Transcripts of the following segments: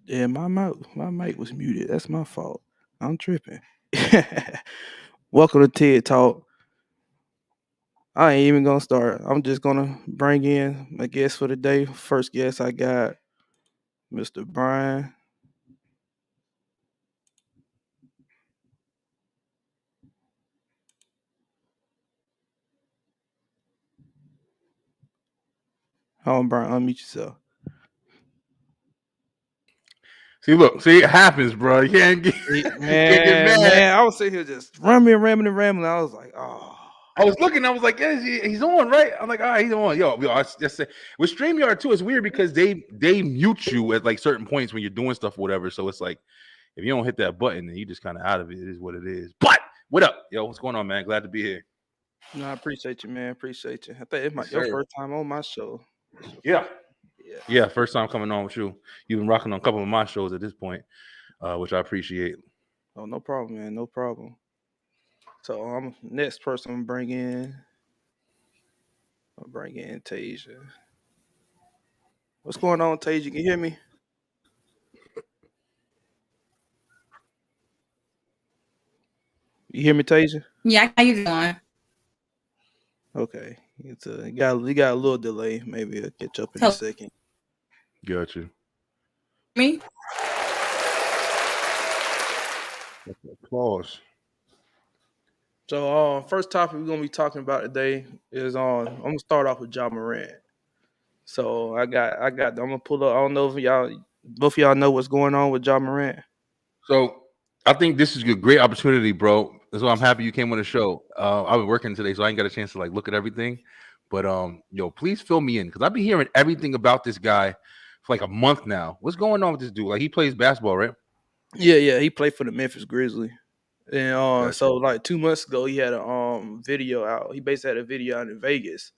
Yeah, my mic was muted. That's my fault. I'm tripping. Welcome to TED Talk. I ain't even gonna start. I'm just gonna bring in my guest for the day. First guest I got Mr. Brian. Hold on, Brian, unmute yourself. See, it happens, bro. You can't get, can't get mad. Man, I was sitting here just rambling. I was like, oh. I was looking, I was like, yeah, he's on, right? I'm like, all right, he's on. Yo, I just say with StreamYard too, it's weird because they mute you at like certain points when you're doing stuff or whatever. So it's like if you don't hit that button, then you just kind of out of it. It is what it is. But what up? Yo, what's going on, man? Glad to be here. No, I appreciate you, man. Appreciate you. I think it's Yes, your sir. first time on my show. Yeah. Yeah. Yeah, first time coming on with you. You've been rocking on a couple of my shows at this point, which I appreciate. Oh, no problem, man. No problem. So next person I'm bring in Tasia. What's going on, Tasia? You can hear me? You hear me, Tasia? Yeah, how you doing? Okay. You got a little delay. Maybe I'll catch up in a Tell second. Got you. me. Applause. So first topic we're gonna be talking about today is I'm gonna start off with Ja Morant. So I'm gonna pull up. I don't know if both of y'all know what's going on with Ja Morant. So I think this is a great opportunity, bro. So I'm happy you came on the show. I've been working today, so I ain't got a chance to like look at everything. But yo, please fill me in because I've been hearing everything about this guy for like a month now. What's going on with this dude? Like he plays basketball, right? Yeah, he played for the Memphis Grizzlies. And Gotcha. so like 2 months ago he had a video out. He basically had a video out in Vegas.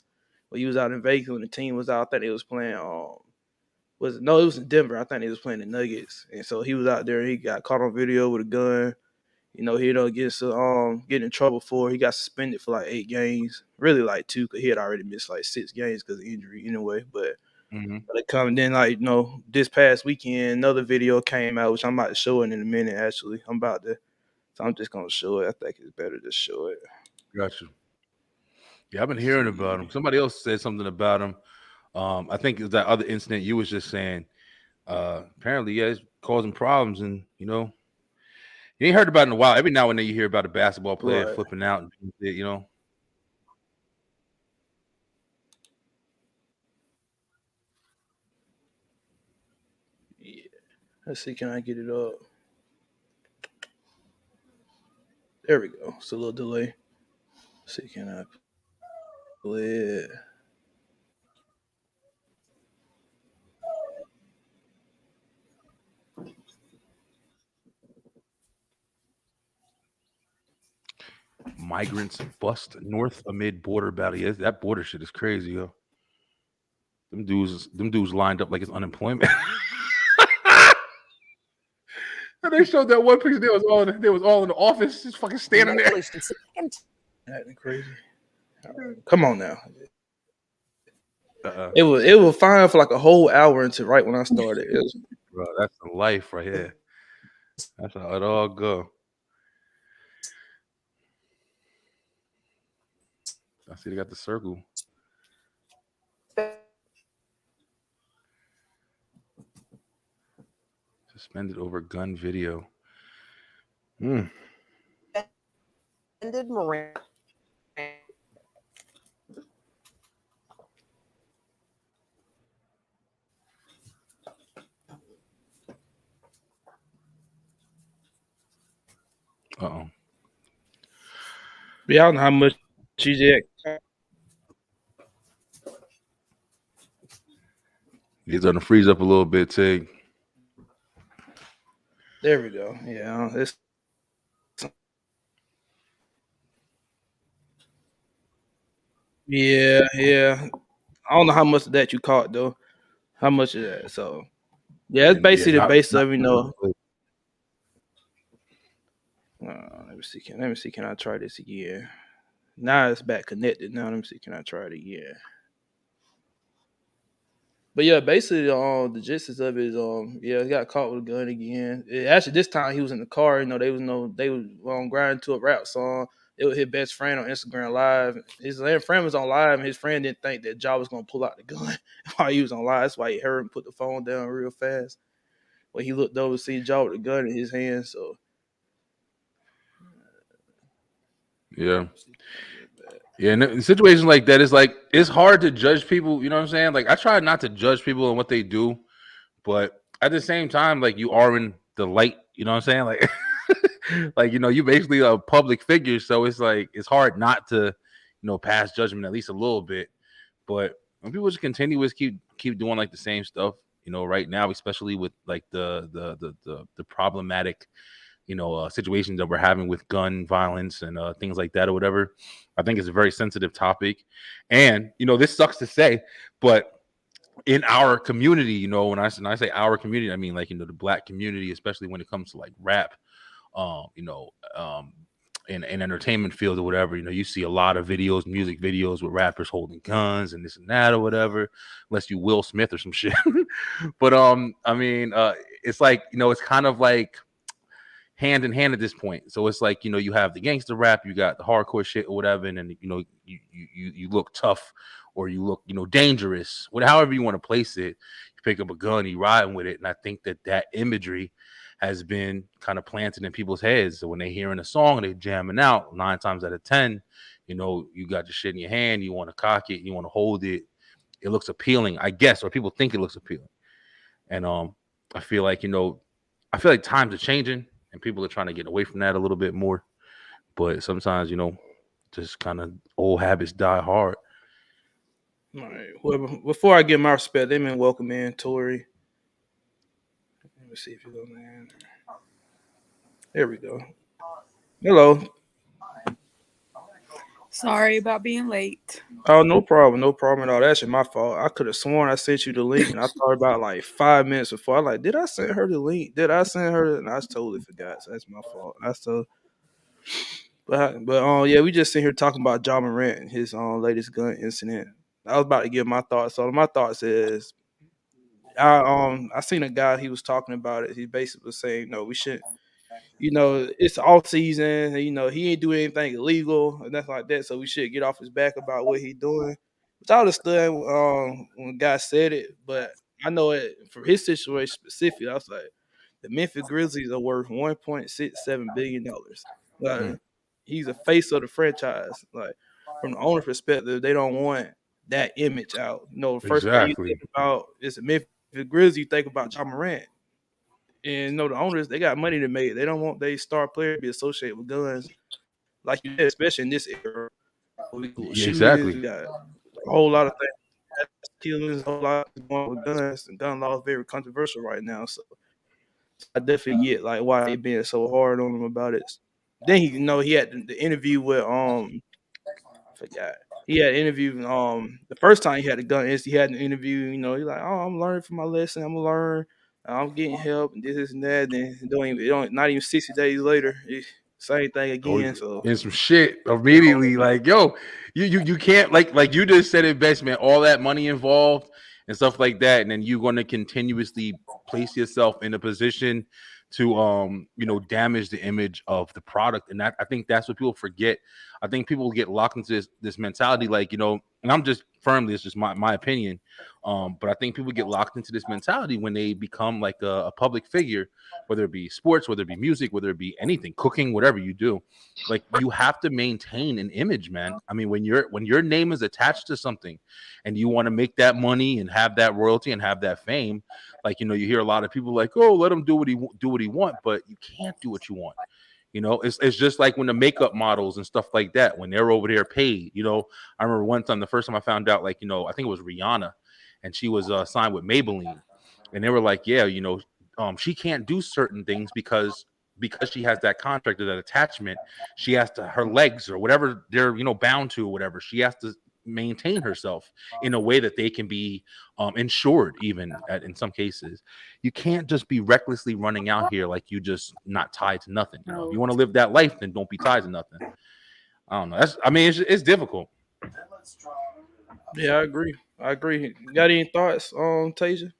Well, he was out in Vegas when the team was out. I think they was playing it was in Denver. I think they was playing the Nuggets. And so he was out there and he got caught on video with a gun. You know, he don't get in trouble for it. He got suspended for like 8 games. Really like 2 because he had already missed like 6 games because of injury anyway. But it come then like this past weekend another video came out which I'm about to show it in a minute actually. So I'm just gonna show it. I think it's better to show it. Gotcha. Yeah, I've been hearing about him. Somebody else said something about him. I think it's that other incident you was just saying. Apparently, yeah, it's causing problems, and you ain't heard about it in a while. Every now and then you hear about a basketball player Right. flipping out and shit. Yeah. Let's see, can I get it up? There we go. It's a little delay. Let's see, can I play it? Migrants bust north amid border battle. Yeah, that border shit is crazy, yo. Them dudes lined up like it's unemployment. And they showed that one picture. They was all in the office, just fucking standing there. Acting crazy. Come on now. Uh-uh. It was fine for like a whole hour until right when I started. Bro, that's the life right here. That's how it all go. I see they got the circle. Suspended over gun video. Ended Morant. Uh-oh. Yeah, I don't know how much she's at. He's gonna freeze up a little bit, Tyg. There we go. Yeah, yeah. I don't know how much of that you caught though. How much of that? So yeah, it's basically the not, base not, of Let me see. Can I try this again? Now it's back connected. Now let me see. Can I try it again? But yeah, basically, the gist of it is, yeah, he got caught with a gun again. Actually, this time he was in the car. You know, they was grinding to a rap song. It was his best friend on Instagram Live. His friend was on live, and his friend didn't think that Ja was gonna pull out the gun while he was on live. That's why he heard him put the phone down real fast. When he looked over, to see Ja with the gun in his hand. So Yeah. Yeah, and in situations like that, it's hard to judge people. You know what I'm saying? Like, I try not to judge people and what they do, but at the same time, like, you are in the light. You know what I'm saying? Like, like, you know, you basically a public figure, so it's like it's hard not to, pass judgment at least a little bit. But when people just continuous keep doing like the same stuff, right now, especially with like the problematic situations that we're having with gun violence and things like that or whatever. I think it's a very sensitive topic. And, this sucks to say, but in our community, when I say our community, I mean like, the Black community, especially when it comes to like rap, in entertainment field or whatever, you see a lot of videos, music videos with rappers holding guns and this and that or whatever, unless you Will Smith or some shit. But I mean, it's like, it's kind of like hand in hand at this point. So it's like, you have the gangster rap, you got the hardcore shit or whatever, and then you look tough or you look dangerous, however you want to place it. You pick up a gun, you riding with it, and I think that imagery has been kind of planted in people's heads. So when they hearing a song, they jamming out 9 times out of 10. You got your shit in your hand, you want to cock it, you want to hold it. It looks appealing, I guess, or people think it looks appealing. And I feel like times are changing and people are trying to get away from that a little bit more. But sometimes, just kind of old habits die hard. all right. Well, before I get my respect, let me welcome in Tori. Let me see if he's on there. There we go. Hello. Sorry about being late. Oh, no problem. No problem at all. That's my fault. I could have sworn I sent you the link, and I thought about like 5 minutes before. I was like, did I send her the link? Did I send her? And I totally forgot. So that's my fault. But yeah, we just sitting here talking about Ja Morant and his latest gun incident. I was about to give my thoughts. So my thoughts is, I seen a guy, he was talking about it. He basically was saying, no, we shouldn't. It's off season. And, he ain't doing anything illegal and nothing like that. So we should get off his back about what he doing. Which I understood when the guy said it, but I know it for his situation specifically. I was like, the Memphis Grizzlies are worth $1.67 billion. Like, he's a face of the franchise. Like, from the owner perspective, they don't want that image out. The first thing you Exactly. think about is the Memphis Grizzlies. You think about Ja Morant. And the owners, they got money to make. They don't want their star player to be associated with guns, like you said, especially in this era where we do shootings. Exactly. We got a whole lot of things, killings, a whole lot going with guns, and gun law is very controversial right now. So I definitely get like why they being so hard on him about it. Then he had the interview with I forgot. He had an interview. The first time he had a gun, he had an interview. He's like, "Oh, I'm learning from my lesson. I'm gonna learn. I'm getting help, and this and that." Then not even 60 days later, same thing again. So And some shit immediately, like, yo, you can't like you just said it best, man. All that money involved and stuff like that, and then you're going to continuously place yourself in a position to damage the image of the product. And I think that's what people forget. I think people get locked into this mentality, like, and I'm just firmly, it's just my opinion, but I think people get locked into this mentality when they become like a public figure, whether it be sports, whether it be music, whether it be anything, cooking, whatever you do. Like, you have to maintain an image, man. I mean, when your name is attached to something and you want to make that money and have that royalty and have that fame, like, you hear a lot of people like, oh, let him do what he want, but you can't do what you want. It's just like when the makeup models and stuff like that, when they're over there paid. I remember one time, the first time I found out, like, I think it was Rihanna, and she was signed with Maybelline, and they were like, yeah, she can't do certain things because she has that contract or that attachment. She has to, her legs or whatever they're bound to or whatever, she has to maintain herself in a way that they can be insured, even in some cases. You can't just be recklessly running out here like you just not tied to nothing. If you want to live that life, then don't be tied to nothing. I don't know. It's difficult. yeah, I agree. I agree. Got any thoughts on Tasia?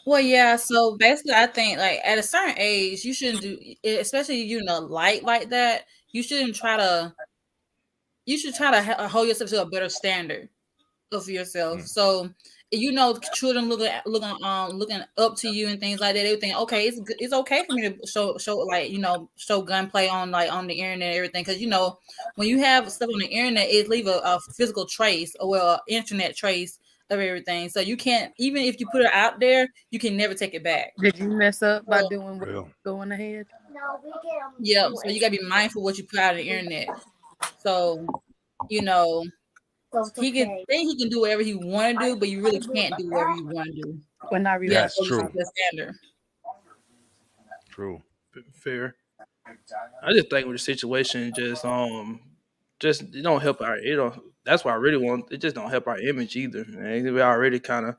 Well, yeah. So basically, I think like at a certain age, you shouldn't do, especially light like that. You shouldn't try to. You should try to hold yourself to a better standard of yourself. So children looking up to you and things like that. They would think, okay, it's okay for me to show gunplay on on the internet and everything, because when you have stuff on the internet, it leave a physical trace, or an internet trace of everything. So you can't, even if you put it out there, you can never take it back. Did you mess up by doing what's going ahead? Yeah, so you gotta be mindful what you put out on the internet. So he can think he can do whatever he want to do, but you really can't do whatever you want to do. But not really. That's true. Standard. True. Fair. I just think with the situation, just it don't help our. That's why I really want. It just don't help our image either. Man. We already kind of,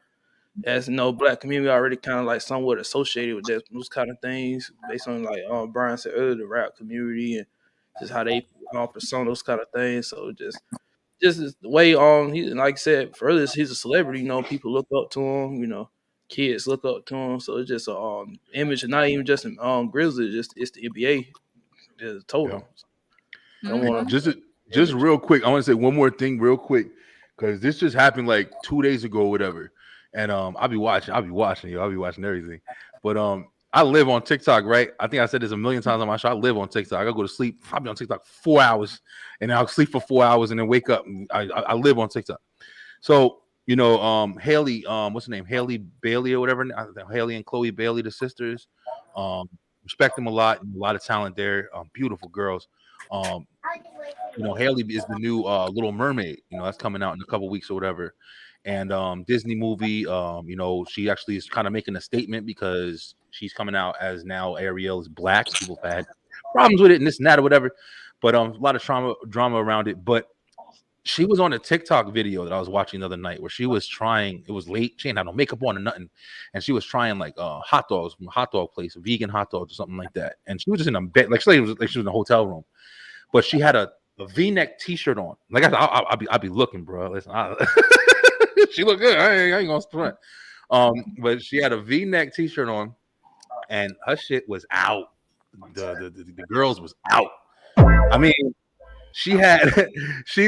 as black community, already kind of like somewhat associated with those kind of things, based on like Brian said earlier, the rap community and just how they persona those kind of things. So just the way he, like I said earlier, he's a celebrity. People look up to him. Kids look up to him. So it's just a image, and not even just Grizzlies. It's the NBA as total. Yeah. Just real quick, I want to say one more thing real quick, because this just happened like 2 days ago or whatever. And I'll be watching everything. But I live on TikTok, right? I think I said this a million times on my show. I live on TikTok. I go to sleep. I'll be on TikTok 4 hours, and I'll sleep for 4 hours and then wake up. I live on TikTok. So, Haley, what's her name? Haley Bailey or whatever. Haley and Chloe Bailey, the sisters. Respect them a lot. A lot of talent there. Beautiful girls. Haley is the new Little Mermaid. That's coming out in a couple weeks or whatever. And Disney movie, she actually is kind of making a statement, because she's coming out as now Ariel is black. People have had problems with it and this and that or whatever, but a lot of drama around it. But she was on a TikTok video that I was watching the other night, where she was trying. It was late. She didn't have no makeup on or nothing, and she was trying like hot dogs from a hot dog place, vegan hot dogs or something like that. And she was just in a bed, like she was in a hotel room, but she had a V-neck T-shirt on. Like I'll be looking, bro. Listen, she looked good. I ain't gonna front. But she had a V-neck T-shirt on, and her shit was out. The girls was out. I mean, she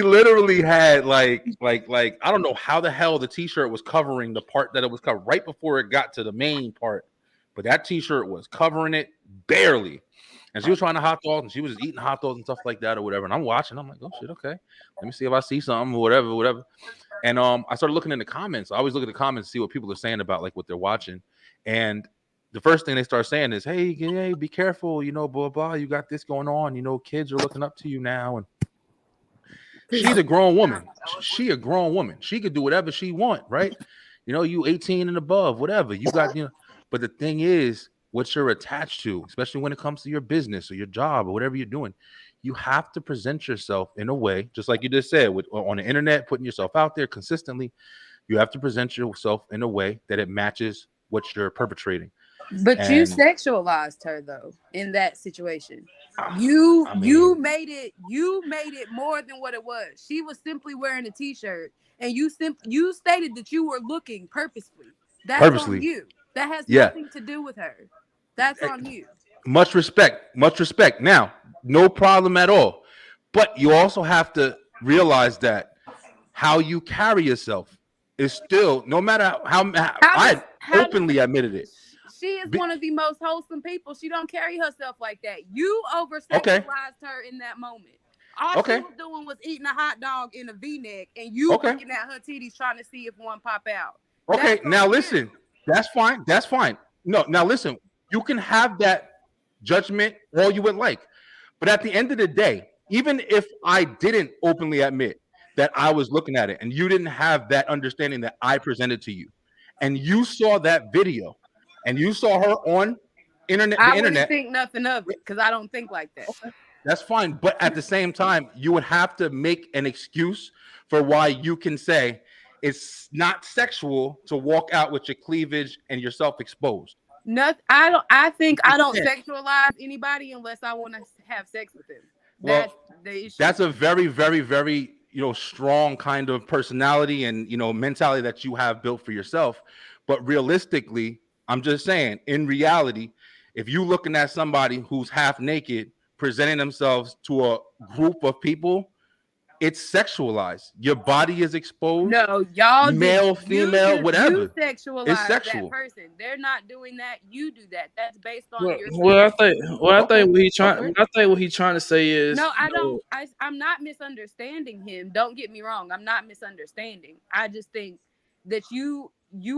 literally had like I don't know how the hell the T-shirt was covering the part that it was covered right before it got to the main part, but that T-shirt was covering it barely. And she was trying to hot dogs, and she was just eating hot dogs and stuff like that or whatever. And I'm watching. I'm like, oh shit, okay. Let me see if I see something or whatever. And I started looking in the comments. I always look at the comments to see what people are saying about like what they're watching. And the first thing they start saying is, hey, be careful, blah, blah, you got this going on. Kids are looking up to you now. And she's a grown woman. She a grown woman. She could do whatever she want, right? You 18 and above, whatever. You got, But the thing is, what you're attached to, especially when it comes to your business or your job or whatever you're doing, you have to present yourself in a way, just like you just said, on the internet, putting yourself out there consistently. You have to present yourself in a way that it matches what you're perpetrating. But you sexualized her though in that situation. You made it more than what it was. She was simply wearing a T-shirt, and you stated that you were looking purposefully. That's on you. That has nothing to do with her. That's on you. Much respect. Now, no problem at all. But you also have to realize that how you carry yourself is still, no matter how I openly admitted it. She is one of the most wholesome people. She don't carry herself like that. You over-sexualized her in that moment. All she was doing was eating a hot dog in a V-neck, and you looking at her titties trying to see if one pop out. Okay, now listen. That's fine. No, now listen. You can have that judgment all you would like. But at the end of the day, even if I didn't openly admit that I was looking at it, and you didn't have that understanding that I presented to you, and you saw that video, and you saw her on the internet. I wouldn't think nothing of it, because I don't think like that. Okay. That's fine. But at the same time, you would have to make an excuse for why you can say it's not sexual to walk out with your cleavage and yourself exposed. Nothing. I think I don't sexualize anybody unless I want to have sex with them. That's the issue. That's a very, very, very strong kind of personality and mentality that you have built for yourself. But realistically, I'm just saying, in reality, if you're looking at somebody who's half naked presenting themselves to a group of people, it's sexualized. Your body is exposed. No, y'all male, female, whatever. You sexualize it's sexual. that person. They're not doing that. You do that. That's based on your. I think what he's trying to say is no. I don't. I'm not misunderstanding him. Don't get me wrong. I'm not misunderstanding. I just think that you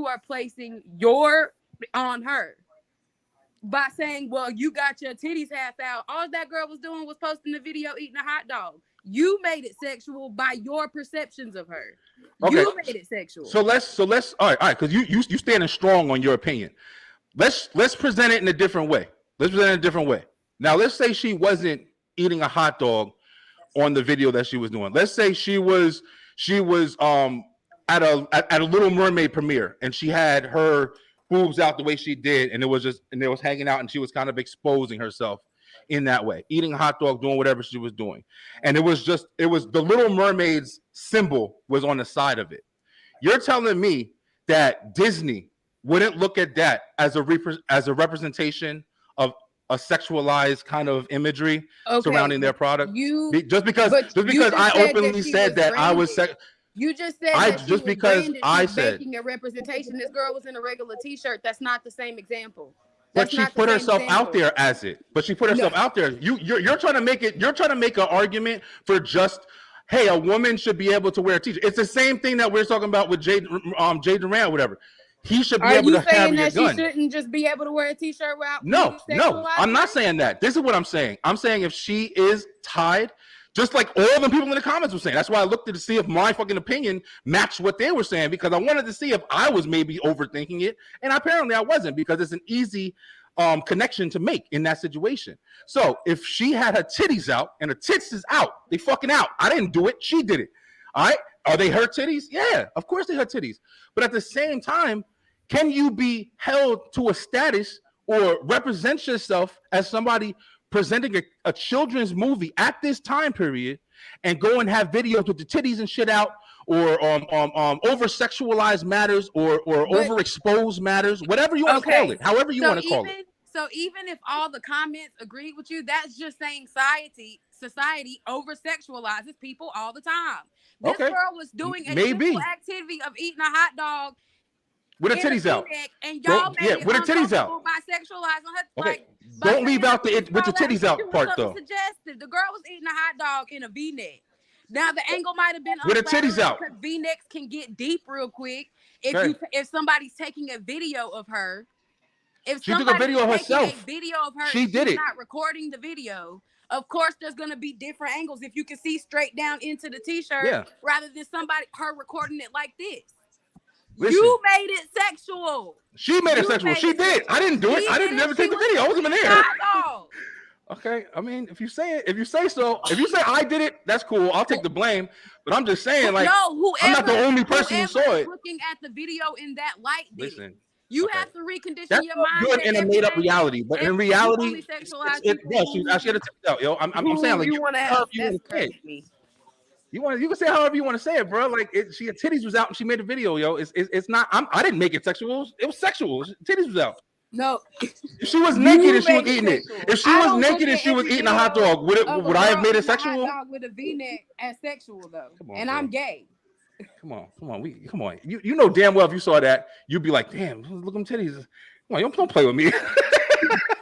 are placing your on her by saying, "Well, you got your titties half out." All that girl was doing was posting the video eating a hot dog. You made it sexual by your perceptions of her. Okay. You made it sexual. So let's all right, because you standing strong on your opinion. Let's present it in a different way. Now let's say she wasn't eating a hot dog on the video that she was doing. Let's say she was at a Little Mermaid premiere and she had her boobs out the way she did, and it was hanging out, and she was kind of exposing herself in that way, eating a hot dog, doing whatever she was doing. And it was the Little Mermaid's symbol was on the side of it. You're telling me that Disney wouldn't look at that as a representation of a sexualized kind of imagery surrounding their product? Just because I openly said that I was you just said making a representation. This girl was in a regular t-shirt. That's not the same example. But she put herself out there as it. But she put herself out there. You're trying to make it. You're trying to make an argument for just, hey, a woman should be able to wear a t-shirt. It's the same thing that we're talking about with Jay Durant, whatever. He should be able to have a gun. Are you saying that she shouldn't just be able to wear a t-shirt without? No. I'm not saying that. This is what I'm saying. I'm saying if she is tied, just like all the people in the comments were saying. That's why I looked to see if my fucking opinion matched what they were saying, because I wanted to see if I was maybe overthinking it. And apparently I wasn't, because it's an easy connection to make in that situation. So if she had her titties out and her tits is out, they fucking out. I didn't do it. She did it. All right. Are they her titties? Yeah, of course they her titties. But at the same time, can you be held to a status or represent yourself as somebody presenting a children's movie at this time period and go and have videos with the titties and shit out, or over sexualized matters, or overexposed matters, whatever you want to call it, however you want to call it. So even if all the comments agree with you, that's just saying society over sexualizes people all the time. This girl was doing a simple activity of eating a hot dog with her titties out, and y'all made it with her titties out by sexualizing her. Okay. Don't leave out with the titties out part though. Suggestive. The girl was eating a hot dog in a V-neck. Now the angle might have been with her titties out. Because V-necks can get deep real quick. If somebody's taking a video of her, if she took a video of herself, she did it. Not recording the video. Of course, there's gonna be different angles. If you can see straight down into the t-shirt, rather than her recording it like this. Listen, you made it sexual. She made it sexual. She did. I didn't do it. I didn't never take the video. I wasn't even there. Okay. I mean, if you say so, if you say I did it, that's cool. I'll take the blame. But I'm just saying, like, I'm not the only person who saw it. Looking at the video in that light, listen. You have to recondition your mind. Good in a made-up reality, but in reality, she had to take it out, yo. I'm saying, like, you want to have me. You can say however you want to say it, bro. Like her titties was out and she made a video, yo. It's not. I didn't make it sexual. It was sexual. Titties was out. No. If she was naked and she was eating it, if she was naked and she was eating a hot dog, would I have made it sexual? Hot dog with a V-neck as sexual though, and I'm gay. Come on. You know damn well if you saw that, you'd be like, damn, look at them titties. Come on, don't play with me.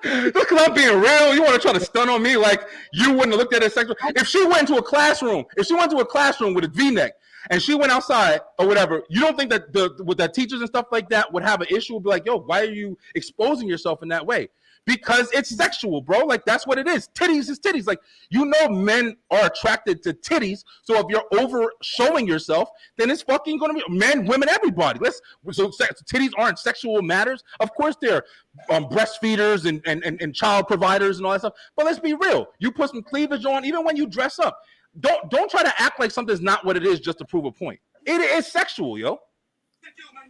Look, I'm being real. You want to try to stun on me like you wouldn't have looked at it sexual? If she went into a classroom, with a V-neck and she went outside or whatever, you don't think that with the teachers and stuff like that would have an issue? Would be like, yo, why are you exposing yourself in that way? Because it's sexual, bro. Like, that's what it is. Titties is titties. Like, men are attracted to titties. So if you're over showing yourself, then it's fucking going to be men, women, everybody. So titties aren't sexual matters. Of course, they're breastfeeders and child providers and all that stuff. But let's be real. You put some cleavage on, even when you dress up. Don't try to act like something's not what it is just to prove a point. It is sexual, yo.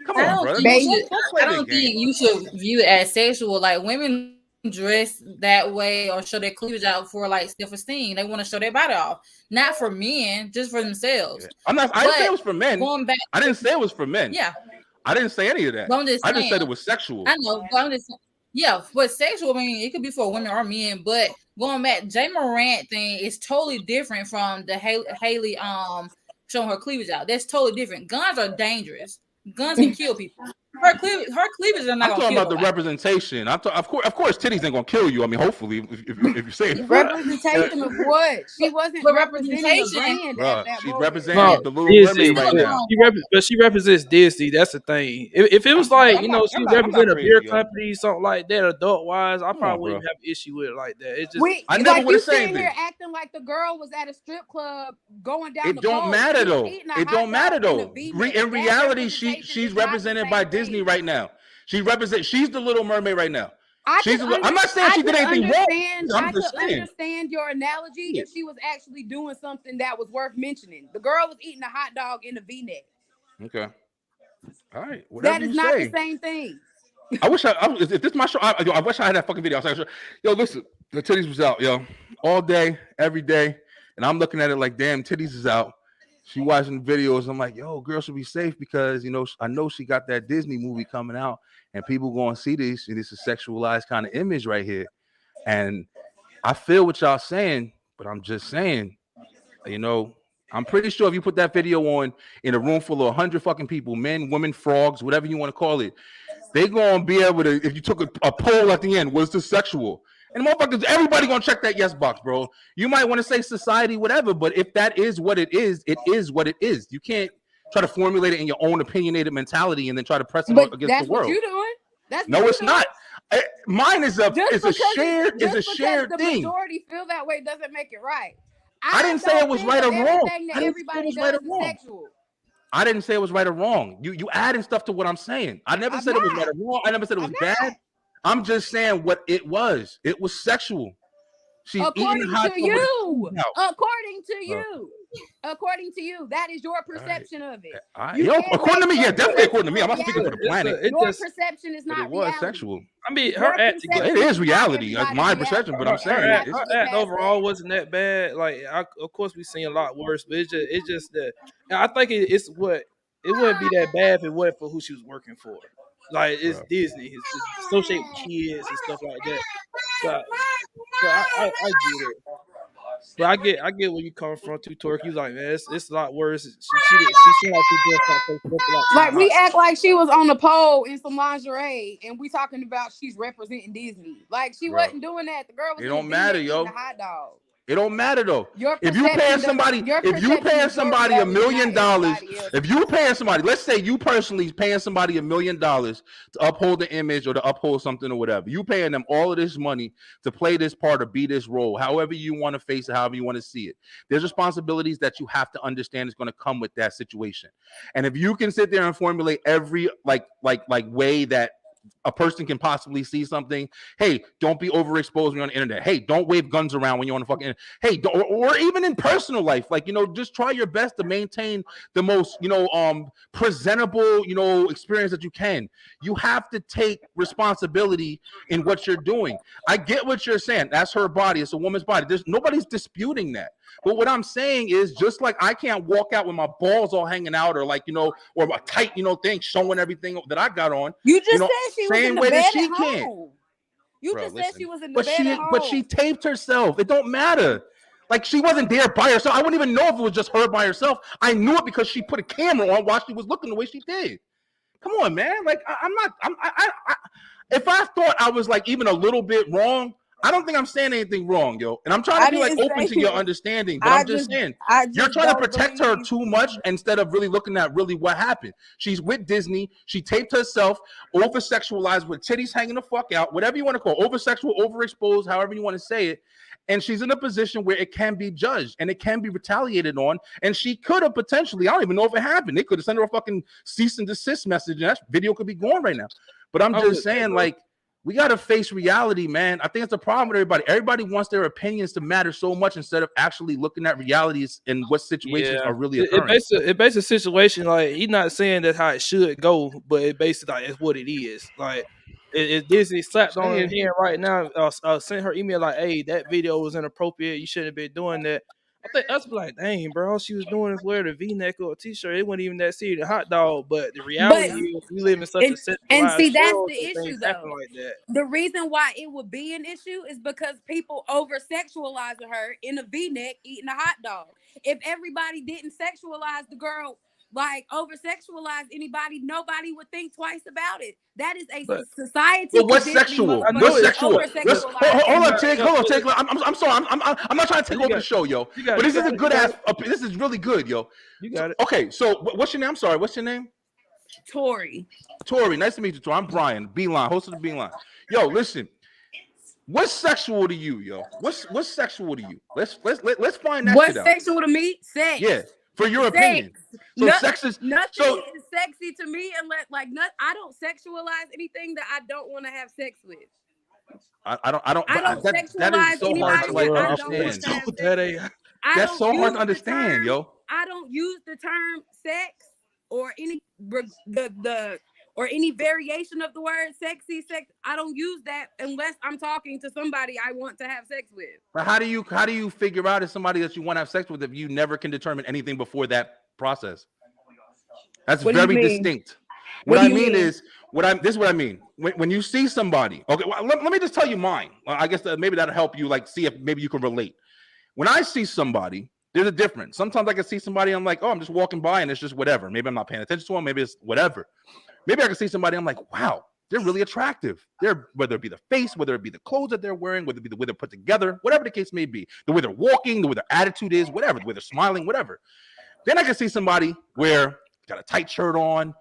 Come on, brother. I don't think you should view it as sexual. Like, women dress that way or show their cleavage out for like self-esteem. They want to show their body off, not for men, just for themselves. I didn't say it was for men. I didn't say it was for men. Yeah, I didn't say any of that. I just said it was sexual. I know, but I'm just but sexual. I mean, it could be for women or men. But going back, Ja Morant thing is totally different from the Haley showing her cleavage out. That's totally different. Guns are dangerous. Guns can kill people. Her cleavage are not. I'm talking about the representation. Of course, titties ain't gonna kill you. I mean, hopefully, if you say it. Representation of what? She wasn't representing the brand. She's representing the Little Mermaid right now. But she represents Disney. That's the thing. If it was like she represented a beer company, something like that, adult wise, I probably wouldn't have an issue with it like that. It's just I never would have said anything. Here acting like the girl was at a strip club going down. It don't matter though. It don't matter though. In reality, she's represented by Disney right now. She's the Little Mermaid right now. I'm not saying she did anything wrong. I could understand your analogy if she was actually doing something that was worth mentioning. The girl was eating a hot dog in a V-neck. Okay. All right. That is not the same thing. I wish if this is my show, I wish I had that fucking video. I was like, yo, listen, the titties was out, yo, all day, every day, and I'm looking at it like, damn, titties is out. She watching videos. I'm like, yo, girl should be safe because I know she got that Disney movie coming out, and people going to see this, and it's a sexualized kind of image right here. And I feel what y'all saying, but I'm just saying, I'm pretty sure if you put that video on in a room full of 100 fucking people, men, women, frogs, whatever you want to call it, they gonna be able to. If you took a poll at the end, was this sexual? And motherfuckers, everybody gonna check that yes box, bro. You might want to say society, whatever, but if that is what it is what it is. You can't try to formulate it in your own opinionated mentality and then try to press it against the world. That's what you're doing. It's not. Mine is a shared thing. The majority feel that way doesn't make it right. I didn't say it was right or wrong. Everybody does is sexual. I didn't say it was right or wrong. You adding stuff to what I'm saying. I never said it was right or wrong. I never said it was bad. I'm just saying what it was. It was sexual. She's according to you. According to you, that is your perception of it. According to me, definitely according to me. I'm not speaking for the planet. Your perception is not reality. It was sexual. I mean, her act it is reality. That's my perception, but I'm saying her act overall wasn't that bad. Like, of course, we've seen a lot worse, but it's just that I think it wouldn't be that bad if it wasn't for who she was working for. Like, it's Disney. It's associated with kids and stuff like that. So I get it. But I get where you come from too, Torque. You like, man, it's a lot worse. She seemed like she did something like we act like she was on the pole in some lingerie, and we talking about she's representing Disney. Like she wasn't doing that. The girl was. It don't matter, yo. The hot dog. It don't matter though. If you paying somebody $1 million, if you paying somebody, let's say you personally paying somebody $1 million to uphold the image or to uphold something or whatever, you paying them all of this money to play this part or be this role, however you want to face it, however you want to see it. There's responsibilities that you have to understand is going to come with that situation. And if you can sit there and formulate every like way that a person can possibly see something. Hey, don't be overexposed when you're on the internet. Hey, don't wave guns around when you're on the fucking. Hey, or even in personal life, like just try your best to maintain the most presentable experience that you can. You have to take responsibility in what you're doing. I get what you're saying. That's her body. It's a woman's body. Nobody's disputing that. But what I'm saying is, just like I can't walk out with my balls all hanging out, or or a tight thing showing everything that I got on. You just said she was in the bed at home. You just said she was in the bed at home. But she taped herself. It don't matter. Like, she wasn't there by herself. I wouldn't even know if it was just her by herself. I knew it because she put a camera on while she was looking the way she did. Come on, man. Like, if I thought I was like even a little bit wrong, I don't think I'm saying anything wrong, yo. And I'm trying to be like open to your understanding, but I'm just saying you're trying to protect her too much instead of really looking at really what happened. She's with Disney. She taped herself, over-sexualized with titties hanging the fuck out, whatever you want to call it, over-sexual, overexposed, however you want to say it. And she's in a position where it can be judged and it can be retaliated on. And she could have potentially, I don't even know if it happened. They could have sent her a fucking cease and desist message, and that video could be gone right now. But I'm just saying, like, we got to face reality, man. I think it's a problem with everybody. Everybody wants their opinions to matter so much instead of actually looking at realities and what situations are really occurring. It based a situation like he's not saying that's how it should go, but it basically like it's what it is. Like Disney slapped on her Saying. hand right now. Sent her email like, "Hey, that video was inappropriate. You shouldn't have been doing that." I think that's like, dang, bro. All she was doing is wearing a V-neck or a T-shirt. It wasn't even that serious. A hot dog. But the reality is, we live in such a and see, centralized that's world the that issue things though. happen like that. The reason why it would be an issue is because people over sexualizing her in a V-neck eating a hot dog. If everybody didn't sexualize the girl, like over sexualize anybody, nobody would think twice about it. That is a society. Well, what's sexual? What's sexual? Hold on, Tig. I'm sorry. I'm not trying to take over the show, yo. But this is a good ass. This is really good, yo. You got it. Okay, so what's your name? I'm sorry. What's your name? Tori. Nice to meet you, Tori. I'm Brian, Beeline, host of the Beeline. Yo, listen. What's sexual to you, yo? What's sexual to you? Let's find that What's shit out. What's sexual to me? Sex. Yeah, for your opinion. So sex is nothing is sexy to me unless I don't sexualize anything that I don't want to have sex with. I don't sexualize that is so hard to anybody. understand. That's so hard to understand, yo. I don't use the term sex or any or any variation of the word sexy, sex. I don't use that unless I'm talking to somebody I want to have sex with. But how do you figure out if somebody that you want to have sex with if you never can determine anything before that process? That's very distinct. What I mean is this is what I mean. When you see somebody, okay, well, let me just tell you mine. I guess maybe that'll help you see if maybe you can relate. When I see somebody, there's a difference. Sometimes I can see somebody, I'm like, oh, I'm just walking by and it's just whatever. Maybe I'm not paying attention to them. Maybe it's whatever. Maybe I can see somebody, I'm like, wow, they're really attractive. Whether it be the face, whether it be the clothes that they're wearing, whether it be the way they're put together, whatever the case may be, the way they're walking, the way their attitude is, whatever, the way they're smiling, whatever. Then I can see somebody where got a tight shirt on,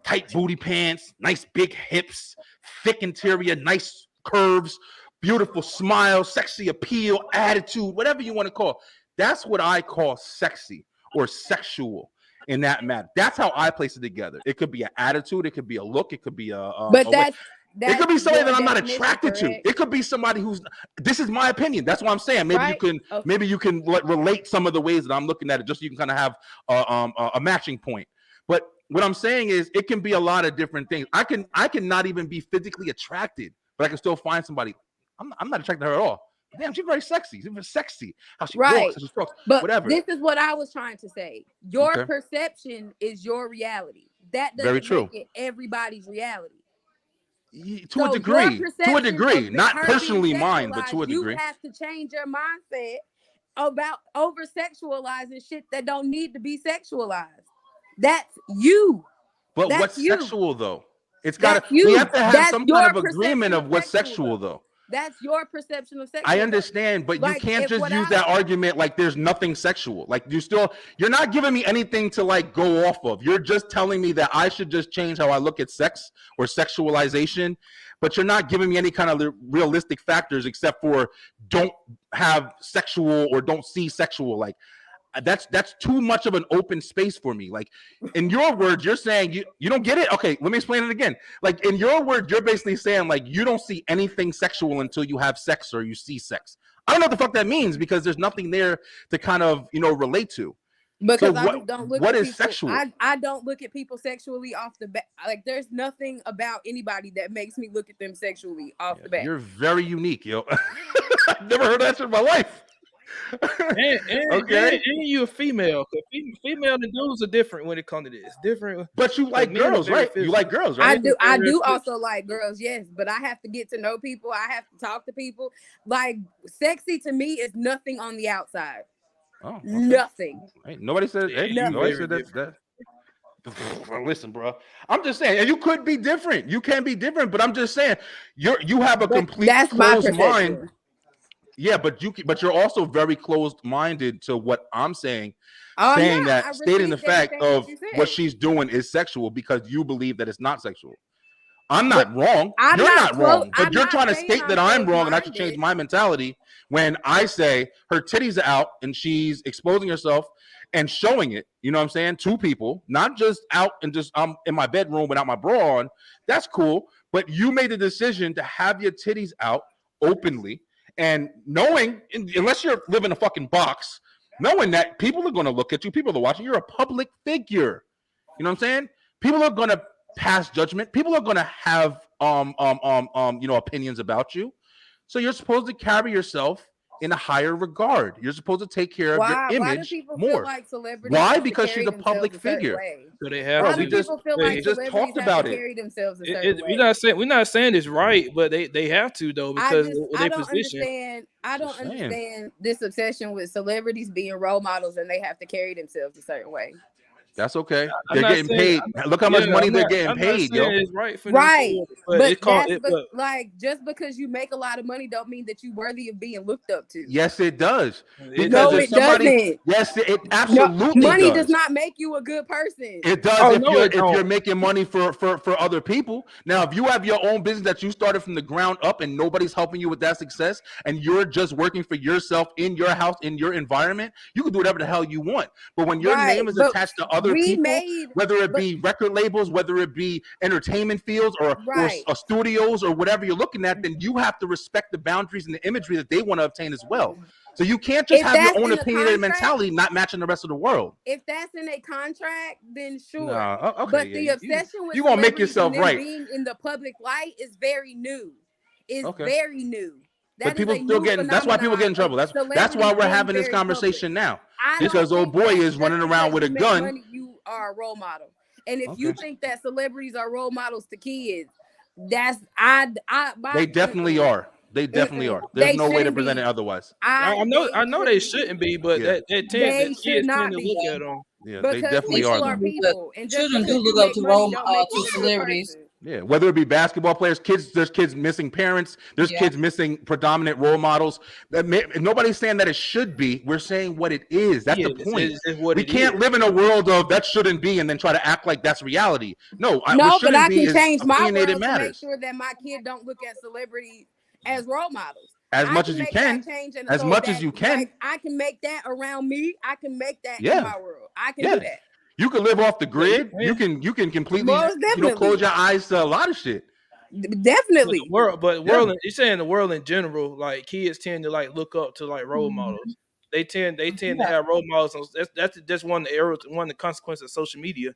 tight booty pants, nice big hips, thick interior, nice curves, beautiful smile, sexy appeal, attitude, whatever you want to call. That's what I call sexy or sexual. In that matter, that's how I place it together. It could be an attitude, it could be a look, it could be it could be somebody that I'm not attracted to. It could be somebody who's. This is my opinion. That's what I'm saying. Maybe you can relate some of the ways that I'm looking at it, just so you can kind of have a matching point. But what I'm saying is, it can be a lot of different things. I can not even be physically attracted, but I can still find somebody. I'm not attracted to her at all. Damn, she's very sexy. She's sexy. How she walks, how she talks, but whatever. This is what I was trying to say. Your perception is your reality. That doesn't make it everybody's reality. To a degree. Not personally mine, but to a degree. You have to change your mindset about over sexualizing shit that don't need to be sexualized. That's you. But what's sexual though? It's got to. We have to have some kind of agreement of what's sexual though. That's your perception of sex. I understand, but you can't just use that argument like there's nothing sexual. Like you're not giving me anything to go off of. You're just telling me that I should just change how I look at sex or sexualization, but you're not giving me any kind of realistic factors except for don't have sexual or don't see sexual. That's too much of an open space for me. In your words, you're saying you don't get it. Okay, let me explain it again. In your words, you're basically saying you don't see anything sexual until you have sex or you see sex. I don't know what the fuck that means because there's nothing there to kind of relate to. Because I just don't look. What is sexual? I don't look at people sexually off the bat. There's nothing about anybody that makes me look at them sexually off the bat. You're very unique, yo. I've never heard that in my life. And you a female. Female and dudes are different when it comes to this. Different. But you like girls, right? You like girls, right? I do also like girls, yes. But I have to get to know people. I have to talk to people. Sexy to me is nothing on the outside. Oh, okay. Nothing. Hey, nobody said. Hey, nobody said that. Listen, bro. I'm just saying, and you could be different. You can be different, but I'm just saying, you have a complete closed mind. Yeah, but you're also very closed-minded to what I'm saying, stating the fact of what she's doing is sexual because you believe that it's not sexual. I'm not wrong. You're not wrong, but you're trying to state that I'm wrong and I should change my mentality when I say her titties are out and she's exposing herself and showing it. You know what I'm saying? To people, not just out and just in my bedroom without my bra on. That's cool, but you made the decision to have your titties out openly. And knowing, unless you're living in a fucking box, knowing that people are going to look at you, people are watching, you're a public figure. You know what I'm saying? People are going to pass judgment. People are going to have opinions about you. So you're supposed to carry yourself in a higher regard. You're supposed to take care of your Why do image people more. feel like celebrities Why? have to Because carry she's a public themselves a certain figure. way? So they have Why Bro, do we just people feel like we just celebrities talked have about to it. carry themselves a certain way? We're not saying it's right, but they have to though because of I their don't position. understand. I don't Just saying. understand this obsession with celebrities being role models and they have to carry themselves a certain way. That's okay. I'm They're not getting saying- paid. Look how much money they're getting I'm paid, not saying yo. it's right for Right. them, but But it's called like just because you make a lot of money don't mean that you're worthy of being looked up to. Yes, it does. It No, if it doesn't. Yes, it No, absolutely money does. does not make you a good person. It does Oh, if no, you're it don't. if you're making money for other people. Now, if you have your own business that you started from the ground up and nobody's helping you with that success, and you're just working for yourself in your house, in your environment, you can do whatever the hell you want. But when your Right, name is but attached to other we people, made- whether it but- be record labels, whether it be entertainment fields Right. or studios or whatever you're looking at, then you have to respect the boundaries and the imagery that they want to obtain as well. So you can't just If have your that's own in a opinionated contract- mentality not matching the rest of the world. If that's in a contract, then sure. Nah, okay, But yeah, the you- obsession with you gonna make celebrities yourself and them right. being in the public light is very new. It's Okay. very new. That But people is a still new getting. That's why people get in trouble. phenomenon That's of why we're celebrities having being this very conversation public. now. I Because don't old think boy that is just running around because with a you make gun. money, you are a role model. And if you Okay. think that celebrities are role models to kids, that's my They definitely are. They definitely are. There's They no way to shouldn't present be. it otherwise. I know they shouldn't be, but Yeah. that They kids should not tend to be. look at them. Yeah, they Because definitely people are. are Though. people, and just Children because do you look up make to money don't make to you a good celebrities. person. Yeah, whether it be basketball players, kids, there's kids missing parents, there's Yeah. kids missing predominant role models. Nobody's saying that it should be. We're saying what it is. That's the point. It's what We it can't is. live in a world of that shouldn't be and then try to act like that's reality. No, what No, but shouldn't I be can is change my opinionated world to make matters. sure that my kid don't look at celebrities as role models. As I much as you make can. that change and As so much that, as you can. like, I can make that around me. I can make that Yeah. in my world. I can Yeah. do that. You can live off the grid. Yeah. You can completely Most definitely. close your eyes to a lot of shit. Definitely. But the world, you're saying the world in general, like kids tend to like look up to like role models. They tend to have role models. That's just one of the errors, one of the consequences of social media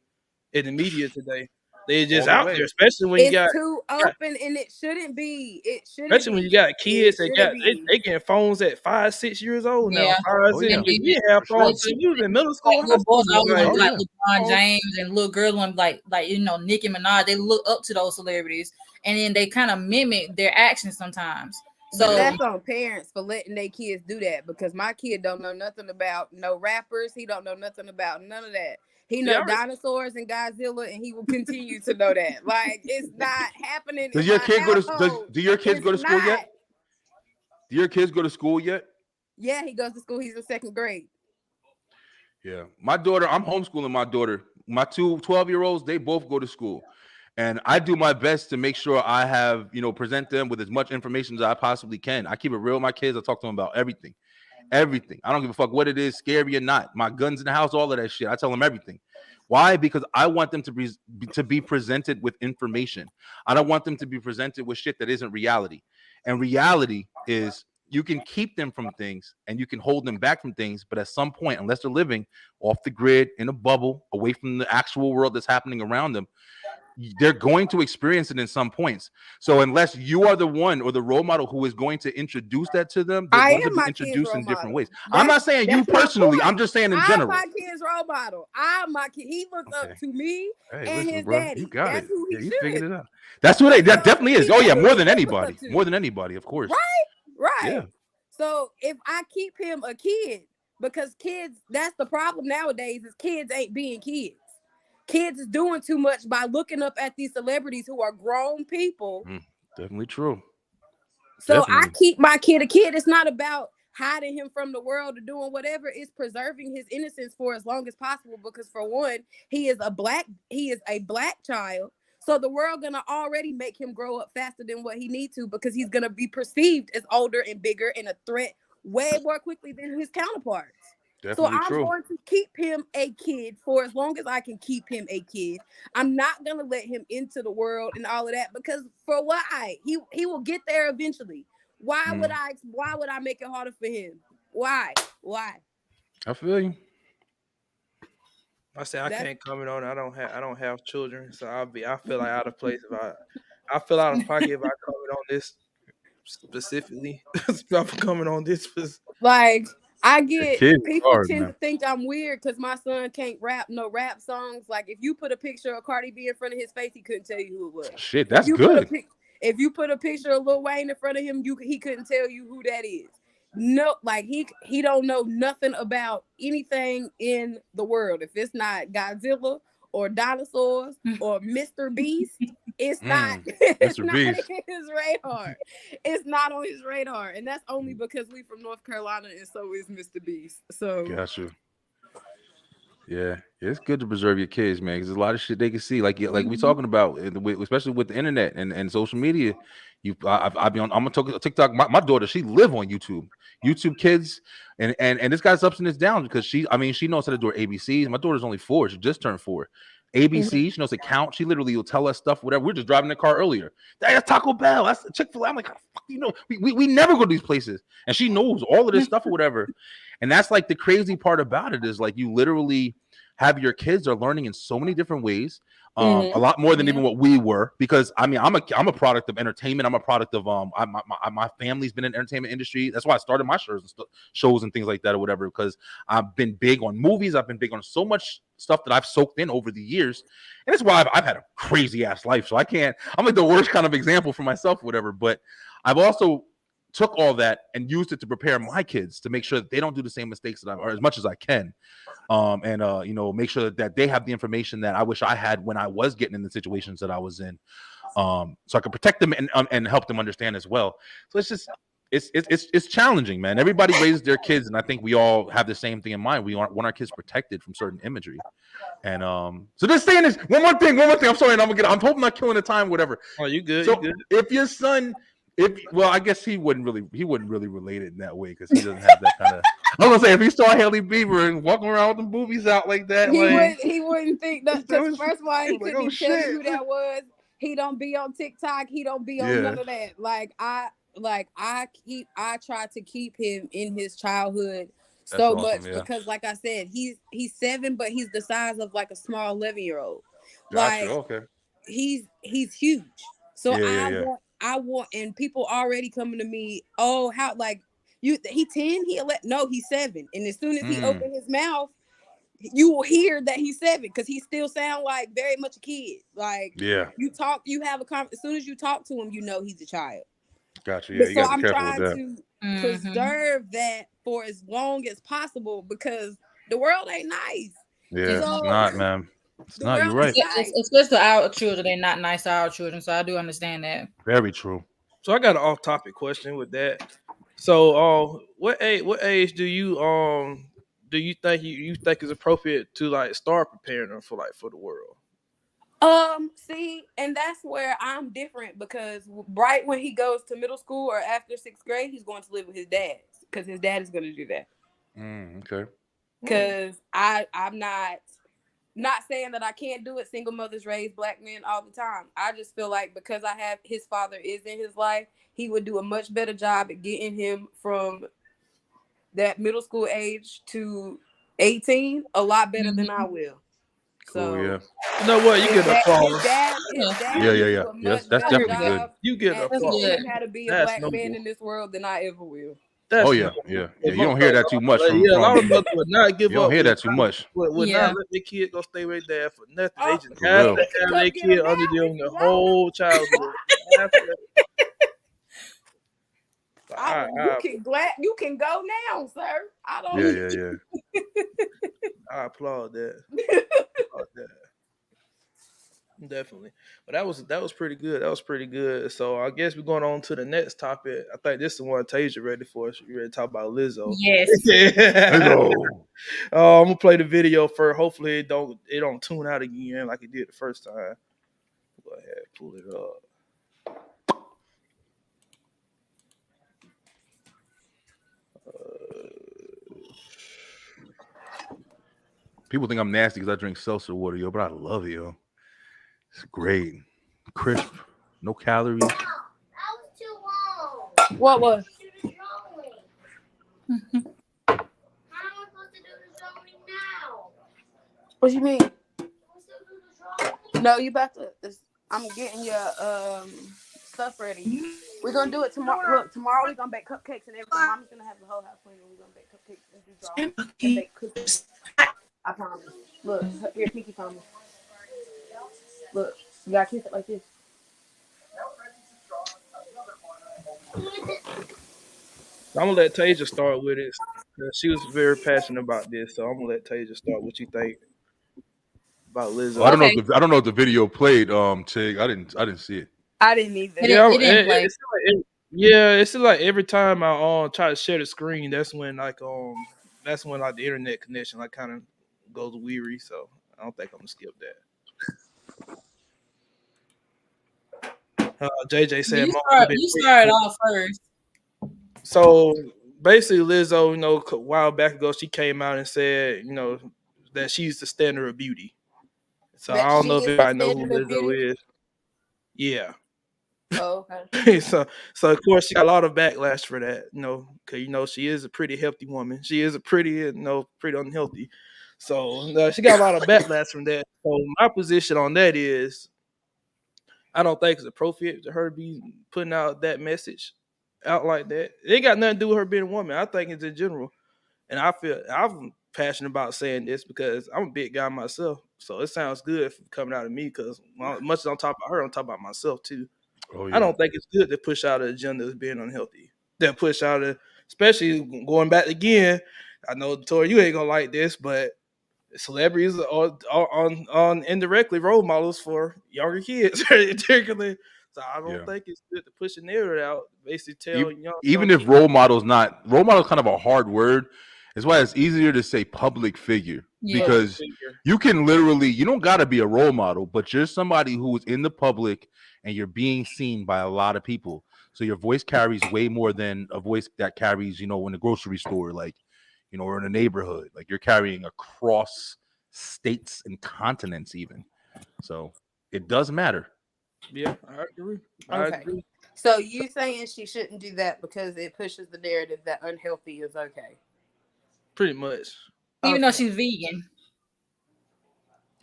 in the media today. They just All the out way. there, especially when It's you got, too open, and it shouldn't be. It shouldn't. especially when you got kids It that got shouldn't be. they getting phones at 5, 6 years old now. Yeah. 5, Oh, 6. yeah. We didn't have For phones until we was in middle school. Like little boys always Like, want like yeah. LeBron James and little girls want like Nicki Minaj. They look up to those celebrities, and then they kind of mimic their actions sometimes. So But that's on parents for letting their kids do that, because my kid don't know nothing about no rappers. He don't know nothing about none of that. He know dinosaurs and Godzilla, and he will continue to know that. Like, it's not happening. Does in your my kid go to household. do your kids It's go to school not. yet? Do your kids go to school yet? Yeah, he goes to school. He's in 2nd grade. Yeah. My daughter, I'm homeschooling my daughter. My two 12-year-olds, they both go to school. And I do my best to make sure I have, present them with as much information as I possibly can. I keep it real with my kids. I talk to them about everything. Everything. I don't give a fuck what it is, scary or not. My guns in the house, all of that shit. I tell them everything. Why? Because I want them to be presented with information. I don't want them to be presented with shit that isn't reality. And reality is you can keep them from things and you can hold them back from things, but at some point, unless they're living off the grid in a bubble, away from the actual world that's happening around them, they're going to experience it in some points. So unless you are the one or the role model who is going to introduce that to them, they're going to be introduced in different ways. I'm not saying you personally. I'm just saying in general. I'm my kid's role model. My kid. He looks up to me and his bro, daddy. you got That's it. who he You should. figured it out. That's what that definitely is. Oh yeah, more than anybody. More than anybody, of course. Right. Yeah. So if I keep him a kid, because kids, that's the problem nowadays, is kids ain't being kids. Kids is doing too much by looking up at these celebrities who are grown people. Definitely true. So Definitely. I keep my kid a kid. It's not about hiding him from the world or doing whatever. It's preserving his innocence for as long as possible. Because for one, he is a black child. So the world gonna already make him grow up faster than what he needs to, because he's gonna be perceived as older and bigger and a threat way more quickly than his counterparts. Definitely so I'm going to keep him a kid for as long as I can keep him a kid. I'm not gonna let him into the world and all of that, because for why? He will get there eventually. Why would I make it harder for him? Why? I feel you. I say I can't comment on it. I don't have children, so I feel like out of place if I feel out of pocket if I comment on this specifically. If I'm coming on this. Like, I The get kids people hard, tend man. to think I'm weird because my son can't rap no rap songs. Like, if you put a picture of Cardi B in front of his face, he couldn't tell you who it was. Shit, If that's you put a good. if you put a picture of Lil Wayne in front of him, he couldn't tell you who that is. No, like he don't know nothing about anything in the world. If it's not Godzilla or dinosaurs or Mr. Beast, it's not. It's Mr. not Beast. his radar. It's not on his radar, and that's only because we from North Carolina, and so is Mr. Beast. So Gotcha. Yeah, it's good to preserve your kids, man, because there's a lot of shit they can see. Like we talking about, especially with the internet and social media. I be on. I'm gonna TikTok. My daughter, she live on YouTube. YouTube Kids, and this guy's ups and it's downs because she knows how to do her ABCs. My daughter's only 4; she just turned 4. ABC, she knows to count. She literally will tell us stuff, whatever. We're just driving the car earlier. That's Taco Bell. That's Chick-fil-A. I'm like, how the fuck do you know? We never go to these places, and she knows all of this stuff or whatever. And that's like the crazy part about it is like you literally have your kids are learning in so many different ways. A lot more than even what we were, because I'm a product of entertainment. I'm a product of my family's been in the entertainment industry. That's why I started my shows and things like that or whatever, because I've been big on movies. I've been big on so much stuff that I've soaked in over the years, and that's why I've had a crazy ass life. So I'm like the worst kind of example for myself, or whatever. But I've also took all that and used it to prepare my kids to make sure that they don't do the same mistakes that or as much as I can. Make sure that they have the information that I wish I had when I was getting in the situations that I was in, so I could protect them and help them understand as well. So it's challenging, man. Everybody raises their kids, and I think we all have the same thing in mind. We want our kids protected from certain imagery. And so just saying this one more thing. I'm sorry, and I'm hoping I'm not killing the time, whatever. Oh, you good? So you good. if your son. I guess he wouldn't really relate it in that way because he doesn't have that kind of. I was gonna say if he saw Haley Bieber and walking around with the boobies out like that, he wouldn't think that, because first of all, he couldn't even tell you who that was. He don't be on TikTok. He don't be on none of that. I try to keep him in his childhood so much because, like I said, he's 7, but he's the size of like a small 11-year-old. Gotcha. Like, okay. He's huge. So I want, and people already coming to me. Oh, how like he 10? No, he's 7. And as soon as he opened his mouth, you will hear that he's 7 because he still sound like very much a kid. Like you have a conversation. As soon as you talk to him, you know he's a child. Gotcha. Yeah, so I'm trying to preserve that for as long as possible because the world ain't nice. Yeah, so, it's not, man. It's not. You're right. Especially our children, they're not nice to our children. So I do understand that. Very true. So I got an off-topic question with that. So, what age do you think you think is appropriate to like start preparing them for the world? See, and that's where I'm different because right when he goes to middle school or after 6th grade, he's going to live with his dad because his dad is going to do that. Okay. Because I'm not saying that I can't do it. Single mothers raise black men all the time. I just feel like because I have his father is in his life, he would do a much better job at getting him from that middle school age to 18 a lot better than I will. So cool, yeah. You know what? You get applause. His dad yeah. Yes, that's definitely good. You get applause. Him how to be a black man in this world than I ever will. Yeah. You don't hear that too much. A lot of mothers would not give up. You don't hear that too much. Would not let their kid go stay with their dad for nothing. They just have to have their kid under them the whole childhood. You can go now, sir. I don't. Yeah. I applaud that. Definitely. But that was pretty good. That was pretty good. So I guess we're going on to the next topic. I think this is the one Tasia ready for. You ready to talk about Lizzo? Yes. I'm gonna play the video first. Hopefully it don't tune out again like it did the first time. Go ahead, pull it up. People think I'm nasty because I drink seltzer water, yo, but I love it, yo. It's great. Crisp. No calories. That was too long. What was? How am I supposed to do the drawing now? What you mean? I'm supposed to do the drawing. No, you about to I'm getting your stuff ready. We're gonna do it tomorrow. Look, tomorrow we're gonna bake cupcakes and everything. Mommy's gonna have the whole house clean and we're gonna bake cupcakes and do drawings and bake cookies. I promise. Look, here, Pinky promise. Look, you gotta kiss it like this. I'm gonna let Tasia start with it. She was very passionate about this, so I'm gonna let Tasia start. What you think about Lizzo? Well, I don't know if the video played. Tig, I didn't see it. I didn't either. It didn't play. It's like every time I try to share the screen, that's when like the internet connection like kind of goes weary. So I don't think I'm gonna skip that. JJ said, you started off first. So basically, Lizzo, a while back ago, she came out and said, that she's the standard of beauty. So I don't know if anybody know who Lizzo is. Yeah. Oh, okay. so of course she got a lot of backlash for that, because she is a pretty healthy woman. She is a pretty unhealthy. So she got a lot of backlash from that. So my position on that is, I don't think it's appropriate to her to be putting out that message out like that. It ain't got nothing to do with her being a woman. I think it's in general. And I'm passionate about saying this because I'm a big guy myself. So it sounds good coming out of me because much as I'm talking about her, I'm talking about myself too. Oh, yeah. I don't think it's good to push out an agenda as being unhealthy. That push out, especially going back again. I know, Tori, you ain't gonna like this, but celebrities are on indirectly role models for younger kids, particularly. So I don't think it's good to push a narrative out. Basically, tell even if role model kind of a hard word. That's why it's easier to say public figure because you can literally, you don't got to be a role model, but you're somebody who is in the public and you're being seen by a lot of people. So your voice carries way more than a voice that carries, in the grocery store, like, or in a neighborhood. Like you're carrying across states and continents even. So it does matter. Yeah, I agree. I agree. So you saying she shouldn't do that because it pushes the narrative that unhealthy is okay? Pretty much. Even though she's vegan.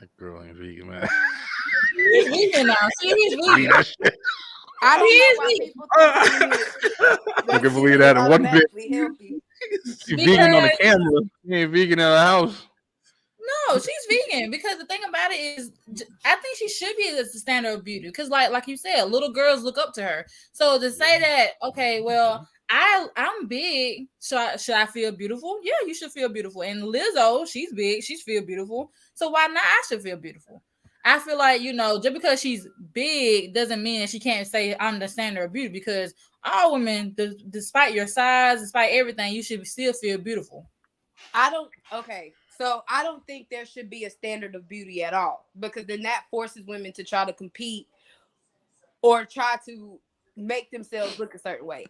That girl ain't vegan, man. He's vegan now. See, he's vegan. I don't know why people I can believe that in one bit. She's vegan on the camera. She ain't vegan in the house. No, she's vegan because the thing about it is, I think she should be the standard of beauty because, like you said, little girls look up to her. So to say that, okay, well, I'm big, so should I feel beautiful? Yeah, you should feel beautiful. And Lizzo, she's big, she feel beautiful. So why not? I should feel beautiful. I feel like, just because she's big doesn't mean she can't say I'm the standard of beauty because all women, despite your size, despite everything, you should still feel beautiful. So I don't think there should be a standard of beauty at all because then that forces women to try to compete or try to make themselves look a certain way.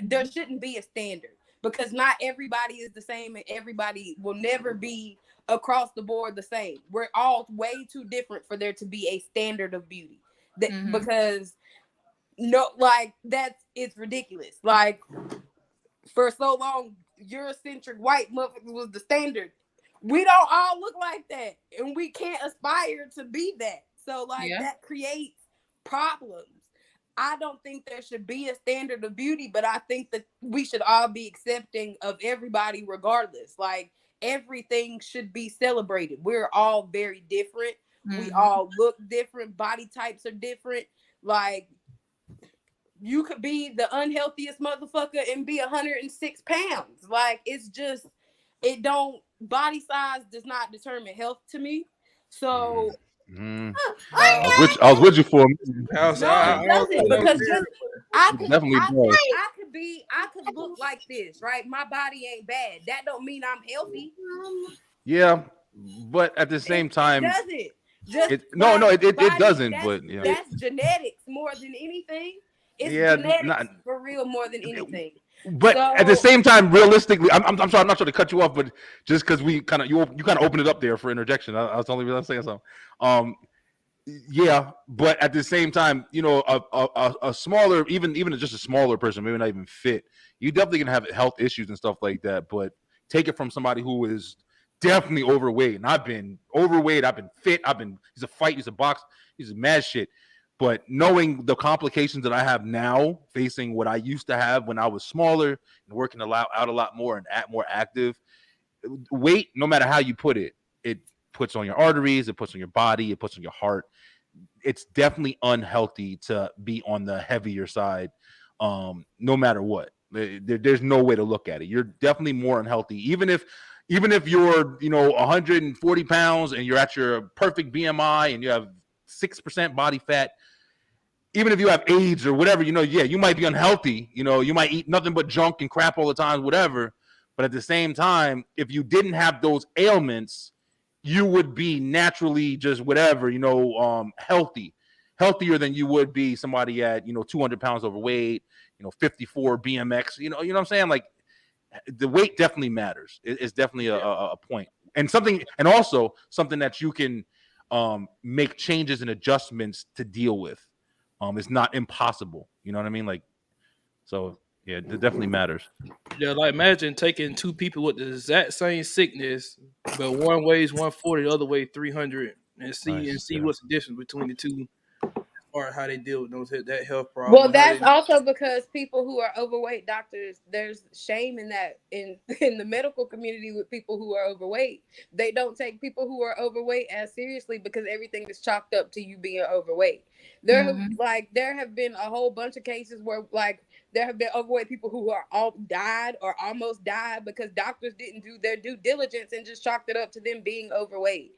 There shouldn't be a standard because not everybody is the same and everybody will never be across the board the same. We're all way too different for there to be a standard of beauty because it's ridiculous. Like for so long, Eurocentric white motherfuckers was the standard. We don't all look like that and we can't aspire to be that. So that creates problems. I don't think there should be a standard of beauty, but I think that we should all be accepting of everybody regardless. Like everything should be celebrated. We're all very different. Mm-hmm. We all look different. Body types are different. Like you could be the unhealthiest motherfucker and be 106 pounds. Like it's just, body size does not determine health to me. So I was with you for a minute. I could look like this, right? My body ain't bad. That don't mean I'm healthy. Yeah, but at the same time, it doesn't. It doesn't. But that's genetics more than anything. It's genetics for real more than anything. But at the same time, realistically, I'm sorry, I'm not trying to cut you off, but just because you kind of opened it up there for interjection, I was only saying something. Yeah, but at the same time, a smaller, even just a smaller person, maybe not even fit, you definitely can have health issues and stuff like that. But take it from somebody who is definitely overweight, and I've been overweight, I've been fit, he's a box, he's a mad shit. But knowing the complications that I have now, facing what I used to have when I was smaller and working out a lot more and more active, weight, no matter how you put it, it puts on your arteries, it puts on your body, it puts on your heart. It's definitely unhealthy to be on the heavier side, no matter what. There's no way to look at it. You're definitely more unhealthy, even if you're 140 pounds and you're at your perfect BMI and you have 6% body fat. Even if you have AIDS or whatever, you might be unhealthy. You might eat nothing but junk and crap all the time, whatever. But at the same time, if you didn't have those ailments, you would be naturally just whatever, healthier than you would be somebody at 200 pounds overweight, 54 BMX. You know what I'm saying? Like, the weight definitely matters. It's definitely a point, and also something that you can make changes and adjustments to deal with. It's not impossible. You know what I mean? Like, so yeah, it definitely matters. Yeah, like imagine taking two people with the exact same sickness, but one weighs 140, the other weighs 300, and see what's the difference between the two, or how they deal with that health problem. Well, that's also because people who are overweight, doctors, there's shame in that in the medical community with people who are overweight. They don't take people who are overweight as seriously because everything is chalked up to you being overweight. There have been a whole bunch of cases where there have been overweight people who are all died or almost died because doctors didn't do their due diligence and just chalked it up to them being overweight.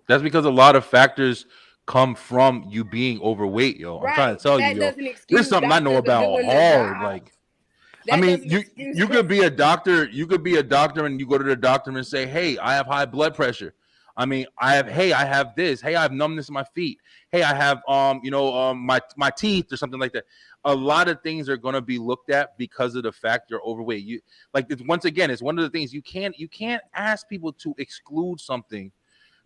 That's because a lot of factors come from you being overweight, yo. I'm trying to tell you, yo. There's something I know about hard. Like, I mean, you could be a doctor. You could be a doctor, and you go to the doctor and say, "Hey, I have high blood pressure. I mean, I have this. Hey, I have numbness in my feet. Hey, I have my teeth or something like that." A lot of things are going to be looked at because of the fact you're overweight. Once again, it's one of the things you can't ask people to exclude something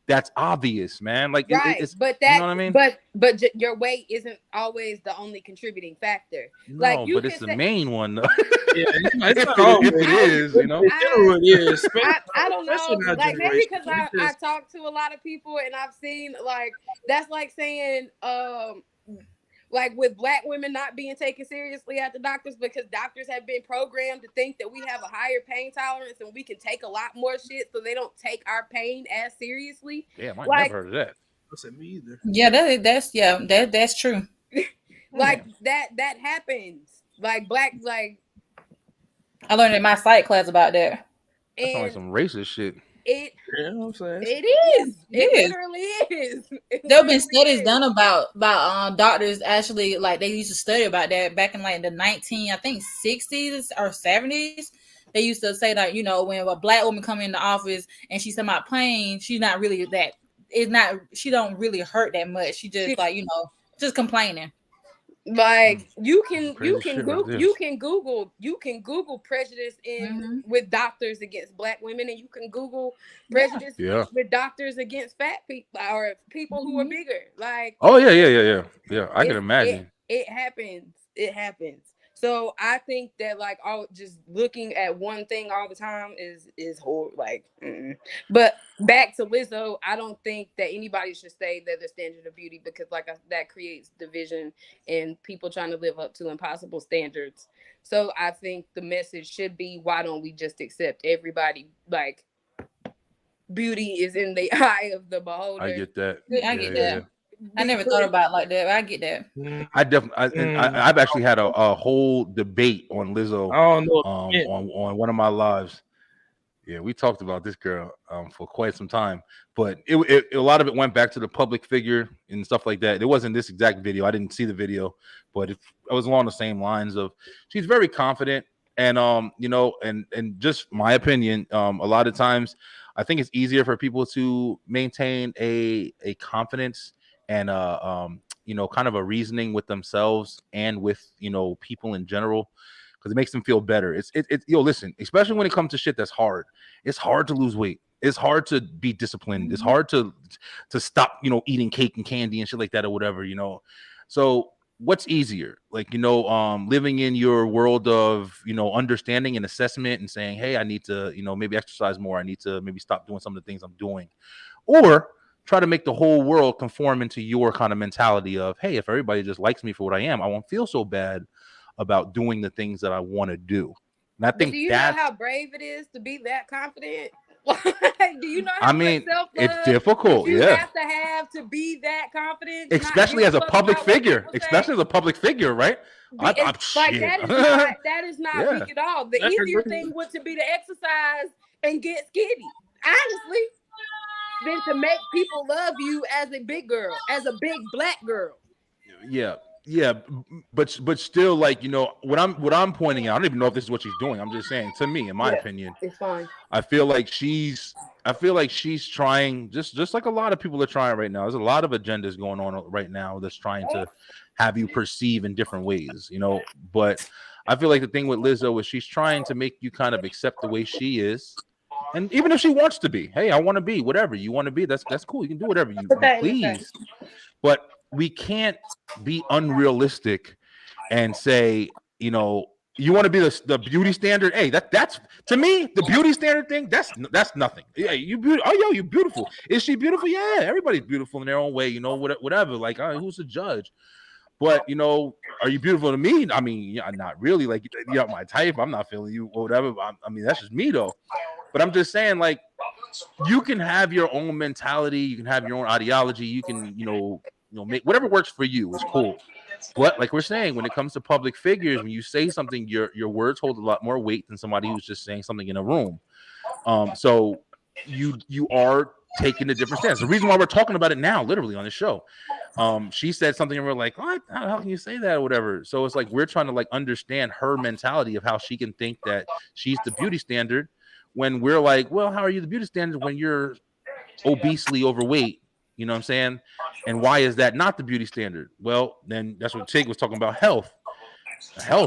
that's obvious, man. Like, right, but that, you know what I mean? But your weight isn't always the only contributing factor. No, but it's the main one, though. Yeah, if it is, I don't know. Like, maybe because I talk to a lot of people and I've seen that's like saying like with Black women not being taken seriously at the doctors because doctors have been programmed to think that we have a higher pain tolerance and we can take a lot more shit, so they don't take our pain as seriously. Damn, I never heard of that. That's me either. Yeah, that's true. that happens. I learned in my psych class about that. That sounds like some racist shit. It I'm saying it is. It literally is. There have been studies done about doctors actually, like, they used to study about that back in like the 60s or 70s. They used to say that, when a Black woman come in the office and she's talking about pain, she's not really that. It's not. She don't really hurt that much. She just just complaining. Like you can Google prejudice with doctors against Black women, and you can Google prejudice with doctors against fat people or people who are bigger. Like, oh yeah. I can imagine it happens. So I think that just looking at one thing all the time is horrible. But back to Lizzo, I don't think that anybody should say they're the standard of beauty because that creates division and people trying to live up to impossible standards. So I think the message should be, why don't we just accept everybody? Like, beauty is in the eye of the beholder. I get that. I get that. I never thought about it like that. I get that. I've actually had a whole debate on Lizzo on one of my lives. Yeah, we talked about this girl for quite some time, but a lot of it went back to the public figure and stuff like that. It wasn't this exact video. I didn't see the video, but it was along the same lines of she's very confident and and just my opinion, a lot of times I think it's easier for people to maintain a confidence and kind of a reasoning with themselves and with people in general, because it makes them feel better. Listen, especially when it comes to shit that's hard. It's hard to lose weight. It's hard to be disciplined. It's hard to stop eating cake and candy and shit like that or whatever. So what's easier, living in your world of understanding and assessment and saying, hey, I need to maybe exercise more, I need to maybe stop doing some of the things I'm doing, or try to make the whole world conform into your kind of mentality of, hey, if everybody just likes me for what I am, I won't feel so bad about doing the things that I want to do. And I think do you know how brave it is to be that confident? Do you know how much self-love it's difficult. you have to be that confident, especially as a public figure. Especially as a public figure, right? That is not weak at all. The easier thing would to be to exercise and get skinny, honestly, than to make people love you as a big girl, as a big black girl. Yeah, but still, like, you know, what I'm pointing out, I don't even know if this is what she's doing. I'm just saying, to me, in my opinion, it's fine. I feel like she's trying, just like a lot of people are trying right now. There's a lot of agendas going on right now that's trying to have you perceive in different ways, you know. But I feel like the thing with Lizzo is she's trying to make you kind of accept the way she is. And even if she wants to be, hey, I want to be whatever you want to be. That's cool. You can do whatever you please. But we can't be unrealistic and say, you know, you want to be the beauty standard. Hey, that's to me, the beauty standard thing, that's nothing. Yeah, you beautiful. Is she beautiful? Yeah, everybody's beautiful in their own way, you know, whatever. Like, who's the judge? But, you know, are you beautiful to me? I mean, yeah, not really. Like, you're not my type. I'm not feeling you or whatever. I mean, that's just me, though. But I'm just saying, like, you can have your own mentality. You can have your own ideology. You can, you know, make whatever works for you is cool. But like we're saying, when it comes to public figures, when you say something, your words hold a lot more weight than somebody who's just saying something in a room. So you are taking a different stance. The reason why we're talking about it now, literally on the show, she said something and we're like, what? How can you say that or whatever? So it's like we're trying to like understand her mentality of how she can think that she's the beauty standard when we're like, well, how are you the beauty standard when you're obesely overweight? You know what I'm saying? And why is that not the beauty standard? Well, then that's what Tyg was talking about. Health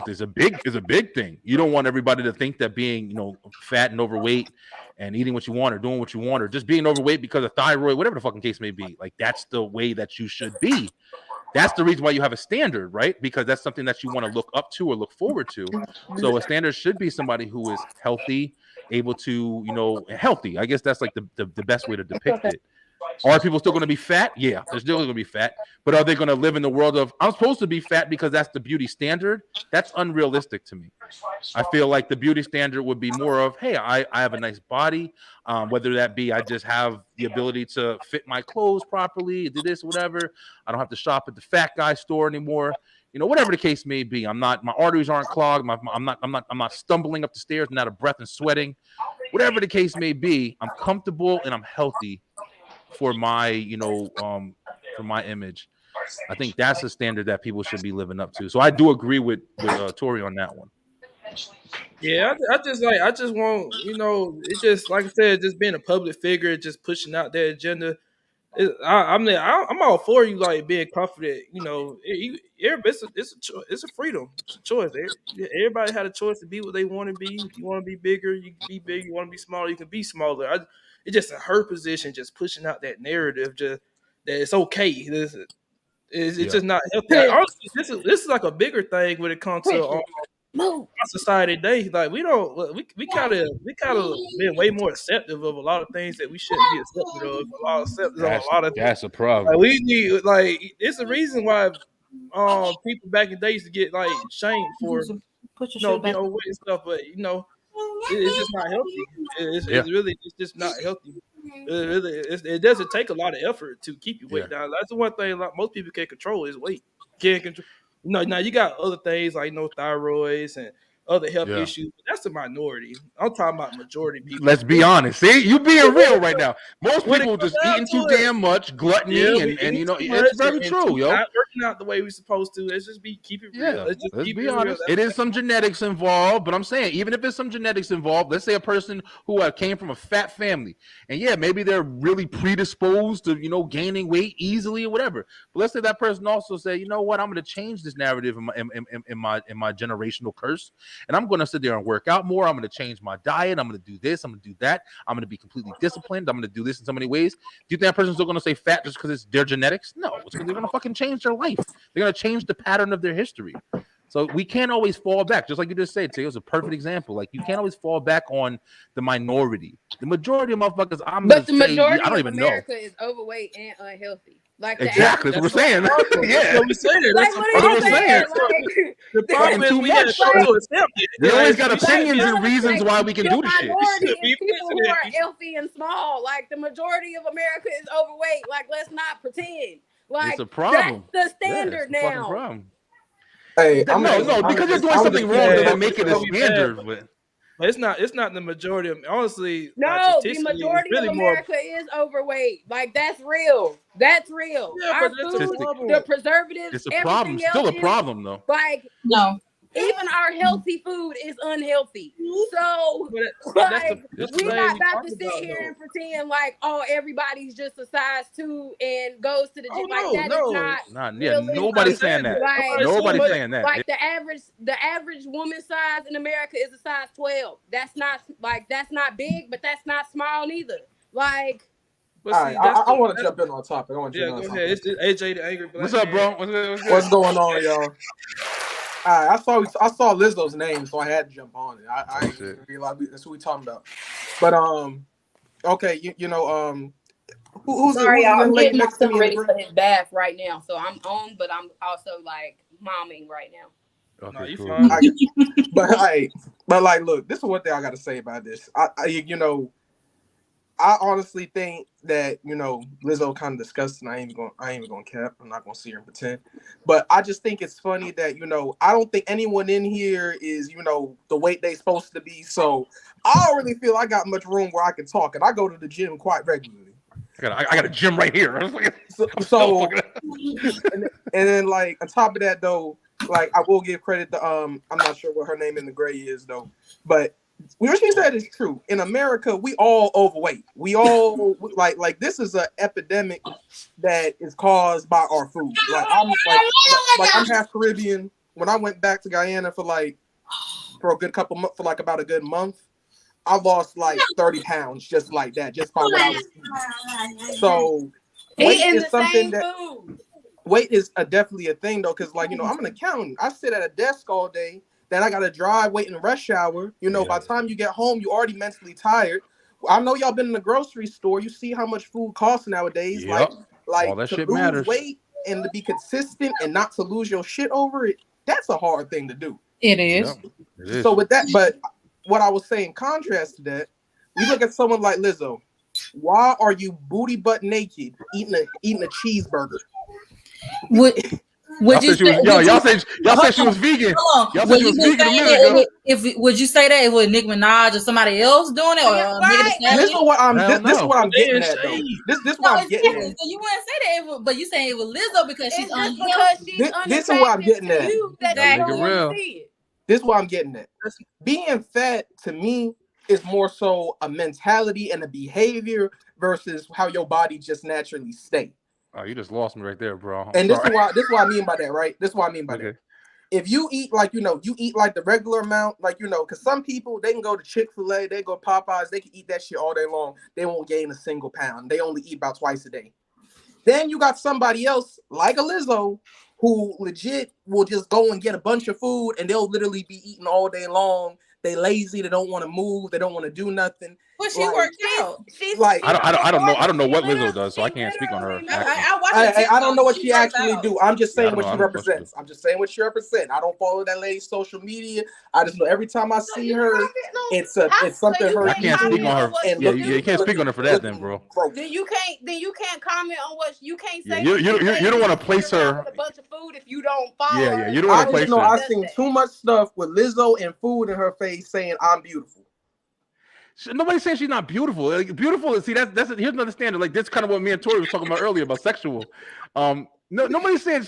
is a big thing. You don't want everybody to think that being, you know, fat and overweight and eating what you want or doing what you want or just being overweight because of thyroid, whatever the fucking case may be. Like, that's the way that you should be. That's the reason why you have a standard, right? Because that's something that you want to look up to or look forward to. So a standard should be somebody who is healthy, able to, you know, healthy. I guess that's like the best way to depict it. Are people still going to be fat? Yeah, they're still going to be fat. But are they going to live in the world of, I'm supposed to be fat because that's the beauty standard? That's unrealistic to me. I feel like the beauty standard would be more of, hey, I have a nice body. Whether that be I just have the ability to fit my clothes properly, do this, whatever. I don't have to shop at the fat guy store anymore. You know, whatever the case may be. My arteries aren't clogged. I'm not stumbling up the stairs and out of breath and sweating. Whatever the case may be, I'm comfortable and I'm healthy for my, you know, for my image. I think that's a standard that people should be living up to. So I do agree with Tori on that one. Yeah, I just want, you know, it's just like I said, just being a public figure, just pushing out that agenda. I'm all for you, like being confident. You know, it's a freedom, it's a choice. Everybody had a choice to be what they want to be. If you want to be bigger, you can be big. You want to be smaller, you can be smaller. It's just in her position, just pushing out that narrative, just that it's okay. It's just not healthy. Honestly, this is like a bigger thing when it comes to our society today. Like we kind of been way more acceptive of a lot of things that we shouldn't be accepted of. A lot of that's a problem. Like, we need, like, it's the reason why people back in the day used to get like shamed for being overweight and stuff, but you know, it's just not healthy. It's just not healthy. It doesn't take a lot of effort to keep your weight down. That's the one thing like most people can't control is weight. Can't control. Now you got other things like thyroids and other health issues. But that's the minority. I'm talking about majority people. Let's be honest. See, you being real right now. Most people just eating too damn much, gluttony, and you know, it's very true, yo. Not working out the way we're supposed to. Let's just keep it real. Let's be honest. It is some genetics involved, but I'm saying even if it's some genetics involved, let's say a person who came from a fat family, and maybe they're really predisposed to, you know, gaining weight easily or whatever. But let's say that person also said, you know what, I'm going to change this narrative in my generational curse. And I'm going to sit there and work out more. I'm going to change my diet. I'm going to do this. I'm going to do that. I'm going to be completely disciplined. I'm going to do this in so many ways. Do you think that person's still going to say fat just because it's their genetics? No, it's because they're going to fucking change their life. They're going to change the pattern of their history. So we can't always fall back, just like you just said. It was a perfect example. Like you can't always fall back on the minority. The majority of motherfuckers, But the majority I don't of even America know. is overweight and unhealthy. Like Exactly, that's what we're saying. That's what we saying. Like That's what the are you problem. saying? The problem is Too we got much. to come to accept it. We always got Like, opinions and reasons why we can do the this shit. minority is Be people who are listening. healthy and small. Like the majority of America is overweight. Like let's not pretend. Like It's a problem. That's the Yeah, standard it's a fucking now. problem. Hey, No, because you're doing something wrong doesn't make it a standard. But it's not the majority of honestly. No, the statistically, it's majority really of more. America is overweight. Like that's real. That's real. Yeah, Our but that's a food, problem. the preservatives, It's a problem. everything Still else a is- problem, though. Like No. even our healthy food is unhealthy. So But that's like that's we're the not thing about to talk sit about, here though. and pretend like everybody's just a size 2 and goes to the gym. Oh, like no, that no. is not Yeah, realistic. nobody's saying that. Like, Nobody's but, saying that. Like the average woman size in America is a size 12. That's not big, but that's not small neither. Like But All see, right, I want to jump in on topic. Yeah, go ahead. It's AJ the angry black What's up, man. bro? What's going on, y'all? All right, I saw Lizzo's name, so I had to jump on it. I didn't even realize that's what we talking about. But okay, you know who's sorry, the y'all. I'm lady getting next to myself me? ready for his bath right now. So I'm on, but I'm also like momming right now. No, you cool. fine. But like, look, this is one thing I got to say about this. I honestly think that Lizzo kind of disgusting. I ain't even gonna cap. I'm not gonna sit here and pretend. But I just think it's funny that I don't think anyone in here is the weight they supposed to be. So I don't really feel I got much room where I can talk, and I go to the gym quite regularly. I got a gym right here. So and then like on top of that though, like I will give credit to I'm not sure what her name in the gray is though, but what she said is true. In America, we all overweight. We all like this is an epidemic that is caused by our food. Like I'm half Caribbean. When I went back to Guyana for a good couple months, for about a good month, I lost 30 pounds just like that, just by what I was eating. So weight is something that weight is definitely a thing though, because I'm an accountant. I sit at a desk all day. Then I gotta drive, wait in the rush hour. By the time you get home, you already mentally tired. I know y'all been in the grocery store. You see how much food costs nowadays. Yep. Like all that to shit lose matters. weight and to be consistent and not to lose your shit over it. That's a hard thing to do. It is. Yep, it is. So with that, but what I was saying, contrast to that, we look at someone like Lizzo. Why are you booty butt naked eating a cheeseburger? Would you say y'all said she was vegan? Y'all said she was vegan a minute ago. Would you say that it was Nicki Minaj or somebody else doing it, or This is what I'm getting at though. This what I'm getting at. So you wouldn't say that, but you saying it was Lizzo because she's unhealthy. This is what I'm getting at. This is what I'm getting at. Being fat to me is more so a mentality and a behavior versus how your body just naturally stays. Oh, you just lost me right there, bro. This is what I mean by that, right? This is what I mean by that. If you eat you eat the regular amount, because some people, they can go to Chick-fil-A, they go Popeyes, they can eat that shit all day long. They won't gain a single pound. They only eat about twice a day. Then you got somebody else like a Lizzo who legit will just go and get a bunch of food and they'll literally be eating all day long. They lazy. They don't want to move. They don't want to do nothing. But she worked out. I don't know what Lizzo does, so I can't speak on her. I don't know what she actually do. I'm just saying what she represents. I'm just saying what she represents. I don't follow that lady's social media. I just know every time I see her, it's something her. I can't speak on her. Yeah, you can't speak on her for that, then, bro. Then you can't comment on what you can't say. You don't want to place her. A bunch of food if you don't follow. Yeah, you don't want to place her. I've seen too much stuff with Lizzo and food in her face saying I'm beautiful. Nobody's saying she's not beautiful. Beautiful. See, that's here's another standard. Like this, kind of what me and Tori was talking about earlier about sexual. Nobody's saying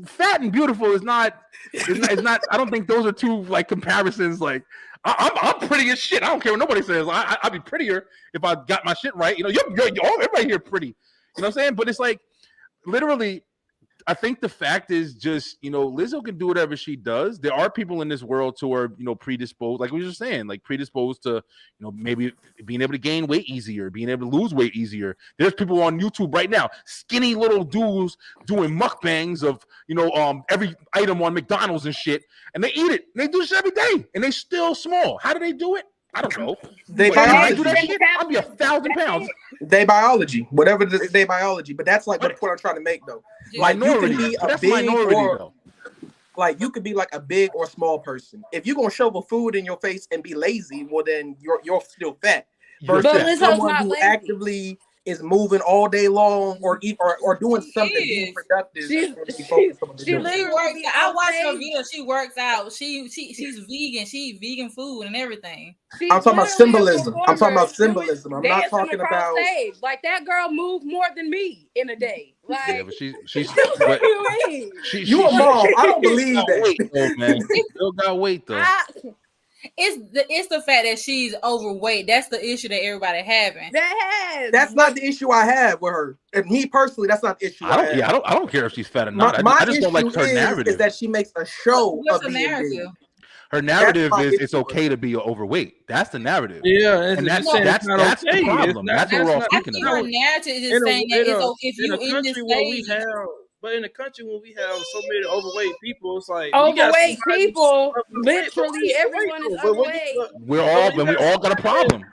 fat and beautiful is not. I don't think those are two comparisons. I'm pretty as shit. I don't care what nobody says. I'd be prettier if I got my shit right. You're everybody here pretty. You know what I'm saying? But it's literally I think the fact is just, Lizzo can do whatever she does. There are people in this world who are, predisposed, like we were just saying, like predisposed to, maybe being able to gain weight easier, being able to lose weight easier. There's people on YouTube right now, skinny little dudes doing mukbangs of, every item on McDonald's and shit, and they eat it. And they do this every day, and they still small. How do they do it? I don't know. They But if I biology. do that shit, I'll be 1,000 pounds. They biology, whatever they biology. But that's like the point I'm trying to make, though. Like Minority. you can be a That's big minority, or though. like you could be like a big or small person. If you're gonna shovel food in your face and be lazy, well then you're still fat. Versus But Lizzo's someone not who lazy. actively is moving all day long or doing something being is. productive. She's- and be focused on what they're she doing. She works. I watch her Okay. videos. She works out. She's vegan. She eat vegan food and everything. She's I'm talking about literally a symbolism. I'm talking about performer symbolism. I'm doing- not dancing talking across about. stage. Like that girl moved more than me in a day. Like Yeah, but she's what but do you mean? You a mom? I don't believe got that. weight though, man. Still got weight though. It's the fact that she's overweight. That's the issue that everybody having. That's not the issue I have with her. And me personally, that's not the issue. I don't. have. Yeah, I don't care if she's fat or My, not. my I just don't like issue her is narrative. that she makes a show What's of the being narrative? big. Her narrative my is issue it's with okay to be overweight. That's the narrative. Yeah, And that's saying it's not the okay. problem. It's not- That's what we're all not- I speaking think about. her narrative is in just a- saying that in a- if in you a in this country where we stage, have, but in a country when we have so many overweight people, it's like you got Overweight somebody people, who's literally everyone is But when you- overweight. We all got a problem.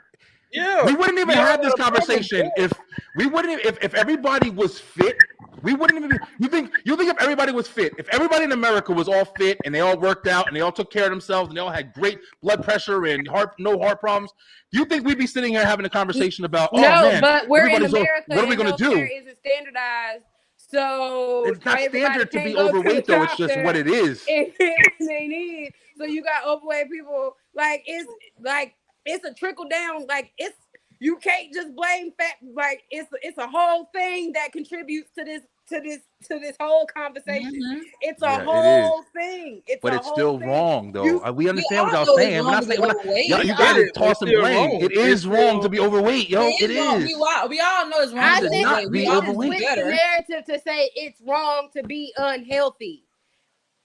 Yeah, We wouldn't even we all have this got a problem, conversation bro. if everybody was fit. We wouldn't even be. You think if everybody was fit, if everybody in America was all fit and they all worked out and they all took care of themselves and they all had great blood pressure and no heart problems, do you think we'd be sitting here having a conversation about No, man, but we're in everybody's all- America. what are we and going to do? healthcare isn't standardized, so It's not everybody standard to can't be go the overweight though. It's just doctor what it is. if they need. So you got overweight people. Like it's a trickle down. Like you can't just blame fat. Like it's a whole thing that contributes to this whole conversation. Mhm. It's Yeah, a it whole thing. But it's still wrong though. You- We understand what all y'all know it's saying. We're wrong not to be saying overweight. you We got to all- toss it's some still blame. wrong. It is It's wrong still- to be overweight, yo. It wrong. is. We all know it's wrong I to does be think not overweight. be We we all should overweight. know switch the better. narrative to say it's wrong to be unhealthy.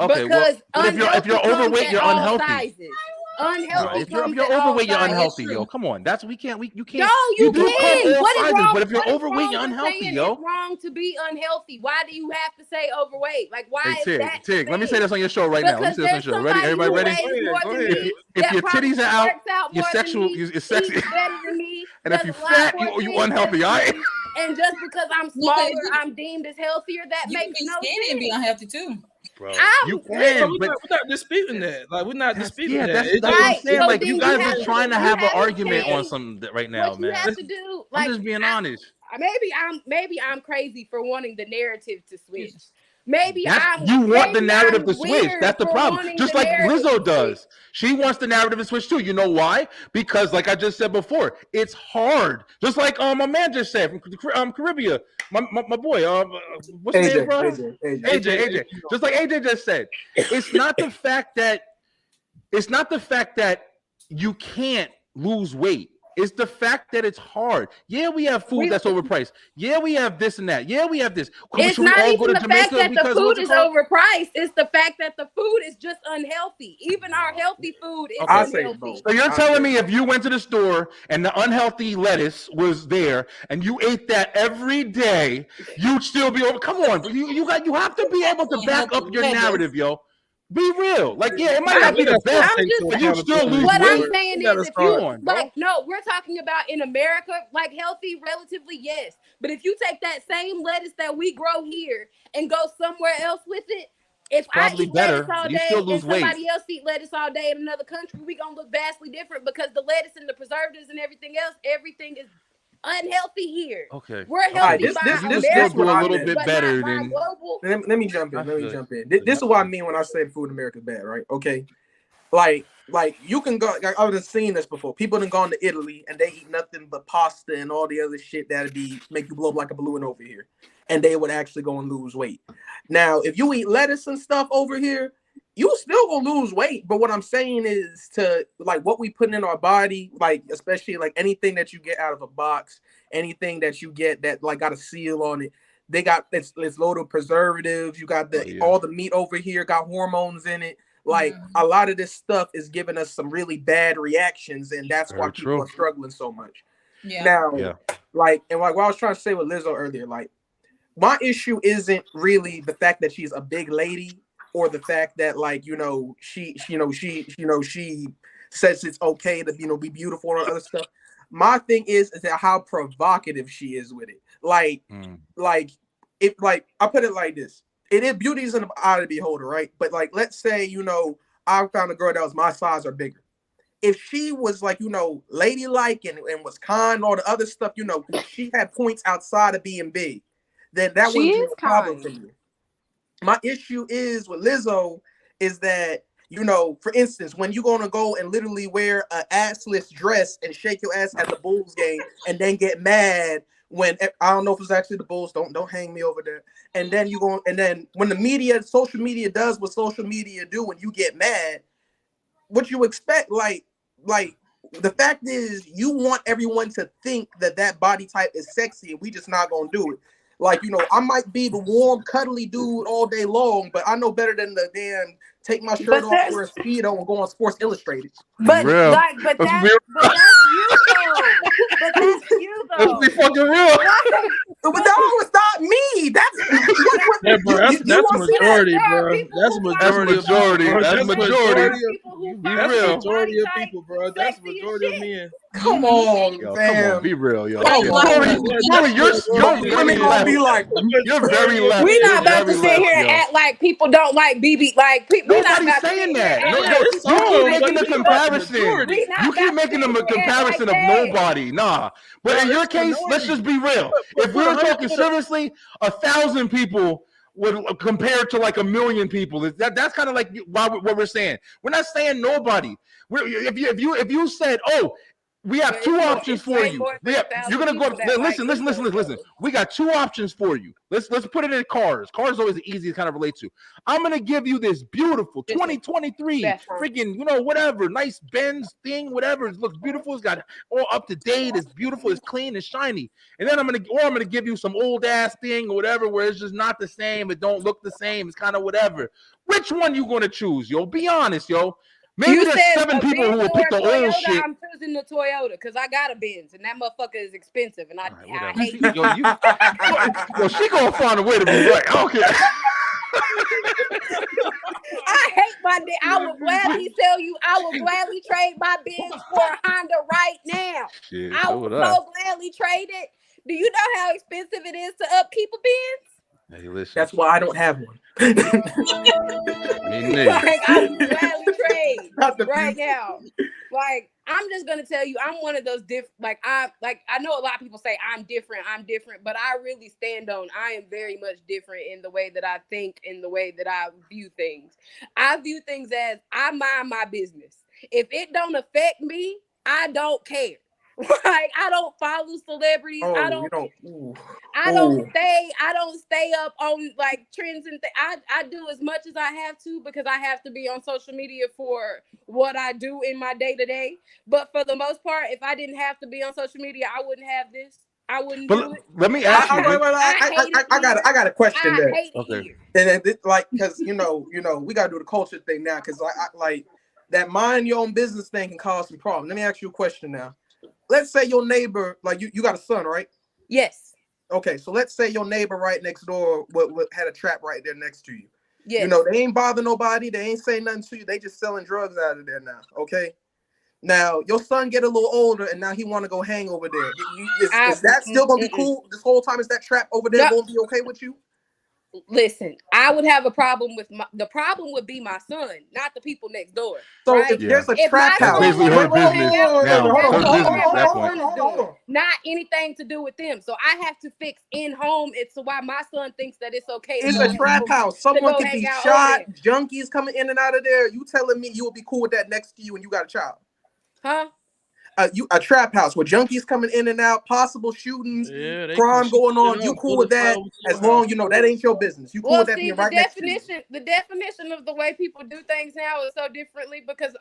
Okay, Because but if you're unhealthy overweight, comes you're in all unhealthy. sizes. No, Unhealthy if you're comes in all overweight, you're sizes. unhealthy, True. yo. Come on, you can't. No, do you come can. all What is sizes, wrong? but if you're what is overweight, wrong you're with unhealthy, saying yo. It's wrong to be unhealthy. Why do you have to say overweight? Like, why Hey, is that? Tig, let me thing? say this on your show right now. Let me Because say this on there's your show. Ready? somebody Everybody who ready? weighs more Go than ahead. me, If that your probably titties are out, works out you're more sexual. than me, You're sexy. eats better than me, And if does you a lot fat, more you things unhealthy, than all right? me. And just because I'm No, but smaller, I'm deemed as healthier. That You can makes be no skinny and be sense. unhealthy too. Bro, I'm- you Yeah, can, we're but not disputing that. Like we're not disputing that. that's It's what I'm Right, saying. so Like then you you guys have are to- trying to you have an have to argument on change something right now, What you man. have to do, I'm like, just being honest. maybe I'm crazy for wanting the narrative to switch. Maybe You want the maybe narrative I'm to switch. weird That's the for problem. wanting Just the like narrative Lizzo to does. switch. She wants the narrative to switch too. You know why? Because, like I just said before, it's hard. Just like my man just said from Caribbean, my boy. What's his name, bro? AJ. Just like AJ just said, it's not the fact that you can't lose weight. It's the fact that it's hard. Yeah, we have food that's overpriced. Yeah, we have this and that. Yeah, we have this. It's not even the fact that the food is overpriced. It's the fact that the food is just unhealthy. Even our healthy food is I say unhealthy. both. So you're telling me if you went to the store and the unhealthy lettuce was there and you ate that every day, you'd still be over? Come on, you have to be able to back up your narrative, yo. Be real. Like, yeah, it might not be the best, I'm just but you still lose What weight. I'm saying You gotta is, if you start. like, no, we're talking about in America, like healthy, relatively, yes. But if you take that same lettuce that we grow here and go somewhere else with it, if I probably eat better. lettuce all You day still and lose weight. somebody else eat lettuce all day in another country, we gonna look vastly different because the lettuce and the preservatives and everything else, everything is unhealthy here. Okay. We're healthy this- by this- You this- still American do a little standards, bit but better not by than. global. Let me jump in. Let me That's jump in. good. This is what I mean when I say food in America is bad, right? Okay. Like you can go. Like, I've seen this before. People have gone to Italy and they eat nothing but pasta and all the other shit that'd make you blow up like a balloon over here, and they would actually go and lose weight. Now, if you eat lettuce and stuff over here, you still gonna lose weight. But what I'm saying is to like what we put in our body, like especially like anything that you get out of a box, anything that you get that like got a seal on it. They got it's loaded with preservatives. You got all the meat over here got hormones in it. Like a lot of this stuff is giving us some really bad reactions, and that's why people are struggling so much. Now, like what I was trying to say with Lizzo earlier, like my issue isn't really the fact that she's a big lady or the fact that like she says it's okay to be beautiful or other stuff. My thing is that how provocative she is with it. Like I put it like this. It is beauty is in the eye of the beholder, right? But like, let's say, I found a girl that was my size or bigger. If she was like, ladylike and was kind, all the other stuff, she had points outside of being big, then that wouldn't be a problem for me. My issue is with Lizzo is that, for instance, when you're going to go and literally wear an assless dress and shake your ass at the Bulls game and then get mad when I don't know if it's actually the Bulls, don't hang me over there. And then when the social media does what social media do, when you get mad, what you expect, like the fact is you want everyone to think that body type is sexy, and we just not gonna do it. Like, I might be the warm, cuddly dude all day long, but I know better than the damn take my shirt off, wear a Speedo, and go on Sports Illustrated. But that's you though. But that's you though. Let's be fucking real. But no, it's not me. That's majority, bro. That's majority. That's majority. That's majority of people, bro. That's majority of men. Come on, come on, be real, yo. You're very left. We're not about to sit here and act like people don't like BB. Like people, nobody's saying that. You keep making the comparison. You keep making a comparison of nobody. Nah, but in your case, let's just be real. If we were talking seriously, 1,000 people would compare to like 1 million people. That's kind of like what we're saying. We're not saying nobody. If you said, oh, we have two options for you. You're gonna go. Listen. We got two options for you. Let's put it in cars. Cars is always the easiest kind of relate to. I'm gonna give you this beautiful 2023 freaking whatever nice Benz thing, whatever. It looks beautiful. It's got all up to date. It's beautiful. It's clean. It's shiny. And then I'm gonna give you some old ass thing or whatever where it's just not the same. It don't look the same. It's kind of whatever. Which one you gonna choose, yo? Be honest, yo. Maybe there's 7 people who will pick the old shit. I'm choosing the Toyota because I got a Benz and that motherfucker is expensive and I hate it. Yo, she gonna find a way to be right. I don't care. I hate my day. I would gladly tell you. I would gladly trade my Benz for a Honda right now. Shit, I would so gladly trade it. Do you know how expensive it is to upkeep a Benz? Hey, listen. That's why I don't have one. Like, I would gladly trade right now. Like, I'm just gonna tell you, I'm one of those I know a lot of people say I'm different, but I really stand on I am very much different in the way that I think, in the way that I view things. I view things as I mind my business. If it don't affect me, I don't care. Like, I don't follow celebrities. I don't stay up on like trends and I do as much as I have to because I have to be on social media for what I do in my day to day. But for the most part, if I didn't have to be on social media, I wouldn't have this. I wouldn't do it. Let me ask you. I got a question there. Okay. And then, like, because we gotta do the culture thing now because I like that mind your own business thing can cause some problems. Let me ask you a question now. Let's say your neighbor, like you got a son, right? Yes. Okay, so let's say your neighbor right next door had a trap right there next to you. Yes. They ain't bother nobody. They ain't saying nothing to you. They just selling drugs out of there now. Okay. Now your son get a little older, and now he want to go hang over there. Is that still gonna be cool? This whole time is that trap over there gonna be okay with you? Listen, I would have a problem with the problem would be my son, not the people next door. So right? if there's a trap house, not anything to do with them. So I have to fix in home. It's why my son thinks that it's okay. It's a trap house. Someone could be shot. Junkies coming in and out of there. You telling me you would be cool with that next to you when you got a child? Huh? a trap house with junkies coming in and out, possible shootings, Yeah, they crime can going on. shit You up, cool with that? As long that ain't your business. You cool Well, with that see, being the right next to you. definition of the way people do things now is so differently because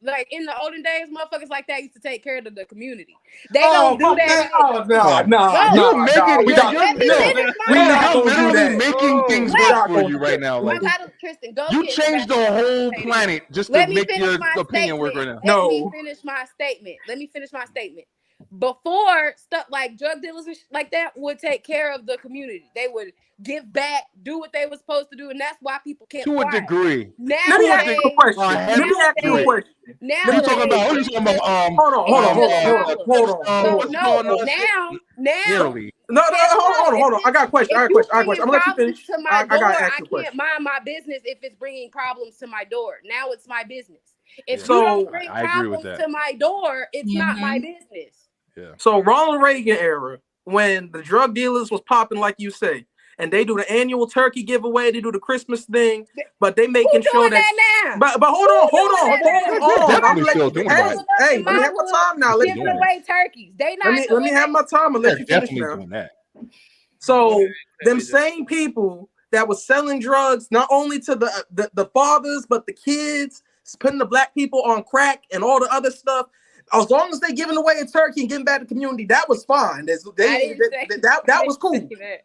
like in the olden days, motherfuckers like that used to take care of the community. They don't do that shit. Oh, no. You're making We not Let me finish my we not statement. gonna do literally that. making things We're worse not for gonna you do right that. now. Like Tristan, go you get changed the whole planet just to Let me make finish your my opinion work right statement. now. Let me finish my statement. Before stuff like drug dealers and like that would take care of the community. They would give back, do what they were supposed to do, and that's why people can't To a thrive. degree. Let me ask you a question. Let me ask you a question. What you talking about? What you talking about? Hold on. Nearly. No, hold on. I got a question. I'm gonna let you finish. To my I door, gotta ask I you a question. can't mind my business if it's bringing problems to my door. Now it's my business. If So, you don't bring I agree with problems that. to my door, it's not my business. Yeah. So Ronald Reagan era, when the drug dealers was popping, like you say, and they do the annual turkey giveaway, they do the Christmas thing, but they making sure that. Now? But hold on. I'm Definitely still doing that. Hey, let me have my time now. Giving away turkeys. They not. Let me have my time and let you finish Definitely now. doing that. So them same people that was selling drugs not only to the fathers but the kids, putting the black people on crack and all the other stuff. As long as they giving away a turkey and giving back to the community, that was fine. That was cool. They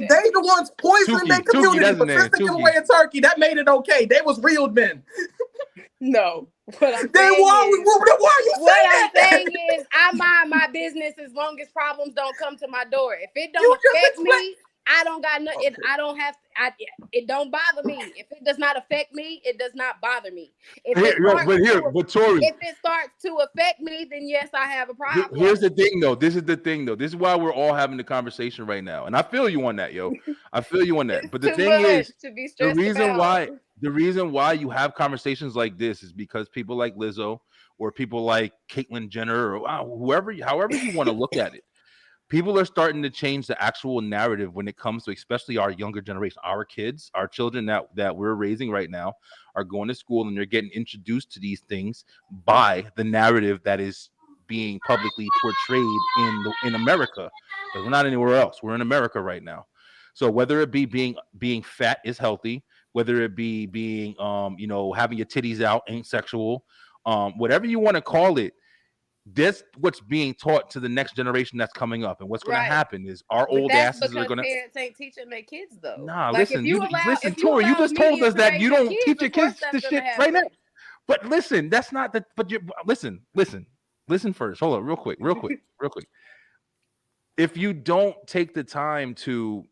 the ones poisoning their community, but since they give away a turkey, that made it okay. They was real men. No. What I'm saying is I mind my business as long as problems don't come to my door. If it don't affect me, I don't got nothing. Okay. I don't have. It don't bother me. If it does not affect me, it does not bother me. If it starts to affect me, then yes, I have a problem. Here's the thing, though. This is why we're all having the conversation right now, and I feel you on that, yo. I feel you on that. But the thing is, the reason why you have conversations like this is because people like Lizzo or people like Caitlyn Jenner or however you want to look at it. People are starting to change the actual narrative when it comes to especially our younger generation. Our kids, our children that we're raising right now are going to school and they're getting introduced to these things by the narrative that is being publicly portrayed in America. Because we're not anywhere else. We're in America right now. So whether it be being fat is healthy, whether it be being having your titties out ain't sexual, whatever you want to call it. This what's being taught to the next generation that's coming up, and what's going to happen is our old asses are going to. Parents ain't teaching their kids though. Nah, like listen, Tori, you just told us that you don't teach your kids this shit right now. But listen, that's not the. But you listen first. Hold on, real quick. If you don't take the time to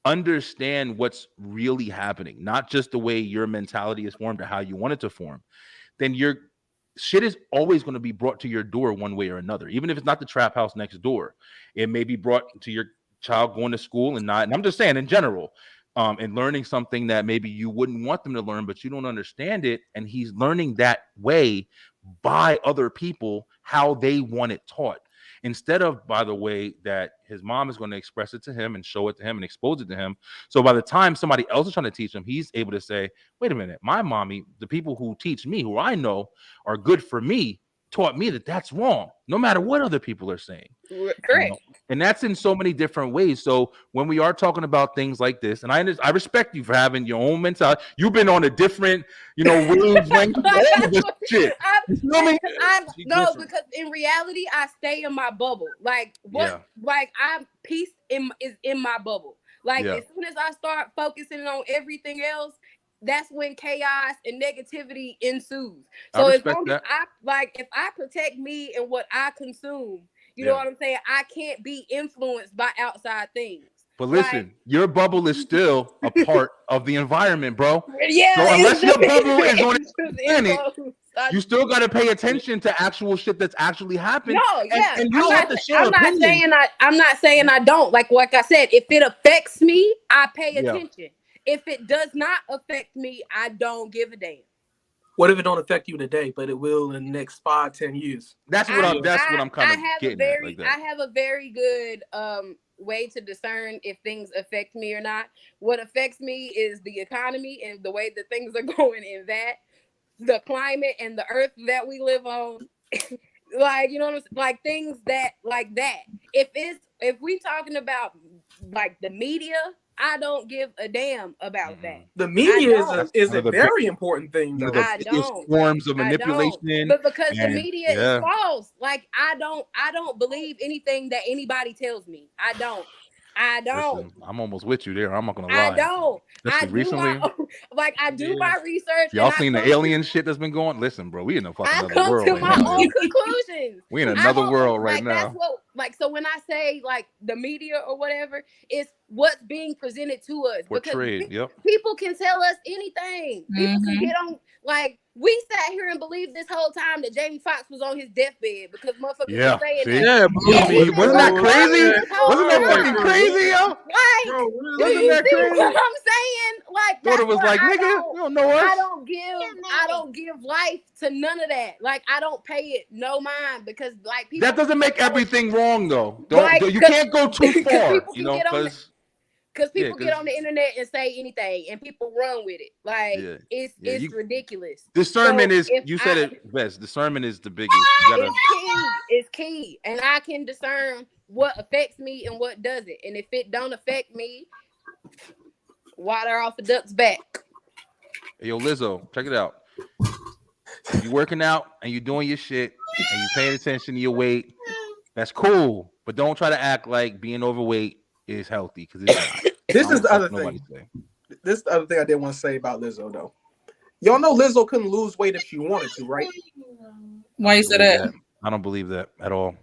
understand what's really happening, not just the way your mentality is formed or how you want it to form, then you're. Shit is always going to be brought to your door one way or another, even if it's not the trap house next door. It may be brought to your child going to school and I'm just saying in general, and learning something that maybe you wouldn't want them to learn, but you don't understand it. And he's learning that way by other people, how they want it taught. Instead of by the way that his mom is going to express it to him and show it to him and expose it to him. So by the time somebody else is trying to teach him, he's able to say, wait a minute, my mommy, the people who teach me, who I know are good for me, taught me that that's wrong, no matter what other people are saying. Correct. And that's in so many different ways. So when we are talking about things like this, and I respect you for having your own mentality. You've been on a different, wavelength, all of this shit. Because in reality, I stay in my bubble. Like I'm peace is in my bubble. Like as soon as I start focusing on everything else, that's when chaos and negativity ensues. So as long as if I protect me and what I consume, you know what I'm saying? I can't be influenced by outside things. But listen, your bubble is still a part of the environment, bro. Yeah. So unless your bubble is on the planet, you still got to pay attention to actual shit that's actually happening. No, yeah. And you don't have to share opinions. I'm not saying I don't. Like I said, if it affects me, I pay attention. If it does not affect me, I don't give a damn. What if it don't affect you today, but it will in the next 5-10 years? That's what I'm kind of getting at. Like that. I have a very good way to discern if things affect me or not. What affects me is the economy and the way that things are going in that, the climate and the earth that we live on. Like, you know what I'm saying? Like things that like that. If we talking about like the media, I don't give a damn about that. The media don't. is One a of the very important thing, One of though. the I biggest don't. forms of I don't. manipulation. But because the and- media yeah. is false, like I don't believe anything that anybody tells me. I don't. Listen, I'm almost with you there. I'm not gonna I lie. don't. Especially recently. I do my research. Y'all and I seen the come to- alien shit that's been going? Listen, bro, we in a fucking I other come world to right my now. own yo. conclusions. We in I another don't- world right like, now. That's what, like, so when I say like the media or whatever, it's what's being presented to us. Portrayed, Because yep. people can tell us anything. People can get on, like, we sat here and believed this whole time that Jamie Foxx was on his deathbed because motherfuckers Yeah, were saying see? that. Wasn't that crazy? Wasn't that Bro, fucking crazy, yo? Like, Bro, do Wasn't you that see crazy? what I'm saying? Like, Daughter that's was why like, nigga, you don't know us. I don't give life to none of that. Like, I don't pay it no mind because like people That doesn't make everything wrong, though. Like, You can't go too 'cause far, people you can know, get on because people get on the internet and say anything and people run with it. Like, it's ridiculous. discernment So is. if You said I- it best. Discernment is the biggest. You gotta. It's key, and I can discern what affects me and what doesn't. And if it don't affect me, water off a duck's back. Hey, yo, Lizzo, check it out. You working out and you doing your shit and you paying attention to your weight. That's cool, but don't try to act like being overweight is healthy because it's not. This is the other Nobody thing. say. This is the other thing I did want to say about Lizzo, though. Y'all know Lizzo couldn't lose weight if she wanted to, right? Why you say that? I don't believe that at all.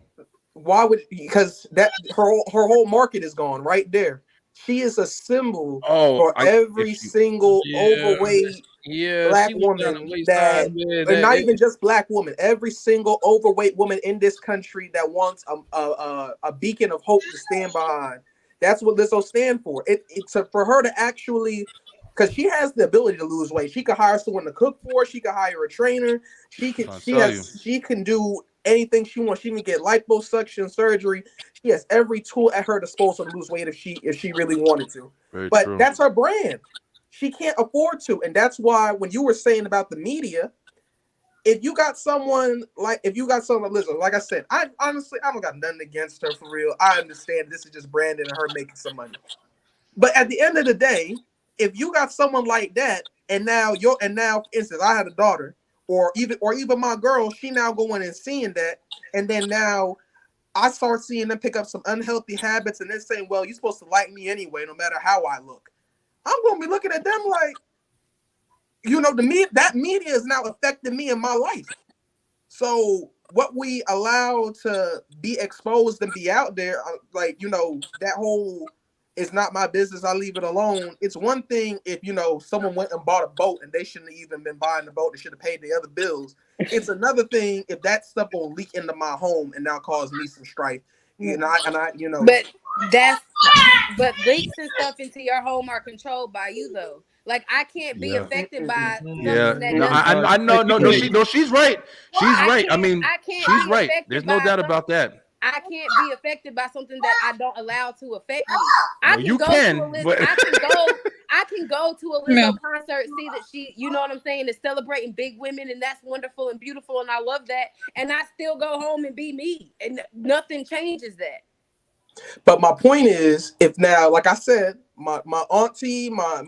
Why would? Because that her whole market is gone right there. She is a symbol for every single overweight black woman that, and not even just black woman, every single overweight woman in this country that wants a beacon of hope to stand behind. That's what Lizzo stands for. It's for her to actually, because she has the ability to lose weight. She could hire someone to cook for her. She could hire a trainer. She can do anything she wants. She can get liposuction surgery. She has every tool at her disposal to lose weight if she really wanted to. But that's her brand. She can't afford to, and that's why when you were saying about the media, if you got someone like Lizzo, like I said, I honestly don't got nothing against her for real. I understand this is just Brandon and her making some money. But at the end of the day, if you got someone like that, and now for instance, I had a daughter, or even my girl, she now going and seeing that, and then now I start seeing them pick up some unhealthy habits, and they're saying, "Well, you're supposed to like me anyway, no matter how I look." I'm gonna be looking at them like, that media is now affecting me in my life. So what we allow to be exposed and be out there, that whole "it's not my business, I leave it alone." It's one thing if someone went and bought a boat and they shouldn't have even been buying the boat; they should have paid the other bills. It's another thing if that stuff will leak into my home and now cause me some strife. But leaks and stuff into your home are controlled by you, though. Like, I can't be affected by something that I know. No, she's right. She's right. I mean, she's right. There's no doubt about that. I can't be affected by something that I don't allow to affect me. I can go to a Lizzo concert, see that she, you know what I'm saying, is celebrating big women, and that's wonderful and beautiful, and I love that. And I still go home and be me, and nothing changes that. But my point is, if now, like I said, my auntie, my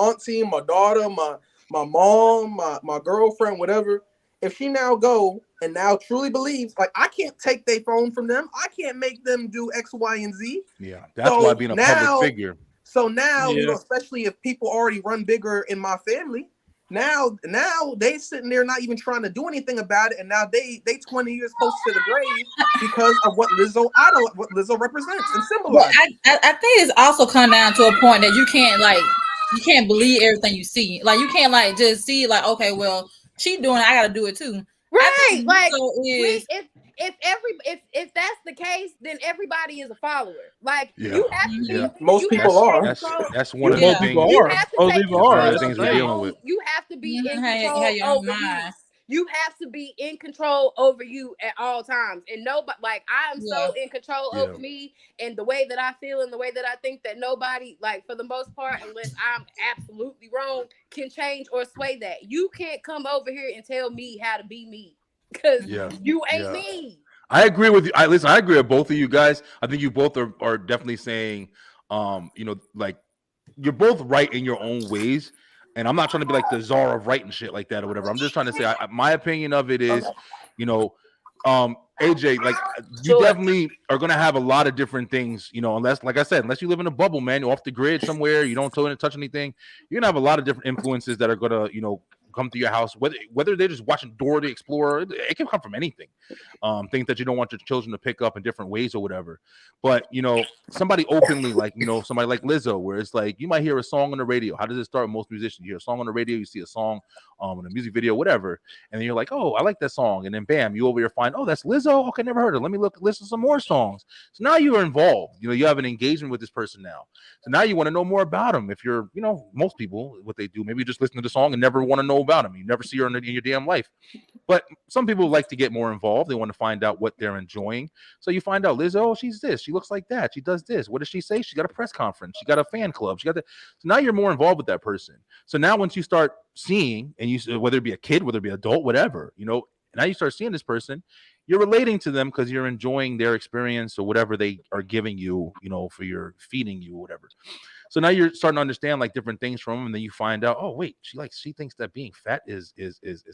auntie, my daughter, my mom, my girlfriend, whatever, if she now go and now truly believes, like, I can't take their phone from them, I can't make them do X, Y, and Z. Yeah, that's why being a public figure. So now, especially if people already run bigger in my family, now they sitting there not even trying to do anything about it, and now they 20 years close to the grave because of what Lizzo represents and symbolizes. I think it's also come down to a point that you can't believe everything you see. Like, you can't just see okay, well, she doing it, I gotta do it too. Right. Like, if that's the case, then everybody is a follower. Like, you have to be. Most people are. That's one of the things. Most people are. Things we're dealing with. You have to be in control over you. You have to be in control over you at all times. And nobody, like, I am so in control over me and the way that I feel and the way that I think that nobody, like, for the most part, unless I'm absolutely wrong, can change or sway that. You can't come over here and tell me how to be me. because you ain't me. I agree with you. I agree with both of you guys. I think you both are definitely saying, like you're both right in your own ways. And I'm not trying to be like the czar of right and shit like that or whatever. I'm just trying to say my opinion of it is, AJ, like you definitely are gonna have a lot of different things, unless, like I said, unless you live in a bubble, man, you're off the grid somewhere, you don't touch anything. You're gonna have a lot of different influences that are gonna, come to your house, whether they're just watching Dora the Explorer. It can come from anything, things that you don't want your children to pick up in different ways or whatever. But somebody openly, like somebody like Lizzo, where it's like you might hear a song on the radio. How does it start with most musicians? You hear a song on the radio, you see a song in a music video, whatever, and then you're like, oh, I like that song, and then bam, you over here find, oh, that's Lizzo. Okay, never heard of it. Let me listen to some more songs. So now you're involved. You have an engagement with this person now. So now you want to know more about them. If you're, most people, what they do, maybe just listen to the song and never want to know about them. You never see her in your damn life. But some people like to get more involved. They want to find out what they're enjoying. So you find out, Lizzo, she's this. She looks like that. She does this. What does she say? She got a press conference. She got a fan club. She got that. So now you're more involved with that person. So now once you start seeing, and you, whether it be a kid, whether it be an adult, whatever, now you start seeing this person, you're relating to them because you're enjoying their experience or whatever they are giving you, for your feeding you or whatever. So now you're starting to understand like different things from them, and then you find out, oh wait, she thinks that being fat is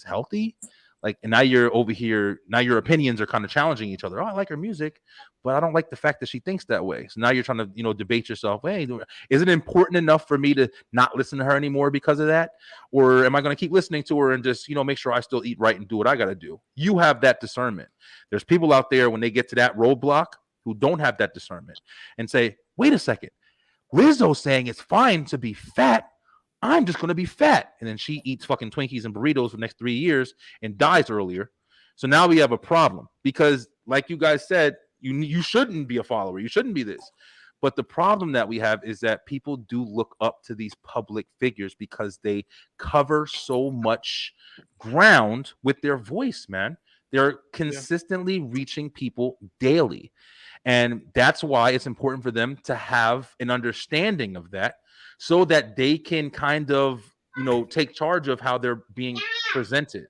healthy. Like, and now you're over here. Now your opinions are kind of challenging each other. Oh, I like her music, but I don't like the fact that she thinks that way. So now you're trying to, debate yourself. Hey, is it important enough for me to not listen to her anymore because of that? Or am I going to keep listening to her and just, make sure I still eat right and do what I got to do? You have that discernment. There's people out there when they get to that roadblock who don't have that discernment and say, wait a second, Lizzo's saying it's fine to be fat. I'm just going to be fat. And then she eats fucking Twinkies and burritos for the next 3 years and dies earlier. So now we have a problem because, like you guys said, you shouldn't be a follower. You shouldn't be this. But the problem that we have is that people do look up to these public figures because they cover so much ground with their voice, man. They're consistently reaching people daily. And that's why it's important for them to have an understanding of that so that they can kind of, take charge of how they're being presented.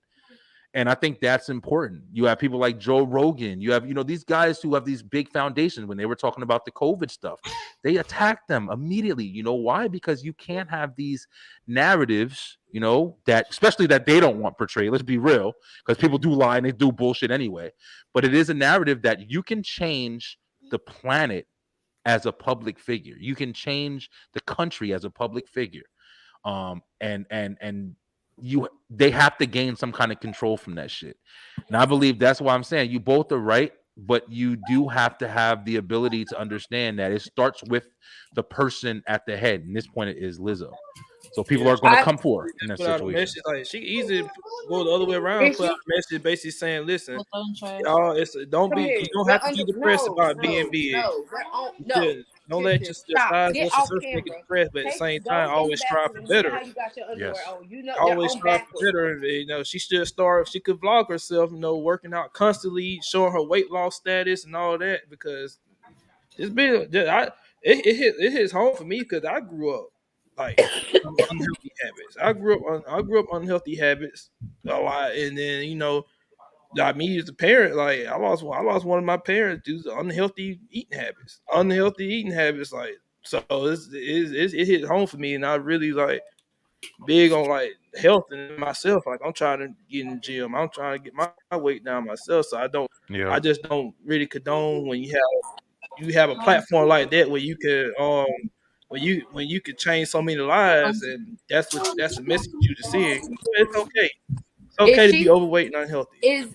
And I think that's important. You have people like Joe Rogan. You have, these guys who have these big foundations. When they were talking about the COVID stuff, they attacked them immediately. You know why? Because you can't have these narratives, that especially that they don't want portrayed. Let's be real, because people do lie and they do bullshit anyway. But it is a narrative that you can change the planet as a public figure. You can change the country as a public figure. And they have to gain some kind of control from that shit. And I believe that's why I'm saying you both are right, but you do have to have the ability to understand that it starts with the person at the head. And this point it is Lizzo. So people are going to come for her in that situation. Like she easy to go the other way around. Put out a message basically saying, "Listen, y'all, you don't have to be depressed about being big. Don't let your size or success make you depressed, but at the same time, always strive for better. Yes. Always strive for better. She should start. She could vlog herself, working out constantly, showing her weight loss status and all that, because it's been it hits home for me because I grew up like unhealthy habits. I grew up unhealthy habits a lot, and then like me as a parent, like I lost one of my parents due to unhealthy eating habits. Like, so it hit home for me, and I really like big on like health and myself. Like I'm trying to get in the gym. I'm trying to get my weight down myself. So I just don't really condone when you have a platform like that where you could when you could change so many lives, and that's the message you're seeing. It's okay. It's okay to be overweight and unhealthy.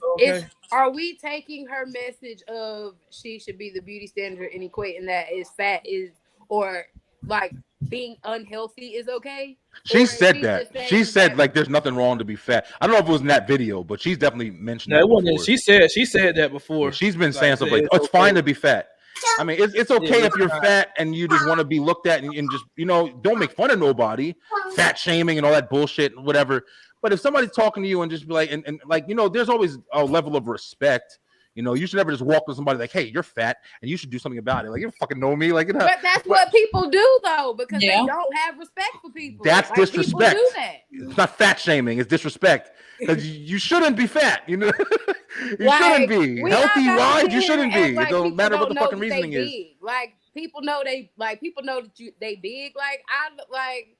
Are we taking her message of she should be the beauty standard and equating that is fat is, or like being unhealthy is okay? She said that. She said like there's nothing wrong to be fat. I don't know if it was in that video, but she's definitely mentioned that before. She said that before. Yeah, she's been saying stuff like, it's fine to be fat. I mean, it's okay if you're fat and you just want to be looked at and just, don't make fun of nobody, fat shaming and all that bullshit and whatever. But if somebody's talking to you and just be like, and like, there's always a level of respect. You should never just walk to somebody like, hey, you're fat and you should do something about it. Like, you don't fucking know me. Like, but that's what people do though, because they don't have respect for people. That's like, disrespect. People do that. It's not fat shaming. It's disrespect because you shouldn't be fat. You shouldn't be we not healthy gotta wise. sit You here shouldn't and be. act like It don't people matter what don't the know fucking that reasoning they is. big. Like people know they big. Like I like.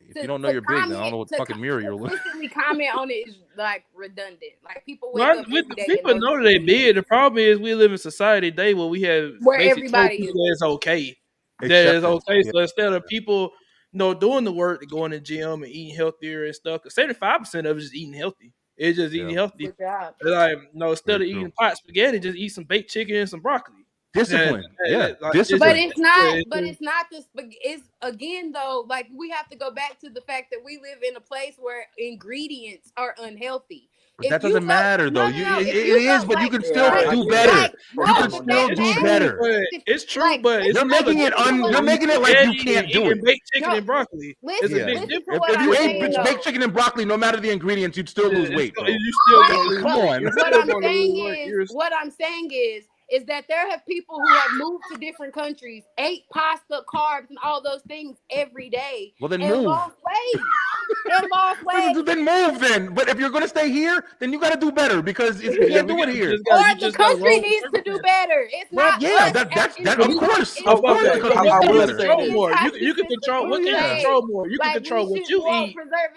If you don't know you're big, then I don't know what fucking mirror you're looking. Consistently comment on it is like redundant. Like people wake Well, up with every the day people and know that they big. The problem is we live in society today where we have where basically told everybody people is. that it's okay. That it's Acceptance. okay. Yeah. So instead of people, doing the work to going to the gym and eating healthier and stuff, because 75% of it is eating healthy. It's just eating healthy. Good job. Like, instead Very of eating true. pot spaghetti, just eat some baked chicken and some broccoli. Discipline. Yeah. Like, Discipline. But it's not. But it's not this. It's again though. Like we have to go back to the fact that we live in a place where ingredients are unhealthy. But that doesn't matter though. It is, but you can still I do get better. that. You can still do better. It's true, but it's You're making it you're making it like you can't do it. Baked chicken and broccoli. It's a big difference. If you ate baked chicken and broccoli, no matter the ingredients, you'd still lose weight, bro. You still gonna lose. Come on. What I'm saying is that there have people who have moved to different countries, ate pasta, carbs, and all those things every day. Well, then and move. Lost weight. And lost weight. Then move then. But if you're gonna stay here, then you gotta do better because you can't do it here. Or the country needs to do better. It's not. Yeah, that's of course. Of course, I will say control more. You can control. What can you control more? You can control what you eat.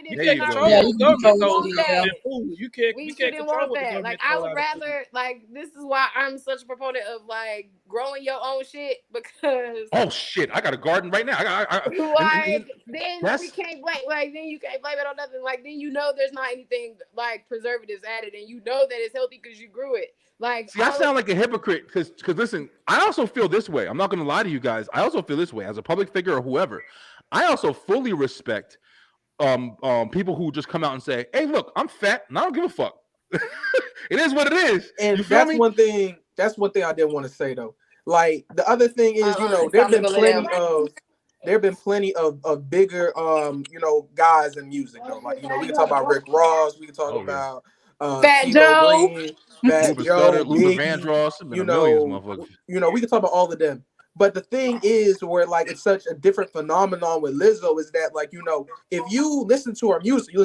You can't control what government food. You can't. We You can't shouldn't control want what the that. government. Like I would rather. Like this is why I'm such a proponent of like growing your own shit because. Oh shit! I got a garden right now. Then we can't blame. Like then you can't blame it on nothing. Like then there's not anything like preservatives added, and that it's healthy because you grew it. Like see, I sound like a hypocrite because listen, I also feel this way. I'm not going to lie to you guys. I also feel this way as a public figure or whoever. I also fully respect people who just come out and say, "Hey, look, I'm fat and I don't give a fuck." It is what it is. And that's one thing. That's one thing I didn't want to say though. Like the other thing is, there've been plenty of bigger guys in music though. Like we can talk about Rick Ross. We can talk about Fat Joe. Green, Fat Joe, Luther Vandross. We can talk about all of them. But the thing is, where like it's such a different phenomenon with Lizzo is that if you listen to her music,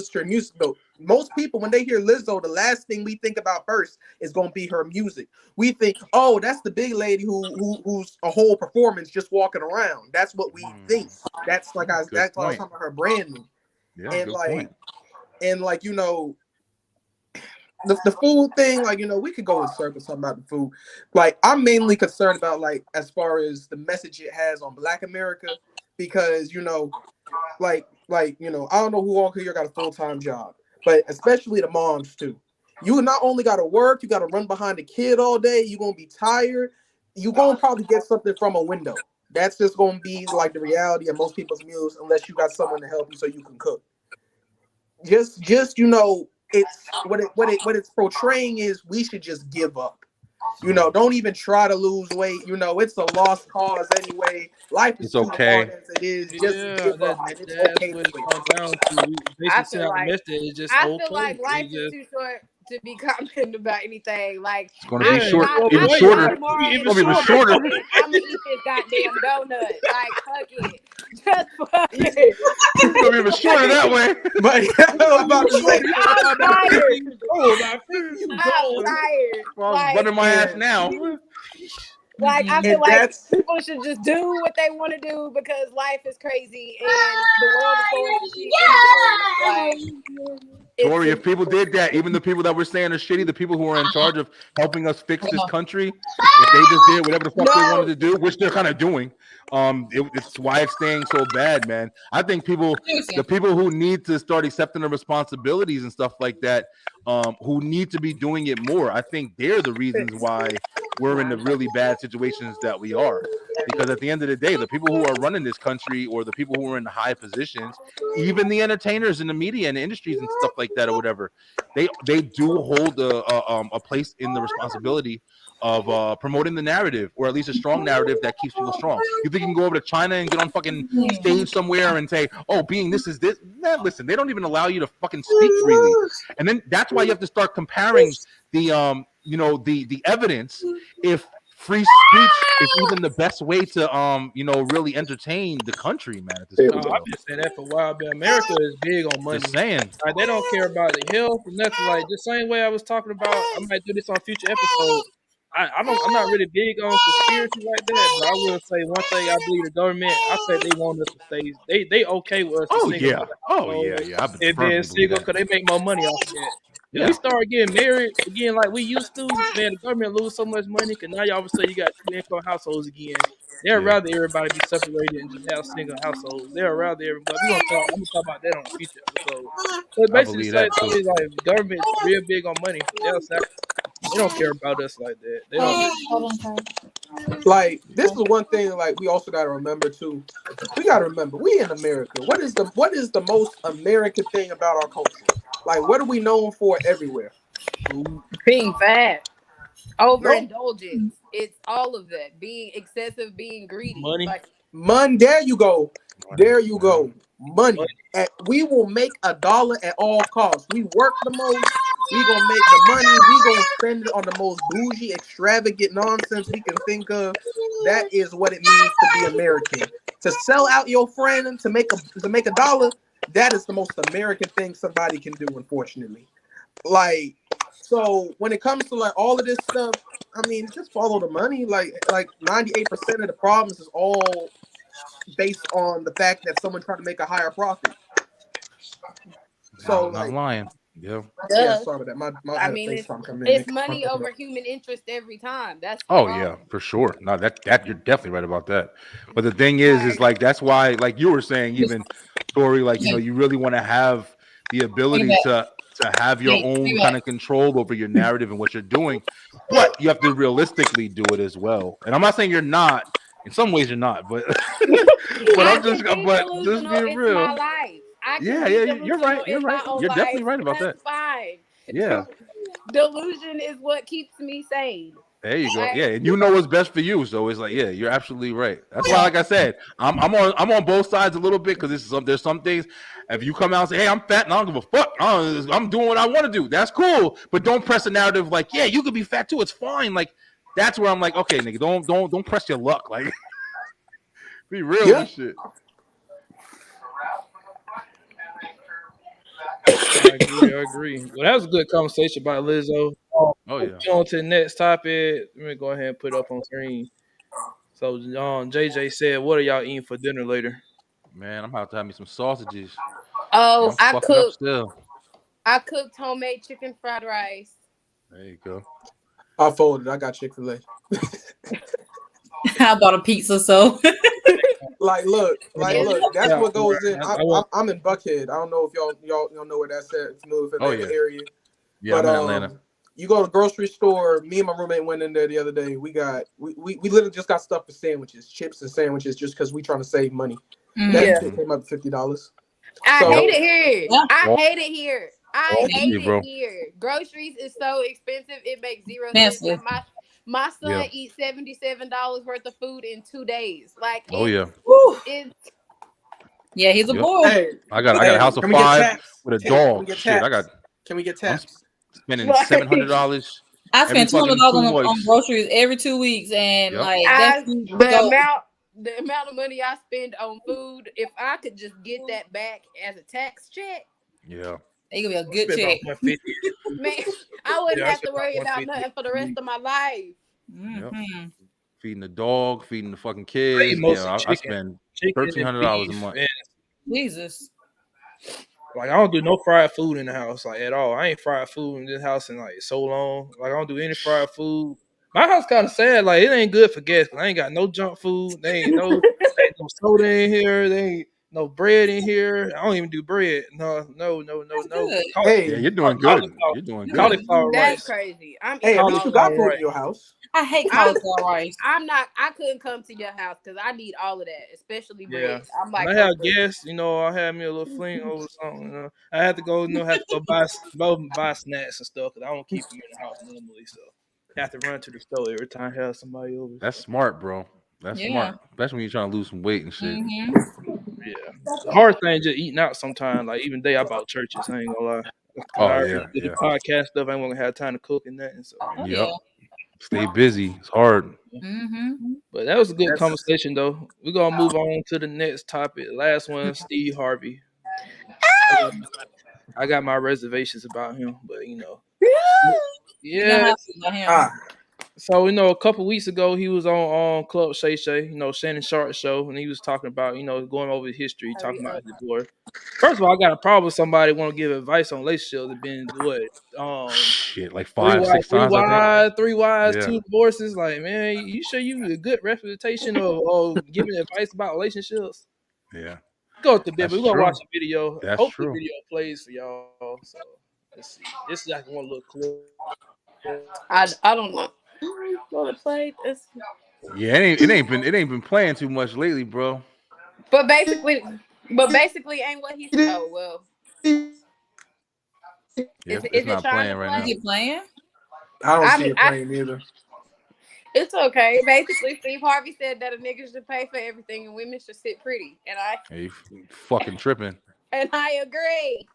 though, most people when they hear Lizzo, the last thing we think about first is going to be her music. We think, oh, that's the big lady who's a whole performance just walking around. That's what we think. That's that's why I was talking about her branding. Yeah, and the food thing, we could go in circles talking about the food. Like, I'm mainly concerned about, as far as the message it has on Black America, because, I don't know who all here got a full-time job, but especially the moms, too. You not only got to work, you got to run behind the kid all day. You're going to be tired. You're going to probably get something from a window. That's just going to be, the reality of most people's meals, unless you got someone to help you so you can cook. It's what it's portraying is we should just give up. Don't even try to lose weight. It's a lost cause anyway. Life is too hard as it is. Just give up. And it's okay to wait. I feel like life is too short to be commenting about anything. Like it's going to be short, even shorter. I'm gonna eat this goddamn donut. Like fuck it, just fuck it. It's going to be even shorter that way. But I'm about to say, I'm tired. I'm running my ass now. Like I feel like people should just do what they want to do because life is crazy and the world is going to shit. Tori, if people did that, even the people that were saying are shitty, the people who are in charge of helping us fix this country, if they just did whatever the fuck they wanted to do, which they're kind of doing, it's why it's staying so bad, man. I think the people who need to start accepting the responsibilities and stuff like that, who need to be doing it more, I think they're the reasons why we're in the really bad situations that we are. Because at the end of the day, the people who are running this country or the people who are in high positions, even the entertainers in the media and the industries and stuff like that or whatever, they do hold a place in the responsibility of promoting the narrative, or at least a strong narrative that keeps people strong. You think you can go over to China and get on fucking stage somewhere and say, oh, being this is this? Nah, listen, they don't even allow you to fucking speak freely. And then that's why you have to start comparing the evidence. If free speech is even the best way to really entertain the country, man. At this point, I've been saying that for a while, but America is big on money. just saying. Like, they don't care about the health or nothing. Like the same way I was talking about, I might do this on future episodes. I'm not really big on conspiracy like that, but I will say one thing: I believe the government. I say they want us to stay. They okay with us. Oh single yeah, I've been and being firmly believe single that. because they make more money off of that. If Yeah. we start getting married again like we used to, man, the government lose so much money because now y'all of a sudden you got 2 income households again. They'd Yeah. rather everybody be separated and just have single households. They'd rather everybody. I'm gonna talk about that on a future episode. But I basically, believe say that too. like the government's real big on money. They don't care about us like that. They don't. Like, this is one thing. Like, we also got to remember too. We got to remember we in America. What is the most American thing about our culture? Like, what are we known for everywhere? Being fat, overindulgence. It's all of that. Being excessive, being greedy. Money. Like, Money. There you go. There you go. Money. We will make $1 at all costs. We work the most. We gonna make the money. We gonna spend it on the most bougie, extravagant nonsense we can think of. That is what it means to be American. To sell out your friend to make $1. That is the most American thing somebody can do. Unfortunately, like, so when it comes to like all of this stuff, I mean, just follow the money. Like 98% of the problems is all based on the fact that someone trying to make a higher profit. So, not lying. Yeah. Yeah, sorry about that. My I mean, it's money over human interest every time. That's the problem. Yeah, for sure. No, that you're definitely right about that. But the thing is like that's why, like you were saying, even Tori, like you really want to have the ability to have your own kind of control over your narrative and what you're doing, but you have to realistically do it as well. And I'm not saying you're not. In some ways, you're not, but but just being real. My life. You're right. You're right. You're definitely right about that. Fine. Yeah. Delusion is what keeps me sane. There you go. Yeah, and you know what's best for you, so it's like, yeah, you're absolutely right. That's why, like I said, I'm on both sides a little bit because there's some things. If you come out and say, "Hey, I'm fat and I don't give a fuck," I'm doing what I want to do. That's cool, but don't press a narrative like, "Yeah, you could be fat too. It's fine." Like that's where I'm like, okay, nigga, don't press your luck. Like, be real with shit. I agree. Well, that was a good conversation about Lizzo. On to the next topic. Let me go ahead and put it up on screen. So, JJ said, "What are y'all eating for dinner later?" Man, I'm about to have me some sausages. Oh, I cooked homemade chicken fried rice. There you go. I folded. I got Chick-fil-A. I bought a pizza, so look. That's what goes in. I'm in Buckhead. I don't know if y'all know where that's at. It's North Atlanta area. Yeah, I'm in Atlanta. You go to the grocery store. Me and my roommate went in there the other day. We literally just got stuff for sandwiches, chips and sandwiches, just because we trying to save money. That shit came up to $50. I hate it here. I hate it here. I hate it here. Groceries is so expensive. It makes zero sense. My son eats $77 worth of food in 2 days. Like, he's a boy. Hey, I got a house of 5 with a dog. Can we get taps? Spending $700. I spend $200 on groceries every 2 weeks, and that's the amount of money I spend on food. If I could just get that back as a tax check, it could be a good check. Man, I wouldn't have to worry about nothing for the rest of my life. Mm-hmm. Feeding the dog, feeding the fucking kids. I spend $1,300 a month. Jesus. Like, I don't do no fried food in the house, like, at all. I ain't fried food in this house in, like, so long. Like, I don't do any fried food. My house kind of sad. Like, it ain't good for guests. I ain't got no junk food. There ain't no soda in here. There ain't no bread in here. I don't even do bread. No. Hey, you're doing good. You're doing good. Cauliflower That's rice. crazy. At least you got food in your house. I hate cauliflower rice. I couldn't come to your house because I need all of that, especially bread. I'm like, when I have guests, I have me a little fling over something. I have to go, buy snacks and stuff because I don't keep them in the house normally. So I have to run to the store every time I have somebody over. That's smart, bro. That's smart. Especially when you're trying to lose some weight and shit. Mm-hmm. Yeah. The hard thing is just eating out sometimes. Like, even day I bought churches, I ain't gonna lie. The podcast stuff, I ain't gonna have time to cook and nothing. So Stay busy. It's hard. But that was a good conversation, though. We're gonna move on to the next topic. Last one, Steve Harvey. I got my reservations about him, but yeah. So a couple weeks ago, he was on Club Shay Shay, Shannon Sharpe show, and he was talking about going over his history, talking about his divorce. First of all, I got a problem with somebody want to give advice on relationships that been shit, like 5-6 times. Three wives, 2 divorces. Like, man, you sure you a good representation of giving advice about relationships? Yeah. Go to bed. We're gonna watch a video. That's Hope true. the video plays for y'all. So let's see. This is like one little clip. I don't know. Want to play this? Yeah, it ain't been playing too much lately, bro. But basically, ain't what he said. Oh well. Yeah, it's not playing right now. Is it playing? I don't see it playing either. It's okay. Basically, Steve Harvey said that a nigga should pay for everything and women should sit pretty. And you fucking tripping. And I agree.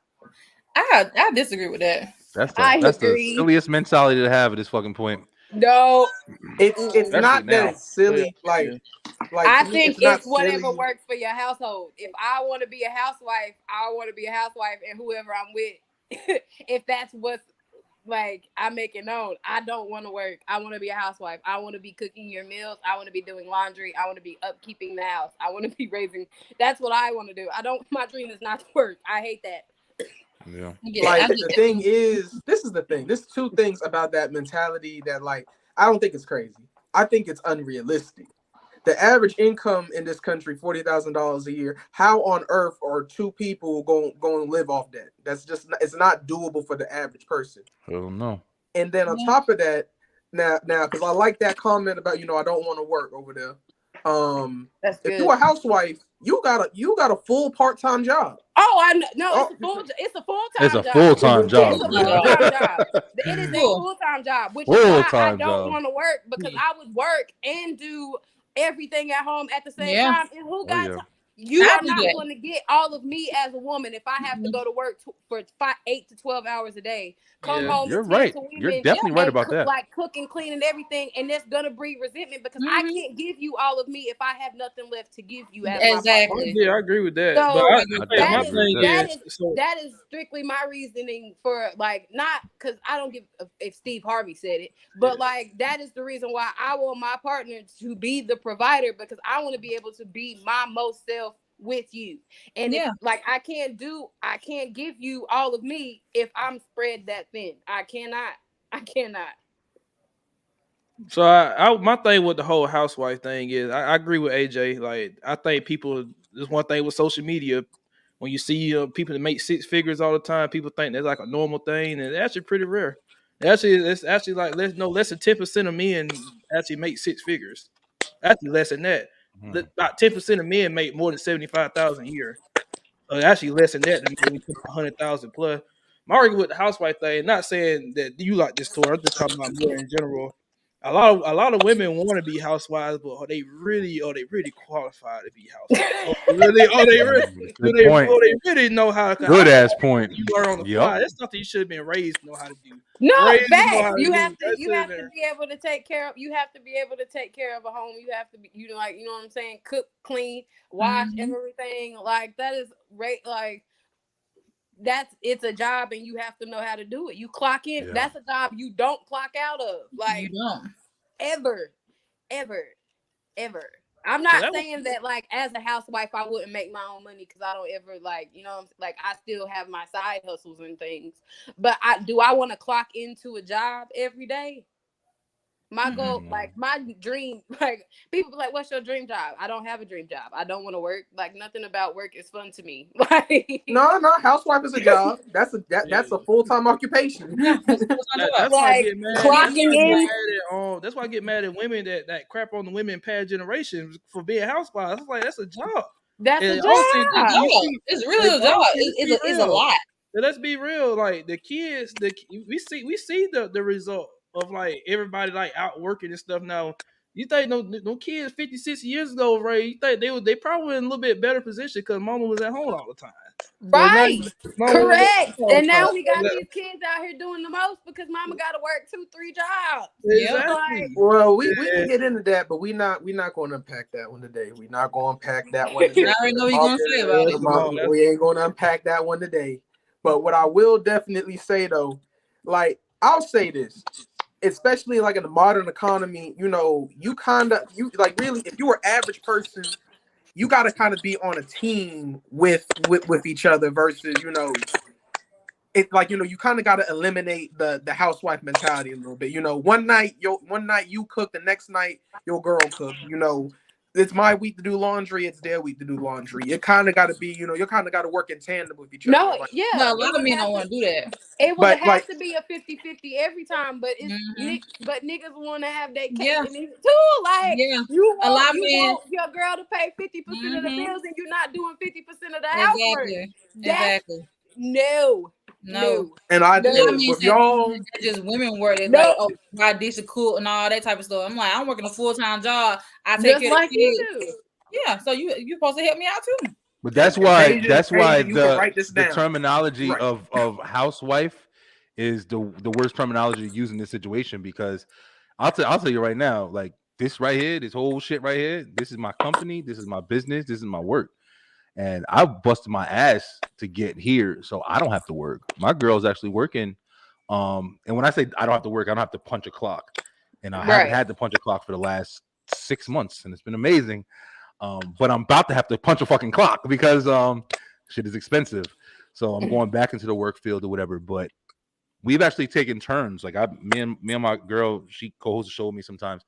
I disagree with that. That's the silliest mentality to have at this fucking point. No, it's not that silly. Like I think it's whatever silly. Works for your household. If I want to be a housewife, I want to be a housewife, and whoever I'm with, if that's what's like, I make it known. I don't want to work. I want to be a housewife. I want to be cooking your meals. I want to be doing laundry. I want to be upkeeping the house. I want to be raising. That's what I want to do. My dream is not to work. I hate that. Yeah. Like the thing is, this is the thing. There's 2 things about that mentality that I don't think it's crazy. I think it's unrealistic. The average income in this country, $40,000 a year. How on earth are 2 people going to live off that? That's just it's not doable for the average person. I don't know. And then on top of that, now because I like that comment about I don't want to work over there. If you're a housewife, you got a full part-time job. Oh, I know. It's a full-time job. It's a full-time job. It's a full-time job. It is a full-time job, which is why I don't want to work, because I would work and do everything at home at the same time. And who got time? You are not going to get all of me as a woman if I have to go to work for 8 to 12 hours a day. Come home. You're right. You're definitely right about that. Like cook and clean and everything, and that's gonna breed resentment because I can't give you all of me if I have nothing left to give you. Exactly. Yeah, I agree with that. So But that is strictly my reasoning for not because I don't give if Steve Harvey said it, but that is the reason why I want my partner to be the provider, because I want to be able to be my most self with you. And if I can't give you all of me if I'm spread that thin. I cannot. So my thing with the whole housewife thing is I agree with AJ. Like, I think people, there's one thing with social media, when you see people that make 6 figures all the time, people think that's like a normal thing, and it's actually pretty rare. It's actually like less than 10% of men actually make 6 figures. Actually less than that. About 10% of men make more than $75,000 a year. Actually less than that, maybe $100,000 plus. My argument with the housewife thing, not saying that you like this story, I'm just talking about more in general. A lot of women want to be housewives, but are they really qualified to be housewives? They really know how to. Good ass point. You are on the fly. That's something you should have been raised to know how to do. No, facts. You have to be able to take care of. You have to be able to take care of a home. You have to be, you know what I'm saying? Cook, clean, wash everything. Like that is it's a job, and you have to know how to do it. You clock in. Yeah. That's a job you don't clock out of. Like you don't. Ever. I'm not saying that as a housewife I wouldn't make my own money, because I don't ever I still have my side hustles and things. But I want to clock into a job every day? My goal, my dream, people be like, what's your dream job? I don't have a dream job. I don't want to work. Nothing about work is fun to me. No, housewife is a job. That's a full-time occupation. That's why I get mad at women that crap on the women in past generations for being housewives. It's like, that's a job. That's a job. It's really a job. It's a lot. Let's be real. Like the kids, we see the result of everybody out working and stuff now. You think no kids 50, 60 years ago, Ray, you think they probably in a little bit better position because mama was at home all the time. Right. Correct. And now we got Yeah. these kids out here doing the most because mama got to work 2-3 jobs. Exactly. Well, we can get into that, but we're not going to unpack that one today. We're not going to unpack that one today. I already know what you're gonna say about it. We ain't going to unpack that one today. But what I will definitely say though, like I'll say this, especially like in the modern economy, you know, you like really, if you're an average person, you got to kind of be on a team with each other versus, you know, it's like, you know, you kind of got to eliminate the housewife mentality a little bit. You know, one night you cook, the next night your girl cook. You know, it's my week to do laundry, it's their week to do laundry. You kind of got to be, you know, you kind of got to work in tandem with each other. No, Like, yeah. No, a lot of men don't want to do that. It would But, have like- to be a 50-50 every time, but it's but niggas want to have their cake Yeah. and eat it too. Like Yeah. you A lot of you men- want your girl to pay 50% of the bills and you're not doing 50% of the housework. Exactly. No. and I Yeah, I do mean, with y'all. just women work. It's No. like, oh, my dish is cool and all that type of stuff. I'm like, I'm working a full-time job. I take Just care like of kids. you do. Yeah, so you're supposed to help me out too. But that's why Asia, you can write this the down. terminology Right. of housewife is the worst terminology to use in this situation, because I'll tell you right now, like this right here, this whole shit right here, this is my company, this is my business, this is my work. And I busted my ass to get here so I don't have to work. My girl's actually working. And when I say I don't have to work, I don't have to punch a clock. And I haven't had to punch a clock for the last 6 months, and it's been amazing. But I'm about to have to punch a fucking clock because shit is expensive. So I'm going back into the work field or whatever. But we've actually taken turns. Like me and my girl, she co-hosts the show with me sometimes.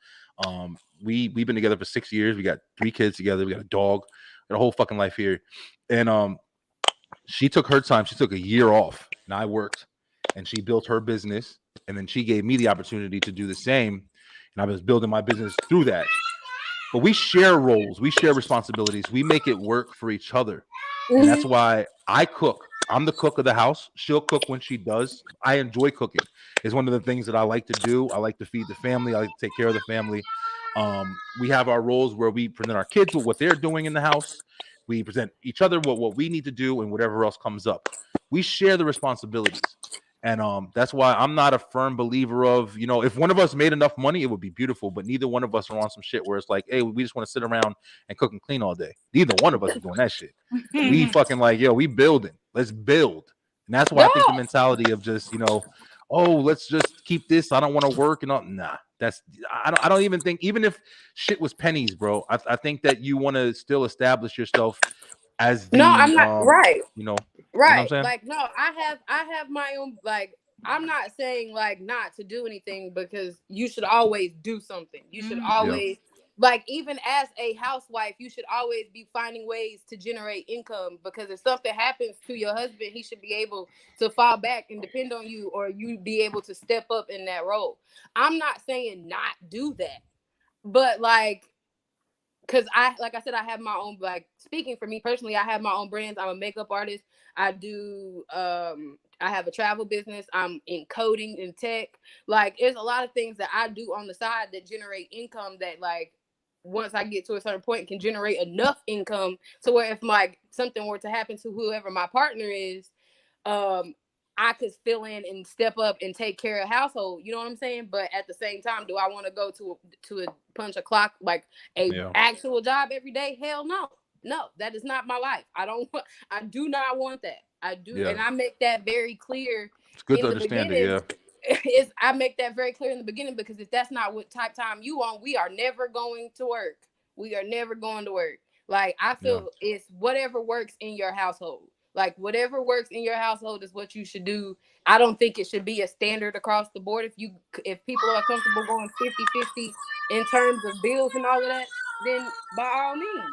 We've been together for 6 years. We got 3 kids together. We got a dog. Got a whole fucking life here. And she took her time. She took a year off, and I worked. And she built her business, and then she gave me the opportunity to do the same. And I was building my business through that. But we share roles, we share responsibilities, we make it work for each other. And that's why I cook. I'm the cook of the house. She'll cook when she does. I enjoy cooking. It's one of the things that I like to do. I like to feed the family. I like to take care of the family. We have our roles where we present our kids with what they're doing in the house. We present each other what we need to do and whatever else comes up. We share the responsibilities. And that's why I'm not a firm believer of, you know, if one of us made enough money, it would be beautiful. But neither one of us are on some shit where it's like, hey, we just want to sit around and cook and clean all day. Neither one of us are doing that shit. We fucking like, yo, we building. Let's build. And that's why I think the mentality of just, you know, oh, let's just keep this. I don't want to work and all. Nah, I don't even think, even if shit was pennies, bro, I think that you want to still establish yourself as the, I'm not right. You know, right. You know like, no, I have my own, like, I'm not saying like not to do anything, because you should always do something. You should always, like, even as a housewife, you should always be finding ways to generate income, because if something happens to your husband, he should be able to fall back and depend on you, or you be able to step up in that role. I'm not saying not do that, but like, because like I said, I have my own, like, speaking for me personally, I have my own brands. I'm a makeup artist. I do, I have a travel business. I'm in coding and tech. Like, there's a lot of things that I do on the side that generate income that, like, once I get to a certain point, can generate enough income to where if like something were to happen to whoever my partner is, I could fill in and step up and take care of household. You know what I'm saying? But at the same time, do I want to go to a punch a clock, like actual job every day? Hell no. No, that is not my life. I do not want that. I do. And I make that very clear. It's good to understand it. I make that very clear in the beginning, because if that's not what type time you want, we are never going to work. We are never going to work. Like, I feel it's whatever works in your household. Like, whatever works in your household is what you should do. I don't think it should be a standard across the board. If people are comfortable going 50-50 in terms of bills and all of that, then by all means,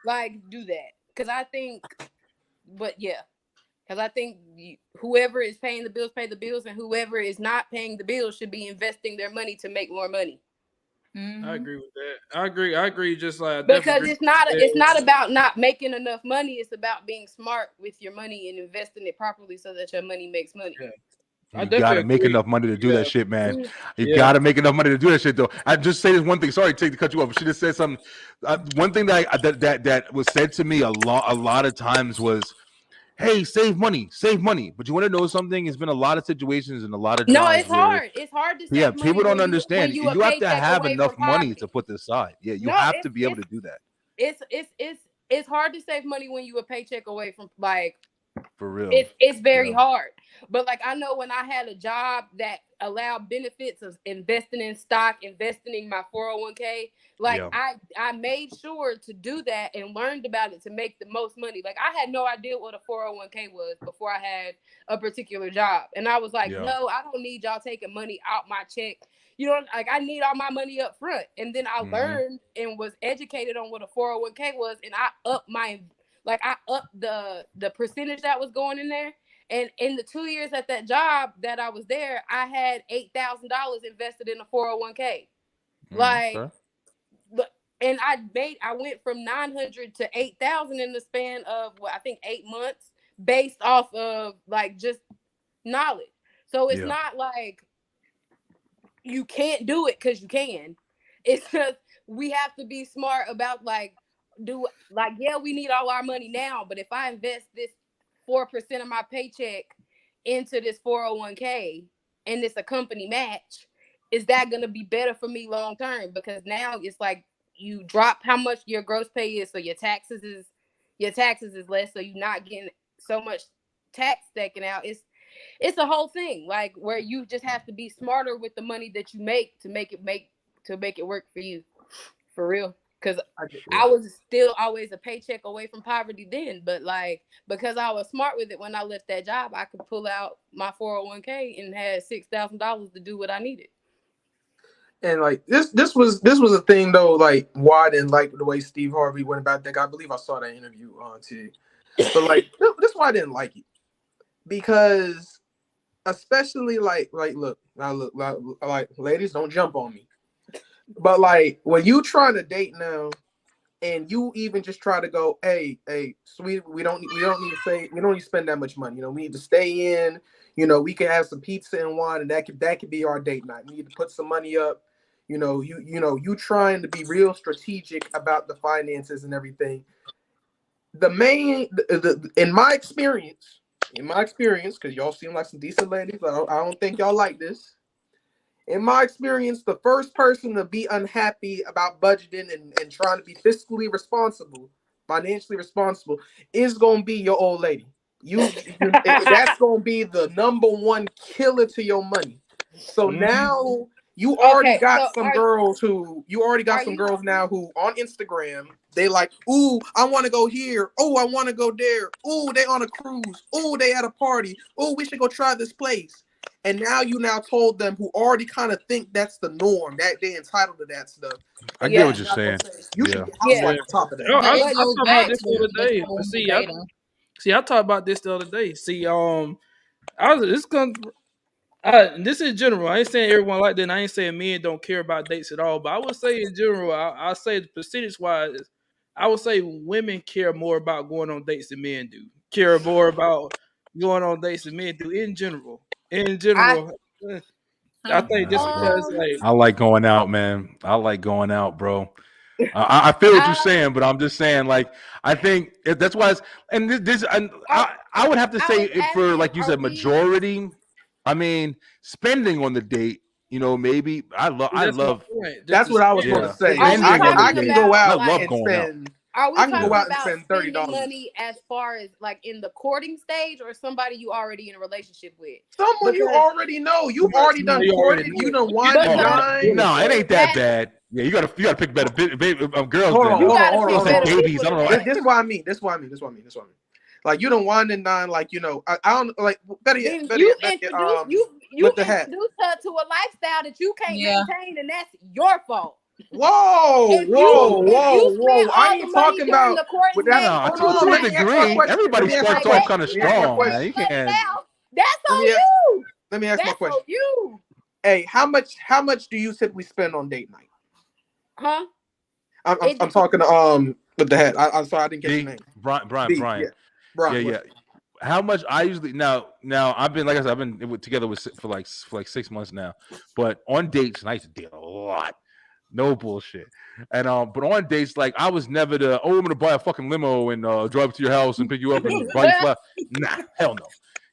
like, do that. Because I think whoever is paying the bills, pay the bills, and whoever is not paying the bills should be investing their money to make more money. I agree with that. I agree. Just like, because it's not about not making enough money. It's about being smart with your money and investing it properly so that your money makes money. Yeah. You gotta make enough money to do that shit, man. You gotta make enough money to do that shit, though. I just say this one thing. Sorry, to cut you off. She just said something. One thing that was said to me a lot of times was, hey, save money. But you want to know something? It's been a lot of situations and a lot of No, jobs it's where, hard. It's hard to save money. people don't when understand. you a You have to paycheck have away enough from money poverty. to put this aside. Yeah, you No, have to be able to do that. It's hard to save money when you a paycheck away from like. For real. It's very hard. But like I know when I had a job that allowed benefits of investing in stock, investing in my 401k, like I made sure to do that and learned about it to make the most money. Like I had no idea what a 401k was before I had a particular job. And I was like, no, I don't need y'all taking money out my check. You know, like I need all my money up front. And then I learned and was educated on what a 401k was, and I upped the percentage that was going in there. And in the 2 years at that job that I was there, I had $8,000 invested in a 401k. And I went from 900 to 8,000 in the span of I think 8 months, based off of like just knowledge. So it's not like you can't do it because you can. It's just we have to be smart about like we need all our money now, but if I invest this 4% of my paycheck into this 401k and it's a company match, is that going to be better for me long term? Because now it's like you drop how much your gross pay is, so your taxes is less, so you're not getting so much tax taken out. It's a whole thing, like where you just have to be smarter with the money that you make to make it work for you, for real. Because I was still always a paycheck away from poverty then, but like because I was smart with it, when I left that job, I could pull out my 401k and had $6,000 to do what I needed. And like this was a thing though, like why I didn't like the way Steve Harvey went about that. I believe I saw that interview on too. But like this is why I didn't like it. Because especially like look, ladies, don't jump on me. But like when you trying to date now, and you even just try to go, hey, sweet, we don't need to spend that much money. You know, we need to stay in. You know, we can have some pizza and wine, and that could be our date night. We need to put some money up. You know, you trying to be real strategic about the finances and everything. In my experience, because y'all seem like some decent ladies, I don't think y'all like this. In my experience, the first person to be unhappy about budgeting and trying to be fiscally responsible, financially responsible, is going to be your old lady. That's going to be the number one killer to your money. So now you already got some girls now who on Instagram, they like, ooh, I want to go here. Oh, I want to go there. Ooh, they on a cruise. Ooh, they at a party. Ooh, we should go try this place. And now you told them, who already kind of think that's the norm, that they entitled to that stuff. I get what you're saying. You should be on top of that. I talked about this the other day. I talked about this the other day. This is general. I ain't saying everyone like that. And I ain't saying men don't care about dates at all. But I would say in general, I say percentage wise, I would say women care more about going on dates than men do. Care more about going on dates than men do in general. I think just because I like going out, man. I like going out, bro. I feel what you're saying, but I'm just saying, like, I think that's why I would have to say for, like you said, majority. I mean, spending on the date, you know, maybe I love. That's what I was going to say. I can go out and spend. Are we talking about spend $30 money as far as like in the courting stage, or somebody you already in a relationship with? Someone you already know. You've already done courting. You done wine and dine. No, it ain't that bad. Yeah, you gotta pick better girls. Hold on. Babies. I don't know. This is what I mean. Like you don't wine and dine. Like, you know, I don't like. Better yet, you introduce her to a lifestyle that you can't maintain, and that's your fault. Whoa! I ain't talking about. To a degree, everybody starts off kind of strong. Man. You can't. That's on you. Let me ask my question. On you. Hey, how much do you typically spend on date night? Huh? I'm talking to with the head. I'm sorry, I didn't get your name. Brian. Yeah. How much I usually now I've been, like I said, I've been together for like 6 months now. But on dates, and I used to date a lot. No bullshit. And but on dates, like I was never the I'm gonna buy a fucking limo and drive to your house and pick you up and buy you flowers. Nah, hell no.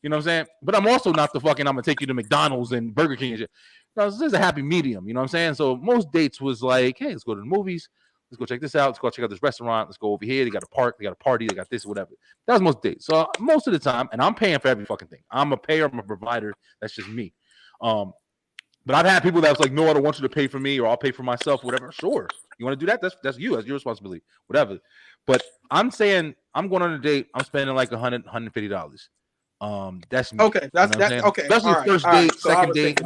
You know what I'm saying? But I'm also not the fucking I'm gonna take you to McDonald's and Burger King and shit. No, this is a happy medium. You know what I'm saying? So most dates was like, hey, let's go to the movies. Let's go check this out. Let's go check out this restaurant. Let's go over here. They got a park. They got a party. They got this, whatever. That was most dates. So most of the time, and I'm paying for every fucking thing. I'm a payer. I'm a provider. That's just me. But I've had people that was like, no, I don't want you to pay for me, or I'll pay for myself, whatever. Sure, you want to do that? That's you. That's your responsibility, whatever. But I'm saying I'm going on a date. I'm spending like $100, $150. That's me. Okay, that's okay. Especially first date, second date.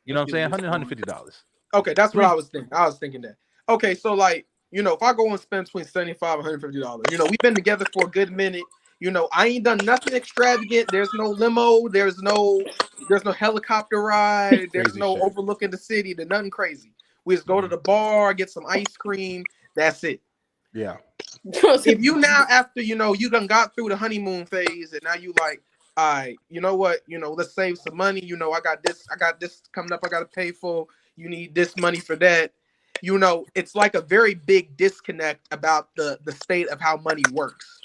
You know what I'm saying? $100, $150. Okay, that's what I was thinking. I was thinking that. Okay, so like, if I go and spend between $75 and $150, we've been together for a good minute. I ain't done nothing extravagant. There's no limo. There's no helicopter ride. There's no shit. overlooking the city. There's nothing crazy. We just go to the bar, get some ice cream. That's it. Yeah. If you now after you done got through the honeymoon phase and now you like, all right, you know what? Let's save some money. I got this coming up. I got to pay for. You need this money for that. It's like a very big disconnect about the state of how money works.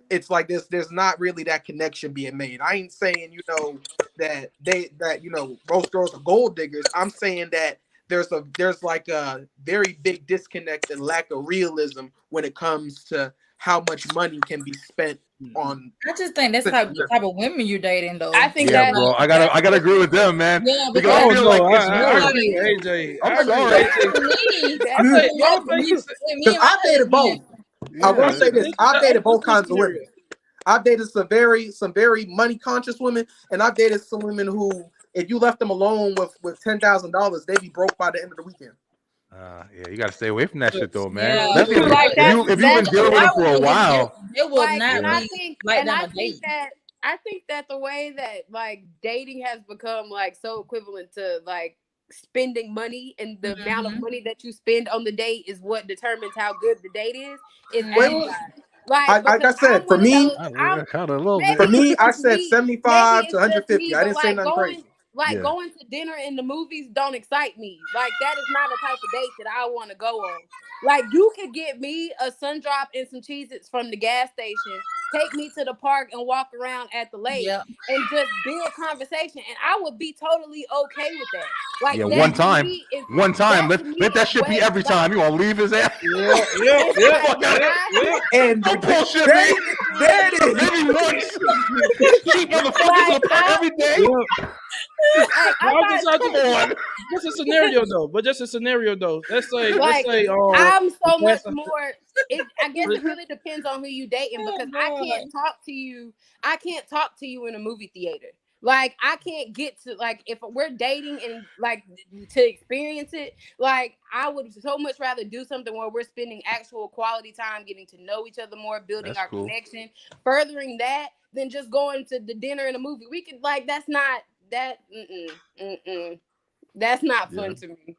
It's like there's not really that connection being made. I ain't saying, that most girls are gold diggers. I'm saying that there's like a very big disconnect and lack of realism when it comes to how much money can be spent on. I just think that's the type of women you're dating, though. I think Yeah, bro. I gotta agree with them, man. Yeah, Because I feel like it's AJ. I'm sorry. Because I dated both. I want to say this. I've dated both kinds of women. I've dated some very money conscious women, and I've dated some women who, if you left them alone with $10,000, they'd be broke by the end of the weekend. Yeah, you gotta stay away from that shit, though, man. Yeah. If you've been dealing with it for a while, it will not and I be think, like and that I on a think date. that I think that the way that like dating has become like so equivalent to like spending money, and the amount of money that you spend on the date is what determines how good the date is. Like I said, for me, I said 75 to 150. I didn't say nothing crazy. Going to dinner and the movies don't excite me. Like that is not a type of date that I want to go on. Like you could get me a sun drop and some Cheez-Its from the gas station, take me to the park and walk around at the lake and just build conversation, and I would be totally okay with that. Like yeah, that one time. Let that shit be every time. You gonna leave his ass? Yeah. And no bullshit, there man. it is. Maybe once. Keep motherfuckers in the park every day. Just a scenario though. Let's say I'm so much more. I guess it really depends on who you dating, because I can't talk to you in a movie theater. Like I can't get to, like, if we're dating and like to experience it, like I would so much rather do something where we're spending actual quality time, getting to know each other more, building our connection, furthering that, than just going to the dinner and a movie. We could that's not fun to me.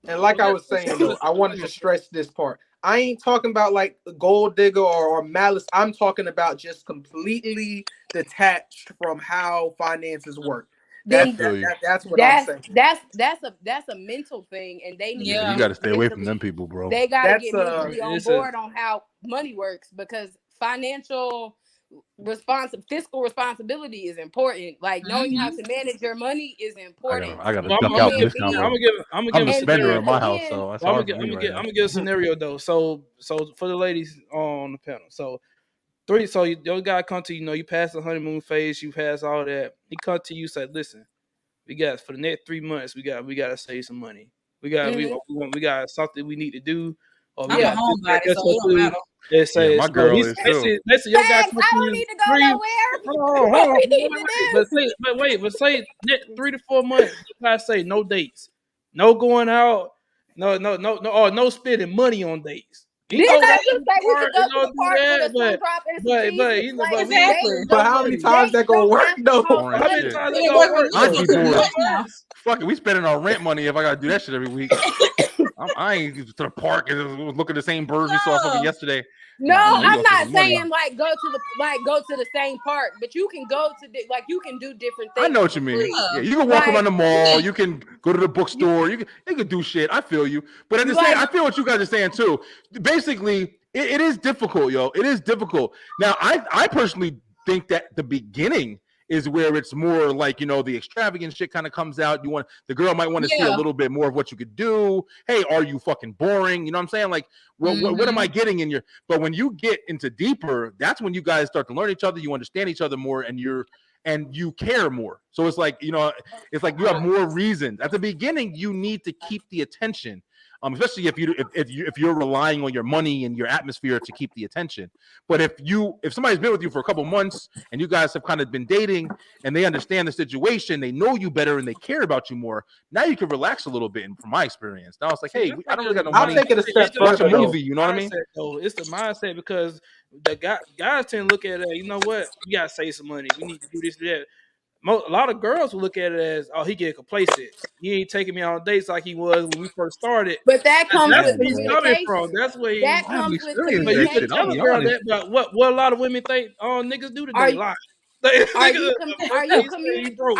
And like I was saying, though, I wanted to stress this part. I ain't talking about like gold digger or malice. I'm talking about just completely detached from how finances work. That's what I'm saying. That's a mental thing, and they need. Yeah, you got to stay away from them people, bro. They got to get mentally on board on how money works, because financial fiscal responsibility is important. Like knowing how to manage your money is important. I gotta duck out this time. I'm a spender in my house, so I'm gonna give a scenario though. So for the ladies on the panel, so your guy come to you, you pass the honeymoon phase, you pass all that. He come to you, say, listen, we got for the next 3 months, we gotta save some money. We got something we need to do. Or we got my girl is too. Facts, I don't need to go nowhere. But say 3 to 4 months. You gotta say no dates, no going out, no spending money on dates. But how many times that gonna work though? How many times that gonna work? Fuck it, we spending our rent money if I gotta do that shit every week. I ain't to the park and look at the same birds we saw fucking yesterday. No, Nah, you I'm go spend not some money. saying like go to the same park, but you can go to you can do different things. I know what you mean. Yeah, you can walk around the mall. You can go to the bookstore. You can do shit. I feel you. But at the same, I feel what you guys are saying too. Basically, it is difficult, yo. It is difficult. Now, I personally think that the beginning is where it's more like, the extravagant shit kind of comes out. The girl might want to see a little bit more of what you could do. Hey, are you fucking boring? You know what I'm saying? Like, what am I getting in your? But when you get into deeper, that's when you guys start to learn each other. You understand each other more, and you care more. So it's like, it's like you have more reasons. At the beginning, you need to keep the attention. Especially if you're relying on your money and your atmosphere to keep the attention. But if somebody's been with you for a couple months and you guys have kind of been dating and they understand the situation, they know you better and they care about you more, now you can relax a little bit. And from my experience, now it's like, hey, I don't really got no money. I'll take it a step Watch a further. movie, you know what I mean? It's the mindset, because the guys tend to look at it, you know what, you gotta save some money. We need to do this, that. A lot of girls will look at it as, oh, he get complacent. He ain't taking me on dates like he was when we first started. But that comes with where he's coming communication. from. That's where That comes with but you communication. can tell a girl that, but what a lot of women think niggas do today, lie. Are